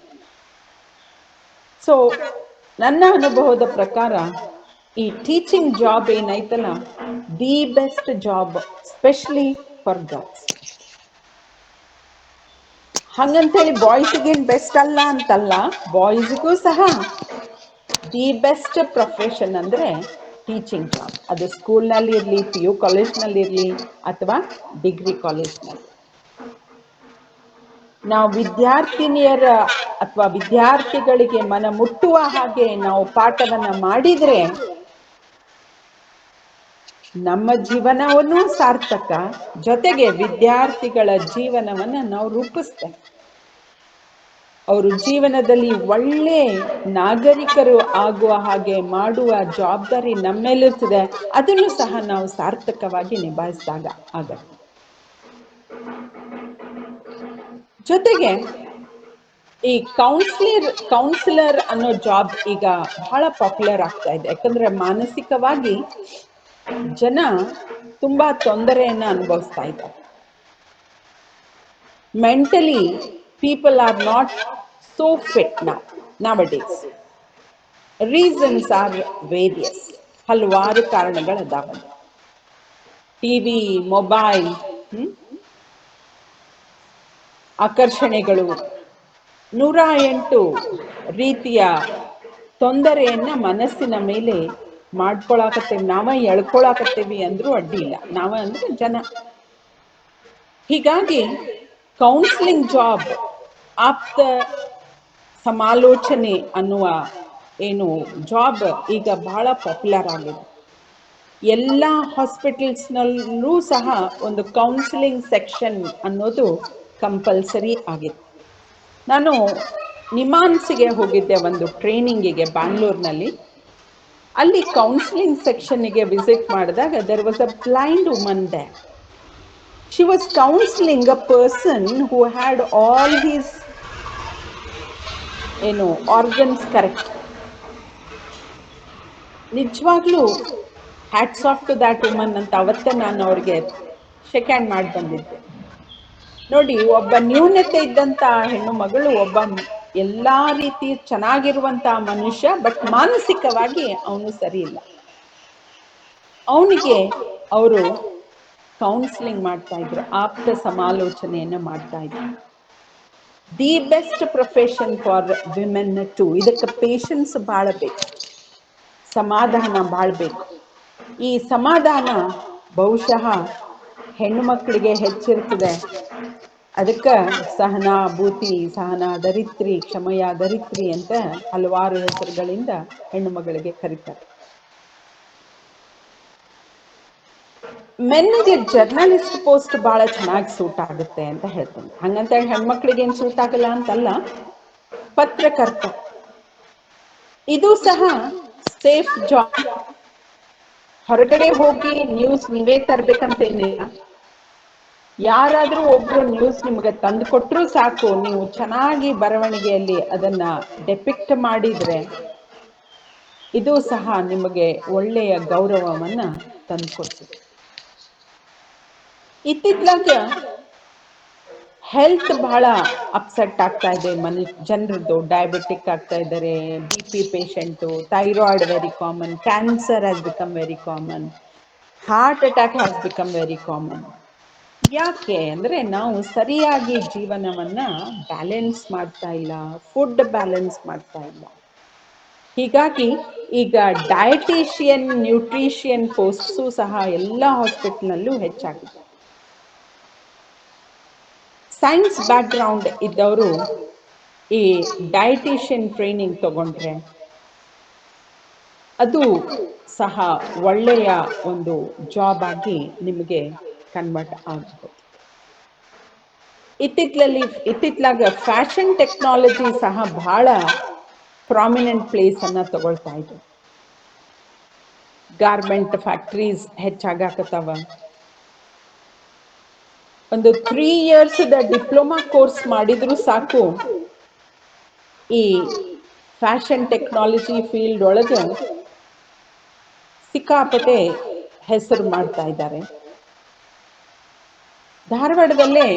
ಸೊ ನನ್ನ ಅನುಭವದ ಪ್ರಕಾರ ಈ ಟೀಚಿಂಗ್ ಜಾಬ್ ಏನೈತಲ್ಲ, the best job, specially for girls. ಹಂಗಂತೇಳಿ ಬಾಯ್ಸ್ಗೇನು ಬೆಸ್ಟ್ ಅಲ್ಲ ಅಂತಲ್ಲ, ಬಾಯ್ಸ್ಗೂ ಸಹ ದಿ ಬೆಸ್ಟ್ ಪ್ರೊಫೆಷನ್ ಅಂದ್ರೆ ಟೀಚಿಂಗ್ ಜಾಬ್. ಅದು ಸ್ಕೂಲ್ನಲ್ಲಿ ಇರಲಿ, PU ಕಾಲೇಜ್ನಲ್ಲಿ ಇರಲಿ, ಅಥವಾ ಡಿಗ್ರಿ ಕಾಲೇಜ್ನಲ್ಲಿ. ನಾವು ವಿದ್ಯಾರ್ಥಿನಿಯರ ಅಥವಾ ವಿದ್ಯಾರ್ಥಿಗಳಿಗೆ ಮನ ಮುಟ್ಟುವ ಹಾಗೆ ನಾವು ಪಾಠವನ್ನ ಮಾಡಿದ್ರೆ ನಮ್ಮ ಜೀವನವನ್ನೂ ಸಾರ್ಥಕ, ಜೊತೆಗೆ ವಿದ್ಯಾರ್ಥಿಗಳ ಜೀವನವನ್ನ ನಾವು ರೂಪಿಸ್ತೇವೆ. ಅವರು ಜೀವನದಲ್ಲಿ ಒಳ್ಳೆ ನಾಗರಿಕರು ಆಗುವ ಹಾಗೆ ಮಾಡುವ ಜವಾಬ್ದಾರಿ ನಮ್ಮೇಲಿರ್ತದೆ. ಅದನ್ನು ಸಹ ನಾವು ಸಾರ್ಥಕವಾಗಿ ನಿಭಾಯಿಸಿದಾಗ ಆಗತ್ತೆ. ಜೊತೆಗೆ ಈ ಕೌನ್ಸಿಲರ್ ಅನ್ನೋ ಜಾಬ್ ಈಗ ಬಹಳ ಪಾಪ್ಯುಲರ್ ಆಗ್ತಾ ಇದೆ. ಯಾಕಂದ್ರೆ ಮಾನಸಿಕವಾಗಿ ಜನ ತುಂಬಾ ತೊಂದರೆಯನ್ನ ಅನುಭವಿಸ್ತಾ ಇದ್ದಾರೆ. Mentally people are not so fit nowadays. Reasons are various. ಹಲವಾರು ಕಾರಣಗಳದಾವ. TV, ಮೊಬೈಲ್, ಆಕರ್ಷಣೆಗಳು, 108 ರೀತಿಯ ತೊಂದರೆಯನ್ನ ಮನಸ್ಸಿನ ಮೇಲೆ ಮಾಡ್ಕೊಳಕತ್ತೇವಿ. ನಾವ ಎಳ್ಕೊಳಕತ್ತೇವಿ ಅಂದ್ರೂ ಅಡ್ಡಿ ಇಲ್ಲ. ನಾವ ಅಂದ್ರೆ ಜನ. ಹೀಗಾಗಿ ಕೌನ್ಸಿಲಿಂಗ್ ಜಾಬ್, ಆಪ್ತ ಸಮಾಲೋಚನೆ ಅನ್ನುವ ಏನು ಜಾಬ್ ಈಗ ಬಹಳ ಪಾಪ್ಯುಲರ್ ಆಗಿದೆ. ಎಲ್ಲ ಹಾಸ್ಪಿಟಲ್ಸ್ನಲ್ಲೂ ಸಹ ಒಂದು ಕೌನ್ಸಿಲಿಂಗ್ ಸೆಕ್ಷನ್ ಅನ್ನೋದು ಕಂಪಲ್ಸರಿ ಆಗಿದೆ. ನಾನು ನಿಮಾನ್ಸ್ಗೆ ಹೋಗಿದ್ದೆ ಒಂದು ಟ್ರೈನಿಂಗಿಗೆ ಬ್ಯಾಂಗ್ಳೂರ್ನಲ್ಲಿ. ಅಲ್ಲಿ ಕೌನ್ಸಿಲಿಂಗ್ ಸೆಕ್ಷನ್ಗೆ ವಿಸಿಟ್ ಮಾಡಿದಾಗ there was a blind woman there. She was counseling a person who had all his organs correct. ನಿಜವಾಗ್ಲೂ hats off to that woman ಅಂತ ಅವತ್ತೇ ನಾನು ಅವ್ರಿಗೆ ಶೇಕ್ ಹ್ಯಾಂಡ್ ಮಾಡಿ ಬಂದಿದ್ದೆ. ನೋಡಿ, ಒಬ್ಬ ನ್ಯೂನತೆ ಇದ್ದಂತ ಹೆಣ್ಣು ಮಗಳು, ಒಬ್ಬ ಎಲ್ಲಾ ರೀತಿ ಚೆನ್ನಾಗಿರುವಂತ ಮನುಷ್ಯ, ಬಟ್ ಮಾನಸಿಕವಾಗಿ ಅವನು ಸರಿ ಇಲ್ಲ. ಅವನಿಗೆ ಅವರು ಕೌನ್ಸಿಲಿಂಗ್ ಮಾಡ್ತಾ ಇದ್ರು, ಆಪ್ತ ಸಮಾಲೋಚನೆಯನ್ನ ಮಾಡ್ತಾ ಇದ್ರು. The best profession for women too. ಇದಕ್ಕೆ ಪೇಷನ್ಸ್ ಭಾಳ ಬೇಕು, ಸಮಾಧಾನ ಭಾಳ ಬೇಕು. ಈ ಸಮಾಧಾನ ಬಹುಶಃ ಹೆಣ್ಣು ಮಕ್ಕಳಿಗೆ ಹೆಚ್ಚಿರ್ತದೆ. ಅದಕ್ಕೆ ಸಹನಾ ಭೂತಿ, ಸಹನಾ ಧರಿತ್ರಿ, ಕ್ಷಮಯ ಧರಿತ್ರಿ ಅಂತ ಹಲವಾರು ಹೆಸರುಗಳಿಂದ ಹೆಣ್ಣು ಮಗಳಿಗೆ ಕರೀತಾರೆ. ಮೆನ್ನಿಗೆ ಜರ್ನಲಿಸ್ಟ್ ಪೋಸ್ಟ್ ಬಹಳ ಚೆನ್ನಾಗಿ ಸೂಟ್ ಆಗುತ್ತೆ ಅಂತ ಹೇಳ್ತೇನೆ. ಹಂಗಂತ ಹೇಳಿ ಹೆಣ್ಮಕ್ಳಿಗೆ ಏನ್ ಸೂಟ್ ಆಗಲ್ಲ ಅಂತಲ್ಲ. ಪತ್ರಕರ್ತ ಇದು ಸಹ ಸೇಫ್ ಜಾಬ್. ಹೊರಗಡೆ ಹೋಗಿ ನ್ಯೂಸ್ ನೀವೇ ತರ್ಬೇಕಂತೇನಿಲ್ಲ. ಯಾರಾದ್ರೂ ಒಬ್ರು ನ್ಯೂಸ್ ನಿಮ್ಗೆ ತಂದು ಕೊಟ್ರು ಸಾಕು, ನೀವು ಚೆನ್ನಾಗಿ ಬರವಣಿಗೆಯಲ್ಲಿ ಅದನ್ನ ಡೆಪಿಕ್ಟ್ ಮಾಡಿದ್ರೆ ಇದು ಸಹ ನಿಮಗೆ ಒಳ್ಳೆಯ ಗೌರವವನ್ನ ತಂದುಕೊಡ್ತದೆ. ಇತ್ತಿತ್ಲಾಗ ಹೆಲ್ತ್ ಬಹಳ ಅಪ್ಸೆಟ್ ಆಗ್ತಾ ಇದೆ ಜನರದ್ದು. ಡಯಾಬಿಟಿಕ್ ಆಗ್ತಾ ಇದ್ದಾರೆ, BP patient, thyroid very common, cancer has become very common, heart attack has become very common. ಯಾಕೆ ಅಂದ್ರೆ ನಾವು ಸರಿಯಾಗಿ ಜೀವನವನ್ನ ಬ್ಯಾಲೆನ್ಸ್ ಮಾಡ್ತಾ ಇಲ್ಲ, ಫುಡ್ ಬ್ಯಾಲೆನ್ಸ್ ಮಾಡ್ತಾ ಇಲ್ಲ. ಹೀಗಾಗಿ ಈಗ ಡಯಟಿಷಿಯನ್, ನ್ಯೂಟ್ರಿಷಿಯನ್ ಪೋಸ್ಟ್ಸು ಸಹ ಎಲ್ಲ ಹಾಸ್ಪಿಟಲ್ನಲ್ಲೂ ಹೆಚ್ಚಾಗಿದೆ. ಸೈನ್ಸ್ ಬ್ಯಾಕ್ಗ್ರೌಂಡ್ ಇದ್ದವರು ಈ ಡಯಟಿಷಿಯನ್ ಟ್ರೈನಿಂಗ್ ತಗೊಂಡ್ರೆ ಅದು ಸಹ ಒಳ್ಳೆಯ ಒಂದು ಜಾಬ್ ಆಗಿ ನಿಮಗೆ ಕನ್ವರ್ಟ್ ಆಗಬಹುದು. ಇತ್ತಿತ್ಲಾಗ ಫ್ಯಾಷನ್ ಟೆಕ್ನಾಲಜಿ ಸಹ ಬಹಳ ಪ್ರಾಮಿನೆಂಟ್ ಪ್ಲೇಸ್ ಅನ್ನ ತಗೊಳ್ತಾ ಇದೆ. ಗಾರ್ಮೆಂಟ್ ಫ್ಯಾಕ್ಟರೀಸ್ ಹೆಚ್ಚಾಗಕತ್ತಾವ. ಒಂದು 3 years ಡಿಪ್ಲೊಮಾ ಕೋರ್ಸ್ ಮಾಡಿದ್ರು ಸಾಕು, ಈ ಫ್ಯಾಷನ್ ಟೆಕ್ನಾಲಜಿ ಫೀಲ್ಡ್ ಒಳಗೆ ಸಿಕ್ಕಾಪಟ್ಟೆ ಹೆಸರು ಮಾಡ್ತಾ ಇದ್ದಾರೆ. ಧಾರವಾಡದಲ್ಲೇ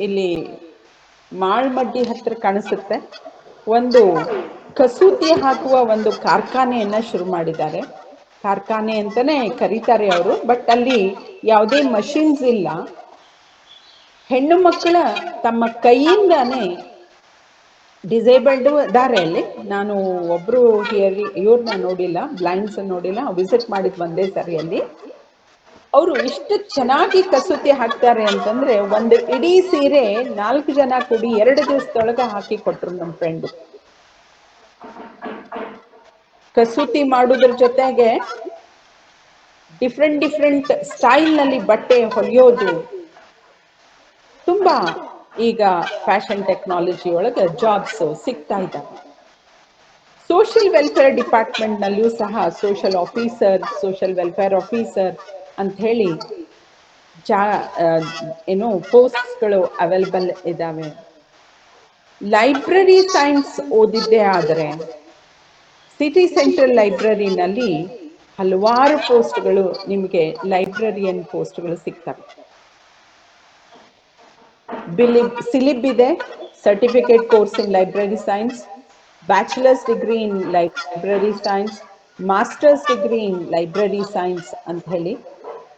ಇಲ್ಲಿ ಮಾಳ್ಮಡ್ಡಿ ಹತ್ರ ಕಾಣಿಸುತ್ತೆ, ಒಂದು ಕಸೂತಿ ಹಾಕುವ ಒಂದು ಕಾರ್ಖಾನೆಯನ್ನ ಶುರು ಮಾಡಿದ್ದಾರೆ. ಕಾರ್ಖಾನೆ ಅಂತಾನೆ ಕರೀತಾರೆ ಅವರು, ಬಟ್ ಅಲ್ಲಿ ಯಾವುದೇ ಮಷಿನ್ಸ್ ಇಲ್ಲ. ಹೆಣ್ಣು ಮಕ್ಕಳ ತಮ್ಮ ಕೈಯಿಂದಾನೇ, ಡಿಸೇಬಲ್ಡ್ ಇದ್ದಾರೆ ಅಲ್ಲಿ. ನಾನು ಒಬ್ರು ಇವ್ರನ್ನ ನೋಡಿಲ್ಲ, ಬ್ಲೈಂಡ್ಸ್ ನೋಡಿಲ್ಲ, ವಿಸಿಟ್ ಮಾಡಿದ್ ಒಂದೇ ಸರಿ ಅಲ್ಲಿ. ಅವರು ಇಷ್ಟು ಚೆನ್ನಾಗಿ ಕಸೂತಿ ಹಾಕ್ತಾರೆ ಅಂತಂದ್ರೆ, ಒಂದು ಇಡೀ ಸೀರೆ 4 ಜನ ಕೂಡಿ 2 ದಿವಸದೊಳಗ ಹಾಕಿ ಕೊಟ್ರು ನಮ್ಮ ಫ್ರೆಂಡು. ಕಸೂತಿ ಮಾಡುವುದ್ರ ಜೊತೆಗೆ ಡಿಫ್ರೆಂಟ್ ಸ್ಟೈಲ್ ನಲ್ಲಿ ಬಟ್ಟೆ ಹೊಲಿಯೋದು, ತುಂಬಾ ಈಗ ಫ್ಯಾಷನ್ ಟೆಕ್ನಾಲಜಿ ಒಳಗೆ ಜಾಬ್ಸ್ ಸಿಗ್ತಾ ಇದ್ದಾವೆ. ಸೋಷಿಯಲ್ ವೆಲ್ಫೇರ್ ಡಿಪಾರ್ಟ್ಮೆಂಟ್ ನಲ್ಲಿಯೂ ಸಹ social officer, social welfare officer ಅಂತ ಹೇಳಿ ಏನು ಪೋಸ್ಟ್ಸ್ಗಳು ಅವೈಲಬಲ್ ಇದ್ದಾವೆ. ಲೈಬ್ರರಿ ಸೈನ್ಸ್ ಓದಿದ್ದೇ ಆದರೆ ಸಿಟಿ ಸೆಂಟ್ರಲ್ ಲೈಬ್ರರಿನಲ್ಲಿ ಹಲವಾರು ಪೋಸ್ಟ್ಗಳು ನಿಮಗೆ ಲೈಬ್ರರಿಯನ್ ಪೋಸ್ಟ್ಗಳು ಸಿಗ್ತವೆ. ಸಿಲಿಬ್ ಇದೆ, certificate course in library science, bachelors degree in library science, masters degree in library science ಅಂತ ಹೇಳಿ.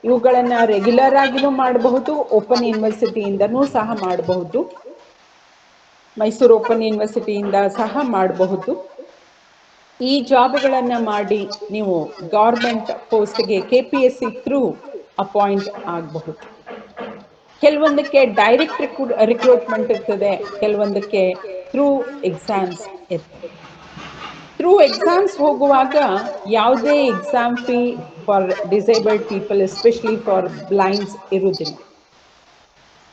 ಇವುಗಳನ್ನ ರೆಗ್ಯುಲರ್ ಆಗಿನೂ ಮಾಡಬಹುದು, ಓಪನ್ ಯೂನಿವರ್ಸಿಟಿಯಿಂದನೂ ಸಹ ಮಾಡಬಹುದು, ಮೈಸೂರು ಓಪನ್ ಯೂನಿವರ್ಸಿಟಿಯಿಂದ ಸಹ ಮಾಡಬಹುದು. ಈ ಜಾಬ್ಗಳನ್ನ ಮಾಡಿ ನೀವು ಗೌರ್ಮೆಂಟ್ ಪೋಸ್ಟ್ಗೆ KPSC ಥ್ರೂ ಅಪಾಯಿಂಟ್ ಆಗಬಹುದು. ಕೆಲವೊಂದಕ್ಕೆ ಡೈರೆಕ್ಟ್ ರಿಕ್ರೂಟ್ಮೆಂಟ್ ಇರ್ತದೆ, ಕೆಲವೊಂದಕ್ಕೆ ಥ್ರೂ ಎಕ್ಸಾಮ್ಸ್ ಇರ್ತದೆ. ಥ್ರೂ ಎಕ್ಸಾಮ್ಸ್ ಹೋಗುವಾಗ ಯಾವುದೇ exam fee for disabled people, especially for blinds ಇರುವುದಿಲ್ಲ.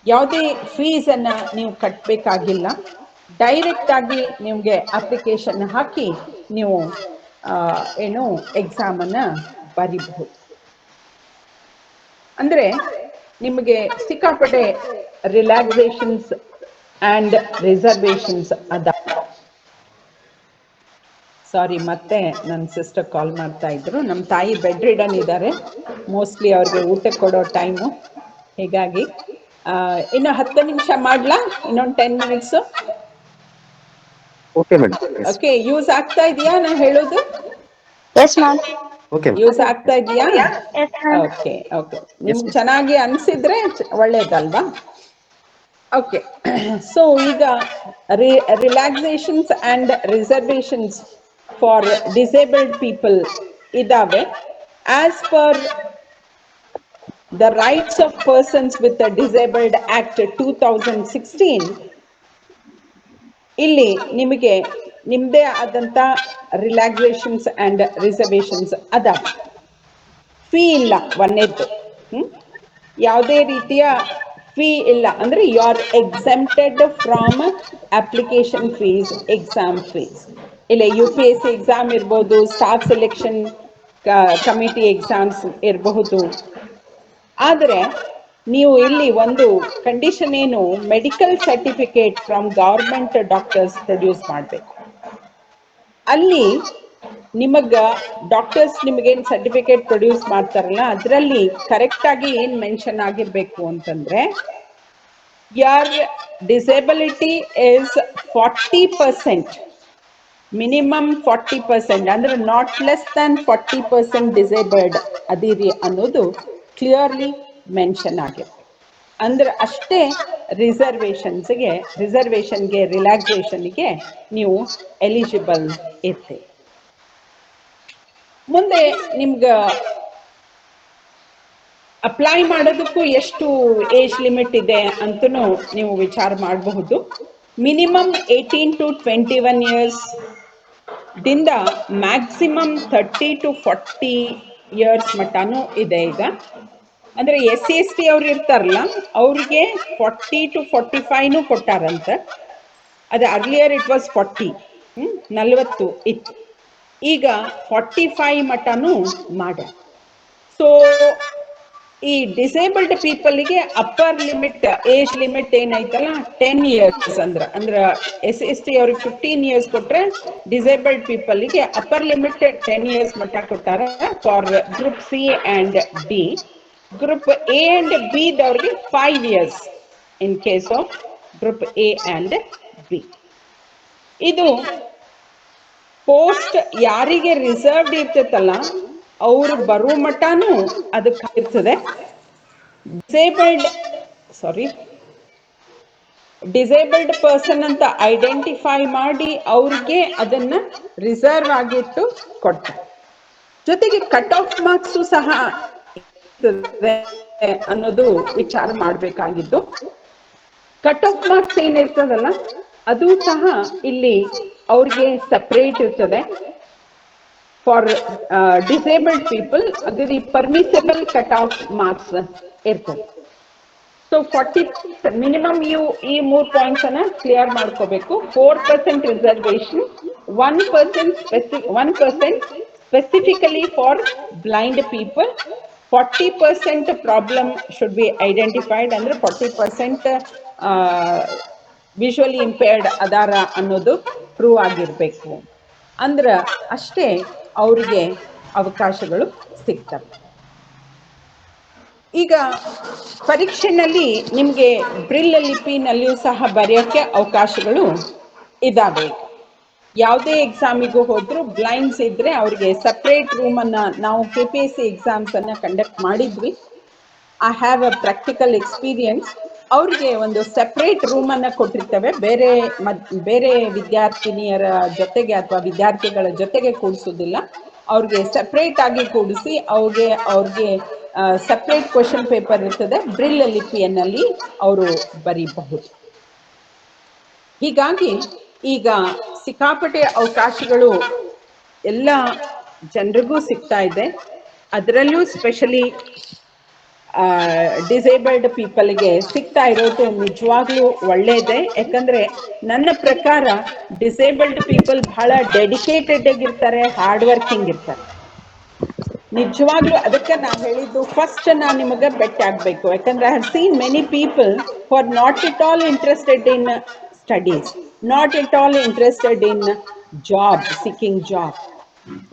ಯಾವುದೇ ಫೀಸ್ ಅನ್ನ ನೀವು ಕಟ್ಟಬೇಕಾಗಿಲ್ಲ. ಡೈರೆಕ್ಟ್ ಆಗಿ ನಿಮಗೆ ಅಪ್ಲಿಕೇಶನ್ ಹಾಕಿ ನೀವು ಏನು ಎಕ್ಸಾಮ್ ಅನ್ನ ಬರಿಬಹುದು. ಅಂದ್ರೆ ನಿಮಗೆ ಸಿಕ್ಕಾಪಟ್ಟೆ ರಿಲ್ಯಾಕ್ಸೇಷನ್ಸ್ ಅಂಡ್ ರಿಸರ್ವೇಶನ್ಸ್ ಅದ. ಸಾರಿ, ಮತ್ತೆ ನನ್ನ ಸಿಸ್ಟರ್ ಕಾಲ್ ಮಾಡ್ತಾ ಇದ್ರು. ನಮ್ಮ ತಾಯಿ ಬೆಡ್ ರಿಡನ್ ಇದ್ದಾರೆ, ಮೋಸ್ಟ್ಲಿ ಅವ್ರಿಗೆ ಊಟಕ್ಕೆ ಕೊಡೋ ಟೈಮು. ಹೀಗಾಗಿ ಇನ್ನು 10 ನಿಮಿಷ ಮಾಡ್ಲಾ, ಇನ್ನೊಂದು 10 minutes. Okay madam. Okay, use ಆಗ್ತಾ ಇದೆಯಾ ನಾ ಹೇಳೋದು? Yes ma'am. ಓಕೆ ಯೂಸ್ ಆಗ್ತಾ ಇದೆಯಾ? Yes ma'am. ಓಕೆ, ನಿಮ್ಗೆ ಚೆನ್ನಾಗಿ ಅನ್ಸಿದ್ರೆ ಒಳ್ಳೇದಲ್ವಾ? ಓಕೆ, ಸೊ ಈಗ relaxations and reservations for disabled people ಇದಾವೆ. As per The Rights of Persons with a Disabled Act 2016 ಇಲ್ಲಿ ನಿಮಗೆ ನಿಮ್ಮದೇ ಆದಂಥ ರಿಲ್ಯಾಕ್ಸೇಷನ್ಸ್ ಆ್ಯಂಡ್ ರಿಸರ್ವೇಷನ್ಸ್ ಅದಾವೆ. ಫೀ ಇಲ್ಲ ಒಂದೇದ್ದು, ಯಾವುದೇ ರೀತಿಯ ಫೀ ಇಲ್ಲ, ಅಂದರೆ you are exempted from application fees, exam fees. ಇಲ್ಲ UPSC ಎಕ್ಸಾಮ್ ಇರ್ಬೋದು, ಸ್ಟಾಫ್ ಸೆಲೆಕ್ಷನ್ ಕಮಿಟಿ ಎಕ್ಸಾಮ್ಸ್ ಇರಬಹುದು. ಆದರೆ ನೀವು ಇಲ್ಲಿ ಒಂದು ಕಂಡೀಷನ್ ಏನು, medical certificate from government doctors produce ಮಾಡಬೇಕು. ಅಲ್ಲಿ ಡಾಕ್ಟರ್ಸ್ ನಿಮಗೇನು ಸರ್ಟಿಫಿಕೇಟ್ ಪ್ರೊಡ್ಯೂಸ್ ಮಾಡ್ತಾರಲ್ಲ, ಅದರಲ್ಲಿ ಕರೆಕ್ಟಾಗಿ ಏನು ಮೆನ್ಷನ್ ಆಗಿರಬೇಕು ಅಂತಂದರೆ, your disability is 40%, minimum 40%, ಅಂದರೆ ನಾಟ್ ಲೆಸ್ ದ್ಯಾನ್ 40% ಡಿಸೇಬಲ್ಡ್ ಅದೀರಿ ಅನ್ನೋದು ಕ್ಲಿಯರ್ಲಿ ಮೆನ್ಷನ್ ಆಗಿದೆ. ಅಂದ್ರೆ ಅಷ್ಟೇ ರಿಸರ್ವೇಷನ್ಗೆ ರಿಲ್ಯಾಕ್ಸೇಷನ್ಗೆ ನೀವು ಎಲಿಜಿಬಲ್ ಇರ್ತೀರಿ. ಮುಂದೆ ನಿಮ್ಗೆ ಅಪ್ಲೈ ಮಾಡೋದಕ್ಕೂ ಎಷ್ಟು ಏಜ್ ಲಿಮಿಟ್ ಇದೆ ಅಂತಲೂ ನೀವು ವಿಚಾರ ಮಾಡಬಹುದು. ಮಿನಿಮಮ್ 18 to 21 years ದಿಂದ ಮ್ಯಾಕ್ಸಿಮಮ್ 30 to 40 years ಮಟ್ಟನೂ ಇದೆ. ಈಗ ಅಂದರೆ SC/ST ಅವ್ರು ಇರ್ತಾರಲ್ಲ, ಅವ್ರಿಗೆ 40 to 45 ಕೊಟ್ಟಾರಂತೆ. ಅದು ಅರ್ಲಿಯರ್ ಇಟ್ ವಾಸ್ 40, 40 ಇತ್ತು. ಈಗ 45 ಮಟ್ಟನೂ ಮಾಡ್ಯಾರ. ಸೊ ಈ ಡಿಸೇಬಲ್ಡ್ ಪೀಪಲ್ಗೆ ಅಪ್ಪರ್ ಲಿಮಿಟ್, ಏಜ್ ಲಿಮಿಟ್ ಏನೈತಲ್ಲ 10 years ಅಂದ್ರೆ SC/ST ಅವ್ರಿಗೆ 15 years ಕೊಟ್ರೆ, ಡಿಸೇಬಲ್ಡ್ ಪೀಪಲ್ಗೆ ಅಪ್ಪರ್ ಲಿಮಿಟ್ 10 years ಮಟ್ಟ ಕೊಟ್ಟಾರ for group C and D. Group A and B ದವ್ರಿಗೆ 5 years in case of group A and B. ಇದು ಪೋಸ್ಟ್ ಯಾರಿಗೆ ರಿಸರ್ವ್ಡ್ ಇರ್ತೈತಲ್ಲ ಅವರು ಬರೋ ಮಟ್ಟನೂ ಅದಕ್ಕೆ ಇರ್ತದೆ. ಡಿಸೇಬಲ್ಡ್ ಪರ್ಸನ್ ಅಂತ ಐಡೆಂಟಿಫೈ ಮಾಡಿ ಅವ್ರಿಗೆ ಅದನ್ನ ರಿಸರ್ವ್ ಆಗಿಟ್ಟು ಕೊಡ್ತಾರೆ. ಜೊತೆಗೆ ಕಟ್ ಆಫ್ ಮಾರ್ಕ್ಸು ಸಹ ಅನ್ನೋದು ವಿಚಾರ ಮಾಡಬೇಕಾಗಿದ್ದು. ಕಟ್ ಆಫ್ ಮಾರ್ಕ್ಸ್ ಏನಿರ್ತದಲ್ಲ ಅದು ಸಹ ಇಲ್ಲಿ ಅವ್ರಿಗೆ ಸಪ್ರೇಟ್ ಇರ್ತದೆ. ಫಾರ್ ಡಿಸೇಬಲ್ಡ್ ಪೀಪಲ್ ಅದು ಪರ್ಮಿಸಬಲ್ ಕಟ್ ಆಫ್ ಮಾರ್ಕ್ಸ್ ಇರ್ತದೆ. ಸೊ 40 ಮಿನಿಮಮ್ ಈ 3 ಪಾಯಿಂಟ್ಸ್ ಅನ್ನ ಕ್ಲಿಯರ್ ಮಾಡ್ಕೋಬೇಕು. 4% reservation, 1% specifically for blind people, 40% problem should be identified, ಅಂದ್ರೆ 40% ವಿಜುವಲಿ ಇಂಪೇರ್ಡ್ ಅದಾರ ಅನ್ನೋದು ಪ್ರೂವ್ ಆಗಿರ್ಬೇಕು. ಅಂದ್ರೆ ಅಷ್ಟೇ ಅವರಿಗೆ ಅವಕಾಶಗಳು ಸಿಗ್ತವೆ. ಈಗ ಪರೀಕ್ಷೆನಲ್ಲಿ ನಿಮಗೆ ಬ್ರಿಲ್ ಲಿಪಿನಲ್ಲಿಯೂ ಸಹ ಬರೆಯೋಕ್ಕೆ ಅವಕಾಶಗಳು ಇದಾವೆ. ಯಾವುದೇ ಎಕ್ಸಾಮಿಗೂ ಹೋದ್ರು ಬ್ಲೈಂಡ್ಸ್ ಇದ್ರೆ ಅವ್ರಿಗೆ ಸಪ್ರೇಟ್ ರೂಮನ್ನು, ನಾವು KPSC ಎಕ್ಸಾಮ್ಸ್ ಅನ್ನ ಕಂಡಕ್ಟ್ ಮಾಡಿದ್ವಿ, I have a practical experience. ಅವ್ರಿಗೆ ಒಂದು ಸಪ್ರೇಟ್ ರೂಮನ್ನು ಕೊಟ್ಟಿರ್ತೇವೆ, ಬೇರೆ ವಿದ್ಯಾರ್ಥಿನಿಯರ ಜೊತೆಗೆ ಅಥವಾ ವಿದ್ಯಾರ್ಥಿಗಳ ಜೊತೆಗೆ ಕೂಡಿಸೋದಿಲ್ಲ. ಅವ್ರಿಗೆ ಸಪ್ರೇಟ್ ಆಗಿ ಕೂಡಿಸಿ ಅವ್ರಿಗೆ ಸಪ್ರೇಟ್ ಕ್ವೆಶನ್ ಪೇಪರ್ ಇರ್ತದೆ, ಬ್ರಿಲ್ ಲಿಪಿಯಲ್ಲಿ ಅವರು ಬರೀಬಹುದು. ಹೀಗಾಗಿ ಈಗ ಸಿಕ್ಕಾಪಟ್ಟೆ ಅವಕಾಶಗಳು ಎಲ್ಲ ಜನರಿಗೂ ಸಿಗ್ತಾ ಇದೆ. ಅದರಲ್ಲೂ ಸ್ಪೆಷಲಿ ಡಿಸೇಬಲ್ಡ್ ಪೀಪಲ್ಗೆ ಸಿಗ್ತಾ ಇರೋದು ನಿಜವಾಗ್ಲೂ ಒಳ್ಳೆಯದೇ. ಯಾಕಂದ್ರೆ ನನ್ನ ಪ್ರಕಾರ ಡಿಸೇಬಲ್ಡ್ ಪೀಪಲ್ ಬಹಳ ಡೆಡಿಕೇಟೆಡ್ ಆಗಿರ್ತಾರೆ, ಹಾರ್ಡ್ ವರ್ಕಿಂಗ್ ಇರ್ತಾರೆ ನಿಜವಾಗ್ಲೂ. ಅದಕ್ಕೆ ನಾನು ಹೇಳಿದ್ದು ಫಸ್ಟ್ ನಾನು ನಿಮಗೆ ಭೇಟಿ ಆಗಬೇಕು. ಯಾಕಂದ್ರೆ I have seen many people who are not at all interested in studies, not at all interested in job, seeking job.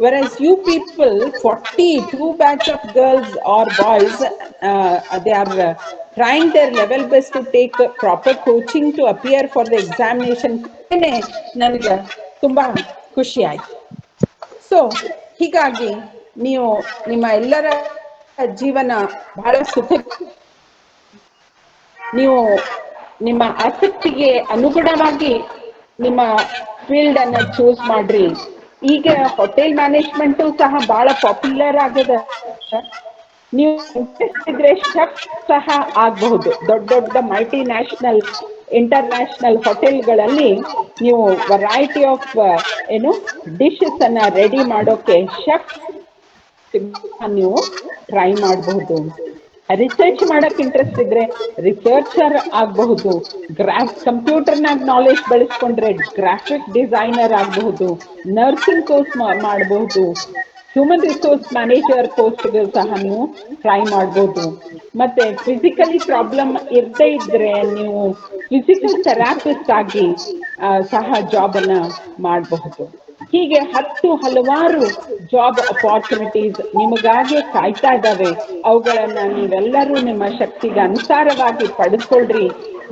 Whereas you people, 42 batch of girls or boys, they are trying their level best to take proper coaching to appear for the examination. ನನಗೆ ತುಂಬಾ ಖುಷಿ ಆಯ್ತು. ಸೊ ಹೀಗಾಗಿ ನೀವು ನಿಮ್ಮ ಎಲ್ಲರ ಜೀವನ ಬಹಳ ನೀವು ನಿಮ್ಮ ಆಸಕ್ತಿಗೆ ಅನುಗುಣವಾಗಿ ನಿಮ್ಮ ಫೀಲ್ಡ್ ಅನ್ನ ಚೂಸ್ ಮಾಡ್ರಿ. ಈಗ ಹೋಟೆಲ್ ಮ್ಯಾನೇಜ್ಮೆಂಟು ಸಹ ಬಹಳ ಪಾಪ್ಯುಲರ್ ಆಗಿದೆ. ನೀವು ಇಂಟ್ರೆಸ್ಟ್ ಇದ್ರೆ ಶೆಫ್ ಸಹ ಆಗಬಹುದು. ದೊಡ್ಡ ದೊಡ್ಡ ಮಲ್ಟಿನ್ಯಾಷನಲ್ ಇಂಟರ್ನ್ಯಾಷನಲ್ ಹೋಟೆಲ್ಗಳಲ್ಲಿ ನೀವು ವೆರೈಟಿ ಆಫ್ ಏನು ಡಿಶಸ್ ಅನ್ನ ರೆಡಿ ಮಾಡೋಕೆ ಶೆಫ್ ನೀವು ಟ್ರೈ ಮಾಡಬಹುದು. ರಿಸರ್ಚ್ ಮಾಡಕ್ ಇಂಟ್ರೆಸ್ಟ್ ಇದ್ರೆ ರಿಸರ್ಚರ್ ಆಗಬಹುದು. ಕಂಪ್ಯೂಟರ್ನಾಗ ನಾಲೆಜ್ ಬೆಳೆಸ್ಕೊಂಡ್ರೆ ಗ್ರಾಫಿಕ್ ಡಿಸೈನರ್ ಆಗಬಹುದು. ನರ್ಸಿಂಗ್ ಕೋರ್ಸ್ ಮಾಡಬಹುದು. ಹ್ಯೂಮನ್ ರಿಸೋರ್ಸ್ ಮ್ಯಾನೇಜರ್ ಪೋಸ್ಟ್ಗೆ ಸಹ ನೀವು ಟ್ರೈ ಮಾಡ್ಬೋದು. ಮತ್ತೆ ಫಿಸಿಕಲಿ ಪ್ರಾಬ್ಲಮ್ ಇರದೇ ಇದ್ರೆ ನೀವು ಫಿಸಿಕಲ್ ಥೆರಪಿಸ್ಟ್ ಆಗಿ ಸಹ ಜಾಬ್ ಅನ್ನ ಮಾಡಬಹುದು. ಹೀಗೆ ಹಲವಾರು ಜಾಬ್ ಅಪಾರ್ಚುನಿಟೀಸ್ ನಿಮಗಾಗೆ ಕಾಯ್ತಾ ಇದ್ದಾವೆ. ಅವುಗಳನ್ನ ನೀವೆಲ್ಲರೂ ನಿಮ್ಮ ಶಕ್ತಿಗೆ ಅನುಸಾರವಾಗಿ ಪಡೆದುಕೊಳ್ಳ್ರಿ.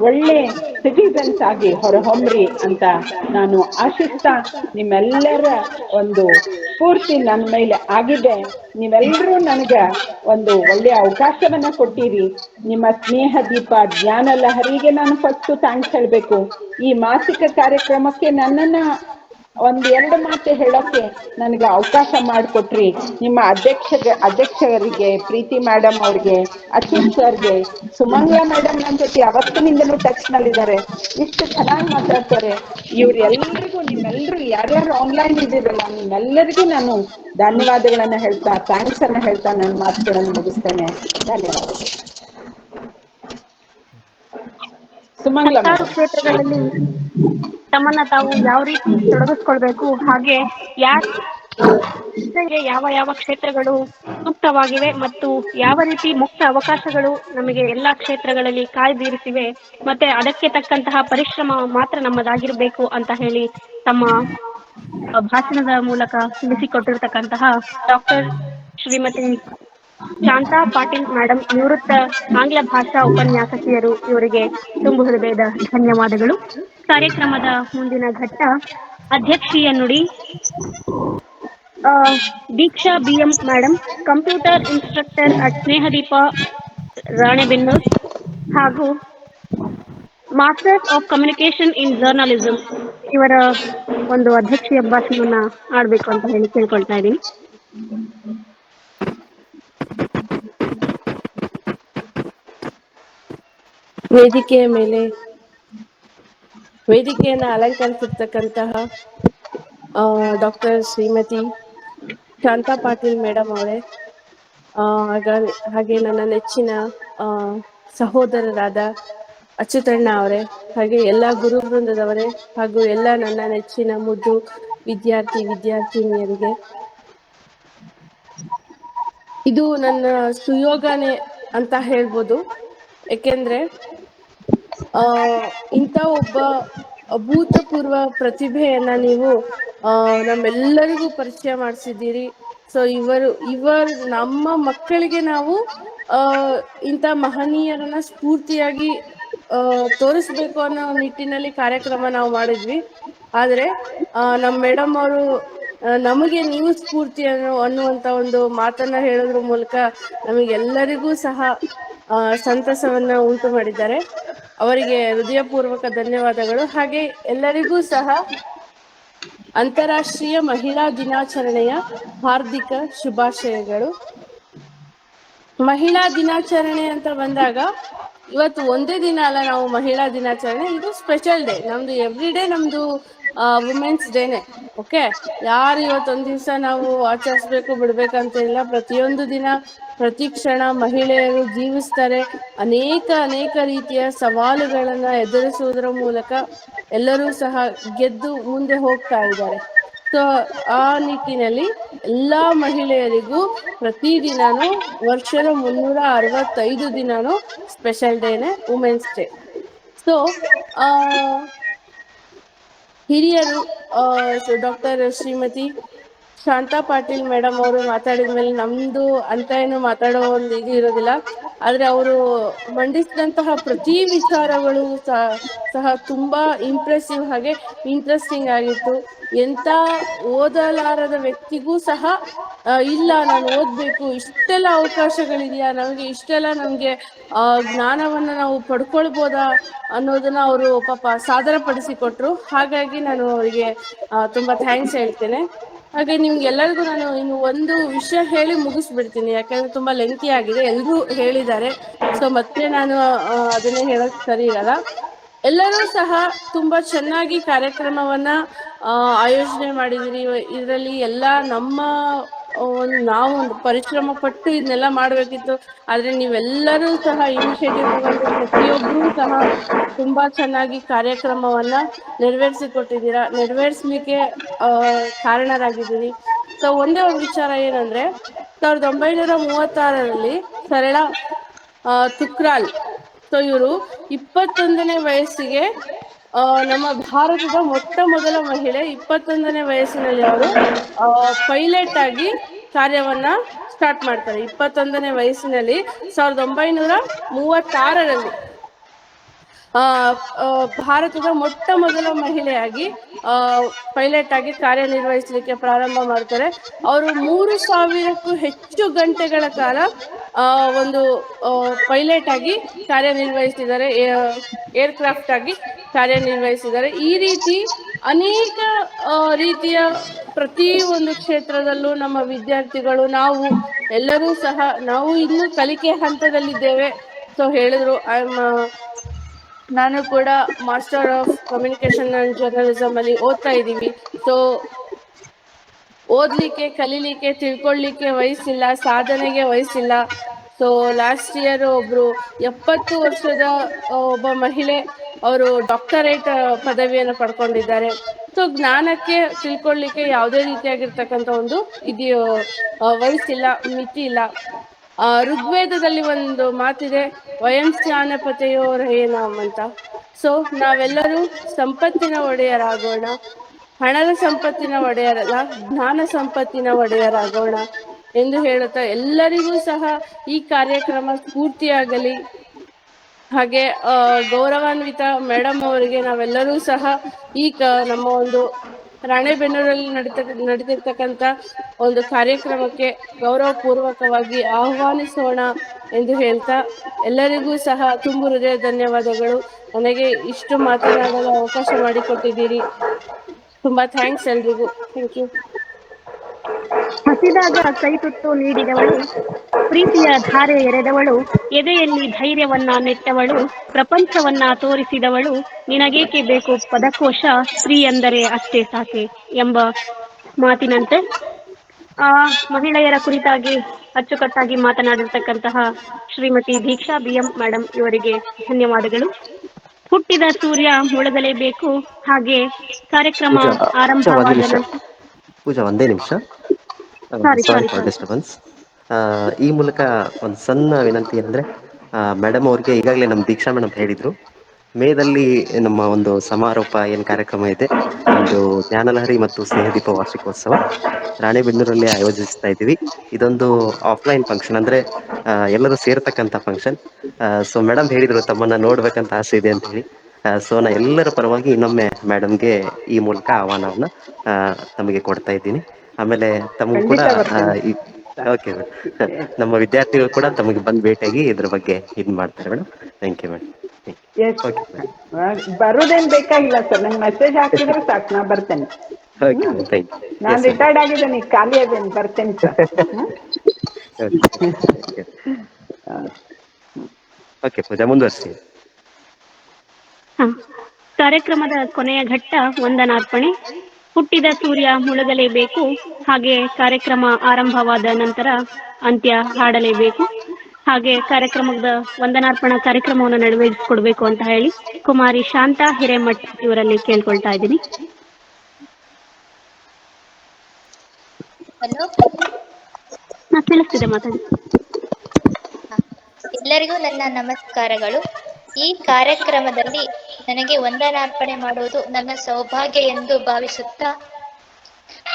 ಒಳ್ಳೆ ಸಿಟಿಸನ್ಸ್ ಆಗಿ ಹೊರಹೊಮ್ಮ್ರಿ ಅಂತ ನಾನು ಆಶಿಸ್ತಾ, ನಿಮ್ಮೆಲ್ಲರ ಒಂದು ಸ್ಫೂರ್ತಿ ನನ್ನ ಮೇಲೆ ಆಗಿದೆ. ನೀವೆಲ್ಲರೂ ನನಗೆ ಒಂದು ಒಳ್ಳೆಯ ಅವಕಾಶವನ್ನ ಕೊಟ್ಟಿರಿ. ನಿಮ್ಮ ಸ್ನೇಹ ದೀಪ ಜ್ಞಾನ ಲಹರಿಗೆ ನಾನು ಫಸ್ಟ್ ಥ್ಯಾಂಕ್ಸ್ ಹೇಳಬೇಕು. ಈ ಮಾಸಿಕ ಕಾರ್ಯಕ್ರಮಕ್ಕೆ ನನ್ನನ್ನ ಒಂದೆರಡು ಮಾತು ಹೇಳೋಕ್ಕೆ ನನಗೆ ಅವಕಾಶ ಮಾಡಿಕೊಟ್ರಿ. ನಿಮ್ಮ ಅಧ್ಯಕ್ಷರಿಗೆ, ಪ್ರೀತಿ ಮೇಡಮ್ ಅವ್ರಿಗೆ, ಅಚ್ಯುತ್ ಸರ್ಗೆ, ಸುಮಂಗ್ಲಾ ಮೇಡಮ್ ನನ್ನ ಜೊತೆ ಅವತ್ತಿನಿಂದಲೂ ಟಚ್ ನಲ್ಲಿದ್ದಾರೆ. ಇಷ್ಟು ಚೆನ್ನಾಗಿ ಮಾತಾಡ್ತಾರೆ. ಇವ್ರೆಲ್ಲರಿಗೂ, ನಿಮ್ಮೆಲ್ಲರೂ ಯಾರ್ಯಾರು ಆನ್ಲೈನ್ ಇದ್ದೀರಲ್ಲ, ನಿಮ್ಮೆಲ್ಲರಿಗೂ ನಾನು ಧನ್ಯವಾದಗಳನ್ನ ಹೇಳ್ತಾ, ಥ್ಯಾಂಕ್ಸ್ ಅನ್ನ ಹೇಳ್ತಾ ನನ್ನ ಮಾತುಗಳನ್ನು ಮುಗಿಸ್ತೇನೆ. ಧನ್ಯವಾದ. ಸುಮಂಗ್ಲಾ ಹತ್ತಾರು ಮೇಡಮ್. ಕ್ಷೇತ್ರಗಳಲ್ಲಿ ತಮ್ಮನ್ನ ತಾವು ಯಾವ ರೀತಿ ತೊಡಗಿಸ್ಕೊಳ್ಬೇಕು, ಹಾಗೆ ಯಾರಿಗೆ ಯಾವ ಯಾವ ಕ್ಷೇತ್ರಗಳು ಸೂಕ್ತವಾಗಿವೆ ಮತ್ತು ಯಾವ ರೀತಿ ಮುಕ್ತ ಅವಕಾಶಗಳು ನಮಗೆ ಎಲ್ಲಾ ಕ್ಷೇತ್ರಗಳಲ್ಲಿ ಕಾಯ್ದಿರಿಸಿವೆ, ಮತ್ತೆ ಅದಕ್ಕೆ ತಕ್ಕಂತಹ ಪರಿಶ್ರಮ ಮಾತ್ರ ನಮ್ಮದಾಗಿರ್ಬೇಕು ಅಂತ ಹೇಳಿ ತಮ್ಮ ಭಾಷಣದ ಮೂಲಕ ತಿಳಿಸಿಕೊಟ್ಟಿರ್ತಕ್ಕಂತಹ ಡಾಕ್ಟರ್ ಶ್ರೀಮತಿ ಶಾಂತಾ ಪಾಟೀಲ್ ಮೇಡಮ್, ನಿವೃತ್ತ ಆಂಗ್ಲ ಭಾಷಾ ಉಪನ್ಯಾಸಕಿಯರು, ಇವರಿಗೆ ತುಂಬು ಹೃದಯದ ಧನ್ಯವಾದಗಳು. ಕಾರ್ಯಕ್ರಮದ ಮುಂದಿನ ಘಟ್ಟ ಅಧ್ಯಕ್ಷೀಯ ನುಡಿ. Deeksha BM madam, computer instructor at Snehadeepa Ranebennur ಹಾಗೂ masters of communication in journalism, ಇವರ ಒಂದು ಅಧ್ಯಕ್ಷೀಯ ಭಾಷಣವನ್ನ ಆಡಬೇಕು ಅಂತ ಹೇಳಿ ಕೇಳ್ಕೊಳ್ತಾ ಇದ್ದೀನಿ. ವೇದಿಕೆಯನ್ನು ಅಲಂಕರಿಸಿರ್ತಕ್ಕಂತಹ ಡಾಕ್ಟರ್ ಶ್ರೀಮತಿ ಶಾಂತಾ ಪಾಟೀಲ್ ಮೇಡಮ್ ಅವರೇ, ಹಾಗೆ ನನ್ನ ನೆಚ್ಚಿನ ಸಹೋದರರಾದ ಅಚ್ಯುತಣ್ಣ ಅವರೇ, ಹಾಗೆ ಎಲ್ಲ ಗುರು ವೃಂದದವರೇ, ಹಾಗೂ ಎಲ್ಲ ನನ್ನ ನೆಚ್ಚಿನ ಮುದ್ದು ವಿದ್ಯಾರ್ಥಿನಿಯರಿಗೆ, ಇದು ನನ್ನ ಸುಯೋಗನೆ ಅಂತ ಹೇಳ್ಬೋದು. ಏಕೆಂದ್ರೆ ಇಂಥ ಒಬ್ಬ ಅಭೂತಪೂರ್ವ ಪ್ರತಿಭೆಯನ್ನ ನೀವು ನಮ್ಮೆಲ್ಲರಿಗೂ ಪರಿಚಯ ಮಾಡಿಸಿದ್ದೀರಿ. ಸೊ ಇವರು ನಮ್ಮ ಮಕ್ಕಳಿಗೆ ನಾವು ಇಂಥ ಮಹನೀಯರನ್ನ ಸ್ಫೂರ್ತಿಯಾಗಿ ತೋರಿಸ್ಬೇಕು ಅನ್ನೋ ನಿಟ್ಟಿನಲ್ಲಿ ಕಾರ್ಯಕ್ರಮ ನಾವು ಮಾಡಿದ್ವಿ. ಆದ್ರೆ ನಮ್ಮ ಮೇಡಮ್ ಅವರು ನಮಗೆ ನೀವು ಸ್ಫೂರ್ತಿ ಅನ್ನುವಂತ ಒಂದು ಮಾತನ್ನ ಹೇಳೋದ್ರ ಮೂಲಕ ನಮಗೆಲ್ಲರಿಗೂ ಸಹ ಸಂತಸವನ್ನ ಉಂಟು ಮಾಡಿದ್ದಾರೆ. ಅವರಿಗೆ ಹೃದಯಪೂರ್ವಕ ಧನ್ಯವಾದಗಳು. ಹಾಗೆ ಎಲ್ಲರಿಗೂ ಸಹ ಅಂತಾರಾಷ್ಟ್ರೀಯ ಮಹಿಳಾ ದಿನಾಚರಣೆಯ ಹಾರ್ದಿಕ ಶುಭಾಶಯಗಳು. ಮಹಿಳಾ ದಿನಾಚರಣೆ ಅಂತ ಬಂದಾಗ ಇವತ್ತು ಒಂದೇ ದಿನ ಅಲ್ಲ ನಾವು ಮಹಿಳಾ ದಿನಾಚರಣೆ, ಇದು ಸ್ಪೆಷಲ್ ಡೇ. ನಮ್ದು ಎವ್ರಿ ಡೇ ನಮ್ದು ವುಮೆನ್ಸ್ ಡೇನೆ. ಓಕೆ, ಯಾರು ಇವತ್ತೊಂದ್ ದಿವಸ ನಾವು ಆಚರಿಸ್ಬೇಕು ಬಿಡ್ಬೇಕಂತ ಇಲ್ಲ. ಪ್ರತಿಯೊಂದು ದಿನ ಪ್ರತಿ ಕ್ಷಣ ಮಹಿಳೆಯರು ಜೀವಿಸ್ತಾರೆ. ಅನೇಕ ರೀತಿಯ ಸವಾಲುಗಳನ್ನ ಎದುರಿಸುವುದರ ಮೂಲಕ ಎಲ್ಲರೂ ಸಹ ಗೆದ್ದು ಮುಂದೆ ಹೋಗ್ತಾ ಇದ್ದಾರೆ. ಸೊ ಆ ನಿಟ್ಟಿನಲ್ಲಿ ಎಲ್ಲಾ ಮಹಿಳೆಯರಿಗೂ ಪ್ರತಿದಿನನೂ ವರ್ಷದ 365 ದಿನನೂ ಸ್ಪೆಷಲ್ ಡೇನೆ ವುಮೆನ್ಸ್ ಡೇ. ಸೊ ಹಿರಿಯರು ಡಾಕ್ಟರ್ ಶ್ರೀಮತಿ ಶಾಂತಾ ಪಾಟೀಲ್ ಮೇಡಮ್ ಅವರು ಮಾತಾಡಿದ್ಮೇಲೆ ನಮ್ದು ಅಂತ ಏನು ಮಾತಾಡೋ ಒಂದು ಇದು ಇರೋದಿಲ್ಲ. ಆದ್ರೆ ಅವರು ಮಂಡಿಸಿದಂತಹ ಪ್ರತಿ ವಿಚಾರಗಳು ಸಹ ತುಂಬಾ ಇಂಪ್ರೆಸಿವ್ ಹಾಗೆ ಇಂಟ್ರೆಸ್ಟಿಂಗ್ ಆಗಿತ್ತು. ಎಂತ ಓದಲಾರದ ವ್ಯಕ್ತಿಗೂ ಸಹ ಇಲ್ಲ ನಾನು ಓದ್ಬೇಕು, ಇಷ್ಟೆಲ್ಲ ಅವಕಾಶಗಳಿದೆಯಾ ನಮಗೆ, ಇಷ್ಟೆಲ್ಲ ನಮ್ಗೆ ಜ್ಞಾನವನ್ನ ನಾವು ಪಡ್ಕೊಳ್ಬೋದಾ ಅನ್ನೋದನ್ನ ಅವರು ಪಾಪ ಸಾದರ ಪಡಿಸಿಕೊಟ್ರು. ಹಾಗಾಗಿ ನಾನು ಅವರಿಗೆ ತುಂಬಾ ಥ್ಯಾಂಕ್ಸ್ ಹೇಳ್ತೇನೆ. ಹಾಗೆ ನಿಮ್ಗೆಲ್ಲರಿಗೂ ನಾನು ಇನ್ನು ಒಂದು ವಿಷಯ ಹೇಳಿ ಮುಗಿಸ್ಬಿಡ್ತೀನಿ, ಯಾಕಂದ್ರೆ ತುಂಬಾ ಲೆಂತಿ ಆಗಿದೆ, ಎಲ್ಲರೂ ಹೇಳಿದ್ದಾರೆ. ಸೊ ಮತ್ತೆ ನಾನು ಅದನ್ನೇ ಹೇಳಕ್ ಸರಿ ಇರಲ್ಲ. ಎಲ್ಲರೂ ಸಹ ತುಂಬಾ ಚೆನ್ನಾಗಿ ಕಾರ್ಯಕ್ರಮವನ್ನ ಆಯೋಜನೆ ಮಾಡಿದಿರಿ. ಇದರಲ್ಲಿ ಎಲ್ಲ ನಮ್ಮ ನಾವು ಒಂದು ಪರಿಶ್ರಮ ಪಟ್ಟು ಇದನ್ನೆಲ್ಲ ಮಾಡ್ಬೇಕಿತ್ತು, ಆದ್ರೆ ನೀವೆಲ್ಲರೂ ಸಹ ಇನಿಷಿಯೇಟಿವ್ ತಗೊಂಡು ಪ್ರತಿಯೊಬ್ಬರೂ ಸಹ ತುಂಬಾ ಚೆನ್ನಾಗಿ ಕಾರ್ಯಕ್ರಮವನ್ನ ನೆರವೇರಿಸಿಕೊಟ್ಟಿದ್ದೀರಾ, ನೆರವೇರಿಸ್ಲಿಕ್ಕೆ ಕಾರಣರಾಗಿದ್ದೀರಿ. ಸೊ ಒಂದೇ ಒಂದು ವಿಚಾರ ಏನಂದ್ರೆ 1936ರಲ್ಲಿ ಸರಳ ತುಕ್ರಾಲ್, ಸೊ ಇವರು 21ನೇ ವಯಸ್ಸಿಗೆ ನಮ್ಮ ಭಾರತದ ಮೊಟ್ಟ ಮೊದಲ ಮಹಿಳೆ. 21ನೇ ವಯಸ್ಸಿನಲ್ಲಿ ಅವರು ಪೈಲಟ್ ಆಗಿ ಕಾರ್ಯವನ್ನ ಸ್ಟಾರ್ಟ್ ಮಾಡ್ತಾರೆ. 21ನೇ ವಯಸ್ಸಿನಲ್ಲಿ 1936ರಲ್ಲಿ ಭಾರತದ ಮೊಟ್ಟ ಮೊದಲ ಮಹಿಳೆಯಾಗಿ ಪೈಲಟ್ ಆಗಿ ಕಾರ್ಯನಿರ್ವಹಿಸಲಿಕ್ಕೆ ಪ್ರಾರಂಭ ಮಾಡ್ತಾರೆ. ಅವರು 3000ಕ್ಕೂ ಹೆಚ್ಚು ಗಂಟೆಗಳ ಕಾಲ ಒಂದು ಪೈಲಟ್ ಆಗಿ ಕಾರ್ಯನಿರ್ವಹಿಸಿದ್ದಾರೆ, ಏರ್ಕ್ರಾಫ್ಟ್ ಆಗಿ ಕಾರ್ಯನಿರ್ವಹಿಸಿದ್ದಾರೆ. ಈ ರೀತಿ ಅನೇಕ ರೀತಿಯ ಪ್ರತಿ ಒಂದು ಕ್ಷೇತ್ರದಲ್ಲೂ ನಮ್ಮ ವಿದ್ಯಾರ್ಥಿಗಳು, ನಾವು ಎಲ್ಲರೂ ಸಹ ನಾವು ಇನ್ನೂ ಕಲಿಕೆ ಹಂತದಲ್ಲಿದ್ದೇವೆ. ಸೊ ಹೇಳಿದ್ರು, ನಾನು ಕೂಡ master of communication and journalism ಅಲ್ಲಿ ಓದ್ತಾ ಇದ್ದೀವಿ. ಸೊ ಓದ್ಲಿಕ್ಕೆ, ಕಲೀಲಿಕ್ಕೆ, ತಿಳ್ಕೊಳ್ಳಿಕ್ಕೆ ವಯಸ್ಸಿಲ್ಲ, ಸಾಧನೆಗೆ ವಯಸ್ಸಿಲ್ಲ. ಸೊ ಲಾಸ್ಟ್ ಇಯರ್ ಒಬ್ರು 70 ವರ್ಷದ ಒಬ್ಬ ಮಹಿಳೆ, ಅವರು ಡಾಕ್ಟರೇಟ್ ಪದವಿಯನ್ನು ಪಡ್ಕೊಂಡಿದ್ದಾರೆ. ಸೊ ಜ್ಞಾನಕ್ಕೆ, ತಿಳ್ಕೊಳ್ಳಿಕ್ಕೆ ಯಾವುದೇ ರೀತಿಯಾಗಿರ್ತಕ್ಕಂಥ ಒಂದು ವಯಸ್ಸಿಲ್ಲ, ಮಿತಿ ಇಲ್ಲ. ಋಗ್ವೇದದಲ್ಲಿ ಒಂದು ಮಾತಿದೆ, ವಯಂ ಸ್ನಾನಪತೆಯೋರಯೇನಾಮ್ ಅಂತ. ಸೊ ನಾವೆಲ್ಲರೂ ಸಂಪತ್ತಿನ ಒಡೆಯರಾಗೋಣ, ಹಣದ ಸಂಪತ್ತಿನ ಒಡೆಯರಲ್ಲ, ಜ್ಞಾನ ಸಂಪತ್ತಿನ ಒಡೆಯರಾಗೋಣ ಎಂದು ಹೇಳುತ್ತಾ ಎಲ್ಲರಿಗೂ ಸಹ ಈ ಕಾರ್ಯಕ್ರಮ ಸ್ಫೂರ್ತಿಯಾಗಲಿ. ಹಾಗೆ ಗೌರವಾನ್ವಿತ ಮೇಡಮ್ ಅವರಿಗೆ ನಾವೆಲ್ಲರೂ ಸಹ ನಮ್ಮ ಒಂದು ರಾಣೆಬೆನ್ನೂರಲ್ಲಿ ನಡೀತಿರ್ತಕ್ಕಂಥ ಒಂದು ಕಾರ್ಯಕ್ರಮಕ್ಕೆ ಗೌರವ ಪೂರ್ವಕವಾಗಿ ಆಹ್ವಾನಿಸೋಣ ಎಂದು ಹೇಳ್ತಾ, ಎಲ್ಲರಿಗೂ ಸಹ ತುಂಬು ಹೃದಯ ಧನ್ಯವಾದಗಳು. ನನಗೆ ಇಷ್ಟು ಮಾತನಾಡಲು ಅವಕಾಶ ಮಾಡಿಕೊಟ್ಟಿದ್ದೀರಿ. ತುಂಬಾ ಥ್ಯಾಂಕ್ಸ್ ಎಲ್ರಿಗೂ. Thank you. ಹಸಿದಾಗ ಕೈತುತ್ತು ನೀಡಿದವಳು, ಪ್ರೀತಿಯ ಧಾರೆ ಎರೆದವಳು, ಎದೆಯಲ್ಲಿ ಧೈರ್ಯವನ್ನ ನೆಟ್ಟವಳು, ಪ್ರಪಂಚವನ್ನ ತೋರಿಸಿದವಳು, ನಿನಗೇಕೆ ಬೇಕು ಪದಕೋಶ, ಸ್ತ್ರೀ ಎಂದರೆ ಅಷ್ಟೇ ಸಾಕೆ ಎಂಬ ಮಾತಿನಂತೆ ಮಹಿಳೆಯರ ಕುರಿತಾಗಿ ಅಚ್ಚುಕಟ್ಟಾಗಿ ಮಾತನಾಡಿರ್ತಕ್ಕಂತಹ ಶ್ರೀಮತಿ ದೀಕ್ಷಾ BM ಮೇಡಮ್ ಇವರಿಗೆ ಧನ್ಯವಾದಗಳು. ಹುಟ್ಟಿದ ಸೂರ್ಯ ಮುಳುಗಲೇಬೇಕು, ಹಾಗೆ ಕಾರ್ಯಕ್ರಮ ಆರಂಭವಾದ ಪೂಜಾ ಒಂದೇ ನಿಮಿಷ, ಸಾರಿ ಫಾರ್ ಡಿಸ್ಟರ್ಬೆನ್ಸ್. ಈ ಮೂಲಕ ಒಂದು ಸಣ್ಣ ವಿನಂತಿ ಏನಂದ್ರೆ, ಮೇಡಮ್ ಅವ್ರಿಗೆ ಈಗಾಗಲೇ ನಮ್ಮ ದೀಕ್ಷಾ ಮೇಡಮ್ ಹೇಳಿದ್ರು, ಮೇದಲ್ಲಿ ನಮ್ಮ ಒಂದು ಸಮಾರೋಪ ಏನು ಕಾರ್ಯಕ್ರಮ ಇದೆ, ನಮ್ದು ಜ್ಞಾನಲಹರಿ ಮತ್ತು ಸ್ನೇಹದೀಪ ವಾರ್ಷಿಕೋತ್ಸವ ರಾಣೆಬೆನ್ನೂರಲ್ಲಿ ಆಯೋಜಿಸ್ತಾ ಇದ್ದೀವಿ. ಇದೊಂದು ಆಫ್ಲೈನ್ ಫಂಕ್ಷನ್, ಅಂದ್ರೆ ಎಲ್ಲರೂ ಸೇರ್ತಕ್ಕಂಥ ಫಂಕ್ಷನ್. ಸೊ ಮೇಡಮ್ ಹೇಳಿದ್ರು ತಮ್ಮನ್ನ ನೋಡ್ಬೇಕಂತ ಆಸೆ ಇದೆ ಅಂತ ಹೇಳಿ. ಸೊ ನಾ ಎಲ್ಲರ ಪರವಾಗಿ ಇನ್ನೊಮ್ಮೆ ಮೇಡಮ್ಗೆ ಈ ಮೂಲಕ ಆಹ್ವಾನವನ್ನ ತಮಗೆ ಕೊಡ್ತಾ ಇದ್ದೀನಿ. ಆಮೇಲೆ ತಮಗೂ ಕೂಡ ಓಕೆ ಮೇಡಮ್, ನಮ್ಮ ವಿದ್ಯಾರ್ಥಿಗಳು ಕೂಡ ತಮಗೆ ಬಂದು ಭೇಟಿಯಾಗಿ ಇದ್ರ ಬಗ್ಗೆ ಇದು ಮಾಡ್ತಾರೆ ಮೇಡಮ್. Thank you madam. ಬರೋದೇನ್ ಬೇಕಾಗಿಲ್ಲ ಸರ್, ನಂಗೆ ಮೆಸೇಜ್ ಹಾಕಿದ್ರೆ ಸಾಕು, ನಾ ಬರ್ತೇನೆ. ನಾನು ರಿಟೈರ್ಡ್ ಆಗಿದ್ದೇನೆ, ಈಗ ಖಾಲಿ ಅದೇನು, ಬರ್ತೇನೆ ಸರ್. ಓಕೆ ಪೂಜಾ, ಮುಂದುವರಿಸಿ. ಕಾರ್ಯಕ್ರಮದ ಕೊನೆಯ ಘಟ್ಟ ವಂದನಾರ್ಪಣೆ. ಹುಟ್ಟಿದ ಸೂರ್ಯ ಮುಳುಗಲೇಬೇಕು, ಹಾಗೆ ಕಾರ್ಯಕ್ರಮ ಆರಂಭವಾದ ನಂತರ ಅಂತ್ಯ ಹಾಡಲೇಬೇಕು. ಹಾಗೆ ಕಾರ್ಯಕ್ರಮದ ವಂದನಾರ್ಪಣಾ ಕಾರ್ಯಕ್ರಮವನ್ನು ನೆರವೇರಿಸಿಕೊಡ್ಬೇಕು ಅಂತ ಹೇಳಿ ಕುಮಾರಿ ಶಾಂತಾ ಹಿರೇಮಠ್ ಇವರಲ್ಲಿ ಕೇಳ್ಕೊಳ್ತಾ ಇದ್ದೀನಿ. ತಿಳಿಸ್ತಿದೆ, ಮಾತಾಡಿ. ಎಲ್ಲರಿಗೂ ನನ್ನ ನಮಸ್ಕಾರಗಳು. ಈ ಕಾರ್ಯಕ್ರಮದಲ್ಲಿ ನನಗೆ ವಂದನಾರ್ಪಣೆ ಮಾಡುವುದು ನನ್ನ ಸೌಭಾಗ್ಯ ಎಂದು ಭಾವಿಸುತ್ತಾ,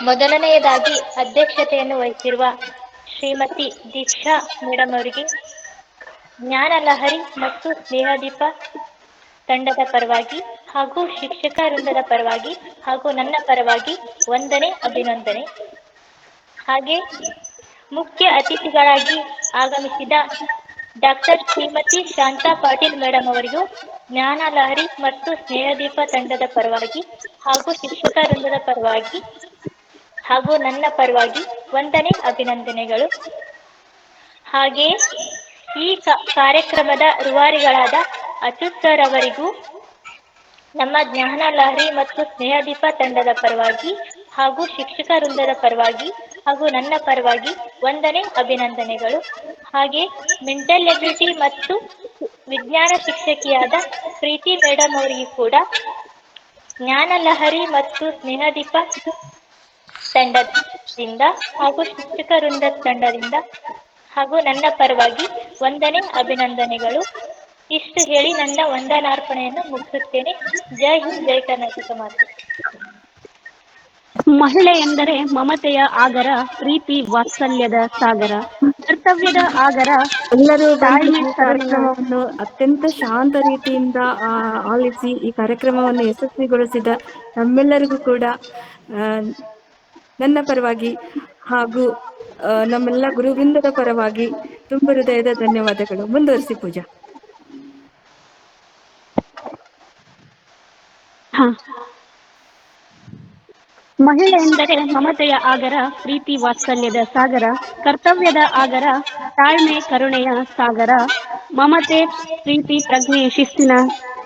ಮೊದಲನೆಯದಾಗಿ ಅಧ್ಯಕ್ಷತೆಯನ್ನು ವಹಿಸಿರುವ ಶ್ರೀಮತಿ ದೀಕ್ಷಾ ಮೇಡಮ್ ಅವರಿಗೆ ಜ್ಞಾನಲಹರಿ ಮತ್ತು ಸ್ನೇಹದೀಪ ತಂಡದ ಪರವಾಗಿ ಹಾಗೂ ಶಿಕ್ಷಕ ವೃಂದದ ಪರವಾಗಿ ಹಾಗೂ ನನ್ನ ಪರವಾಗಿ ವಂದನೆ, ಅಭಿನಂದನೆ. ಹಾಗೆ ಮುಖ್ಯ ಅತಿಥಿಗಳಾಗಿ ಆಗಮಿಸಿದ ಡಾಕ್ಟರ್ ಶ್ರೀಮತಿ ಶಾಂತಾ ಪಾಟೀಲ್ ಮೇಡಮ್ ಅವರಿಗೂ ಜ್ಞಾನಲಹರಿ ಮತ್ತು ಸ್ನೇಹದೀಪ ತಂಡದ ಪರವಾಗಿ ಹಾಗೂ ಶಿಕ್ಷಕ ವೃಂದದ ಪರವಾಗಿ ಹಾಗೂ ನನ್ನ ಪರವಾಗಿ ವಂದನೆ ಅಭಿನಂದನೆಗಳು. ಹಾಗೆಯೇ ಈ ಕಾರ್ಯಕ್ರಮದ ರೂವಾರಿಗಳಾದ ಅಚ್ಯುತ್ ಸರ್ ಅವರಿಗೂ ನಮ್ಮ ಜ್ಞಾನ ಲಹರಿ ಮತ್ತು ಸ್ನೇಹದೀಪ ತಂಡದ ಪರವಾಗಿ ಹಾಗೂ ಶಿಕ್ಷಕ ವೃಂದದ ಪರವಾಗಿ ಹಾಗೂ ನನ್ನ ಪರವಾಗಿ ವಂದನೆ ಅಭಿನಂದನೆಗಳು. ಹಾಗೆ ಮೆಂಟಲ್ ಎಬಿಲಿಟಿ ಮತ್ತು ವಿಜ್ಞಾನ ಶಿಕ್ಷಕಿಯಾದ ಪ್ರೀತಿ ಮೇಡಮ್ ಅವರಿಗೂ ಕೂಡ ಜ್ಞಾನ ಲಹರಿ ಮತ್ತು ಸ್ನೇಹದೀಪ ತಂಡದಿಂದ ಹಾಗೂ ಶಿಕ್ಷಕ ವೃಂದದ ತಂಡದಿಂದ ಹಾಗೂ ನನ್ನ ಪರವಾಗಿ ವಂದನೆ ಅಭಿನಂದನೆಗಳು. ಇಷ್ಟು ಹೇಳಿ ನನ್ನ ವಂದನಾರ್ಪಣೆಯನ್ನು ಮುಗಿಸುತ್ತೇನೆ. ಜೈ ಹಿಂದ್, ಜೈ ಕರ್ನಾಟಕ ಮಾತೆ. ಮಹಿಳೆ ಎಂದರೆ ಮಮತೆಯ ಆಗರ, ಪ್ರೀತಿ ವಾತ್ಸಲ್ಯದ ಸಾಗರ, ಕರ್ತವ್ಯದ ಆಗರ, ಎಲ್ಲರೂ ಬಂದು ತಾಳ್ಮೆ ಈ ಕಾರ್ಯಕ್ರಮವನ್ನು ಅತ್ಯಂತ ಶಾಂತ ರೀತಿಯಿಂದ ಆಲಿಸಿ ಈ ಕಾರ್ಯಕ್ರಮವನ್ನು ಯಶಸ್ವಿಗೊಳಿಸಿದ ನಮ್ಮೆಲ್ಲರಿಗೂ ಕೂಡ ನನ್ನ ಪರವಾಗಿ ಹಾಗೂ ನಮ್ಮೆಲ್ಲ ಗುರುವೃಂದದ ಪರವಾಗಿ ತುಂಬ ಹೃದಯದ ಧನ್ಯವಾದಗಳು. ಮುಂದುವರಿಸಿ ಪೂಜಾ. ಮಹಿಳೆ ಎಂದರೆ ಮಮತೆಯ ಆಗರ, ಪ್ರೀತಿ ವಾತ್ಸಲ್ಯದ ಸಾಗರ, ಕರ್ತವ್ಯದ ಆಗರ, ತಾಳ್ಮೆ ಕರುಣೆಯ ಸಾಗರ, ಮಮತೆ ಪ್ರೀತಿ ಪ್ರಜ್ಞೆ ಶಿಸ್ತಿನ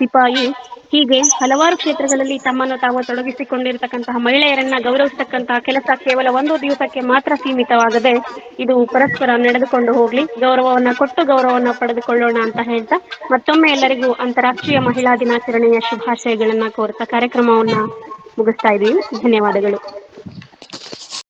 ಸಿಪಾಯಿ. ಹೀಗೆ ಹಲವಾರು ಕ್ಷೇತ್ರಗಳಲ್ಲಿ ತಮ್ಮನ್ನು ತಾವು ತೊಡಗಿಸಿಕೊಂಡಿರತಕ್ಕಂತಹ ಮಹಿಳೆಯರನ್ನ ಗೌರವಿಸತಕ್ಕಂತಹ ಕೆಲಸ ಕೇವಲ ಒಂದು ದಿವಸಕ್ಕೆ ಮಾತ್ರ ಸೀಮಿತವಾಗದೆ ಇದು ಪರಸ್ಪರ ನಡೆದುಕೊಂಡು ಹೋಗ್ಲಿ, ಗೌರವವನ್ನ ಕೊಟ್ಟು ಗೌರವವನ್ನ ಪಡೆದುಕೊಳ್ಳೋಣ ಅಂತ ಹೇಳ್ತಾ ಮತ್ತೊಮ್ಮೆ ಎಲ್ಲರಿಗೂ ಅಂತಾರಾಷ್ಟ್ರೀಯ ಮಹಿಳಾ ದಿನಾಚರಣೆಯ ಶುಭಾಶಯಗಳನ್ನ ಕೋರ್ತಾ ಕಾರ್ಯಕ್ರಮವನ್ನ ಮುಗಿಸ್ತಾ ಇದ್ದೀವಿ. ಧನ್ಯವಾದಗಳು.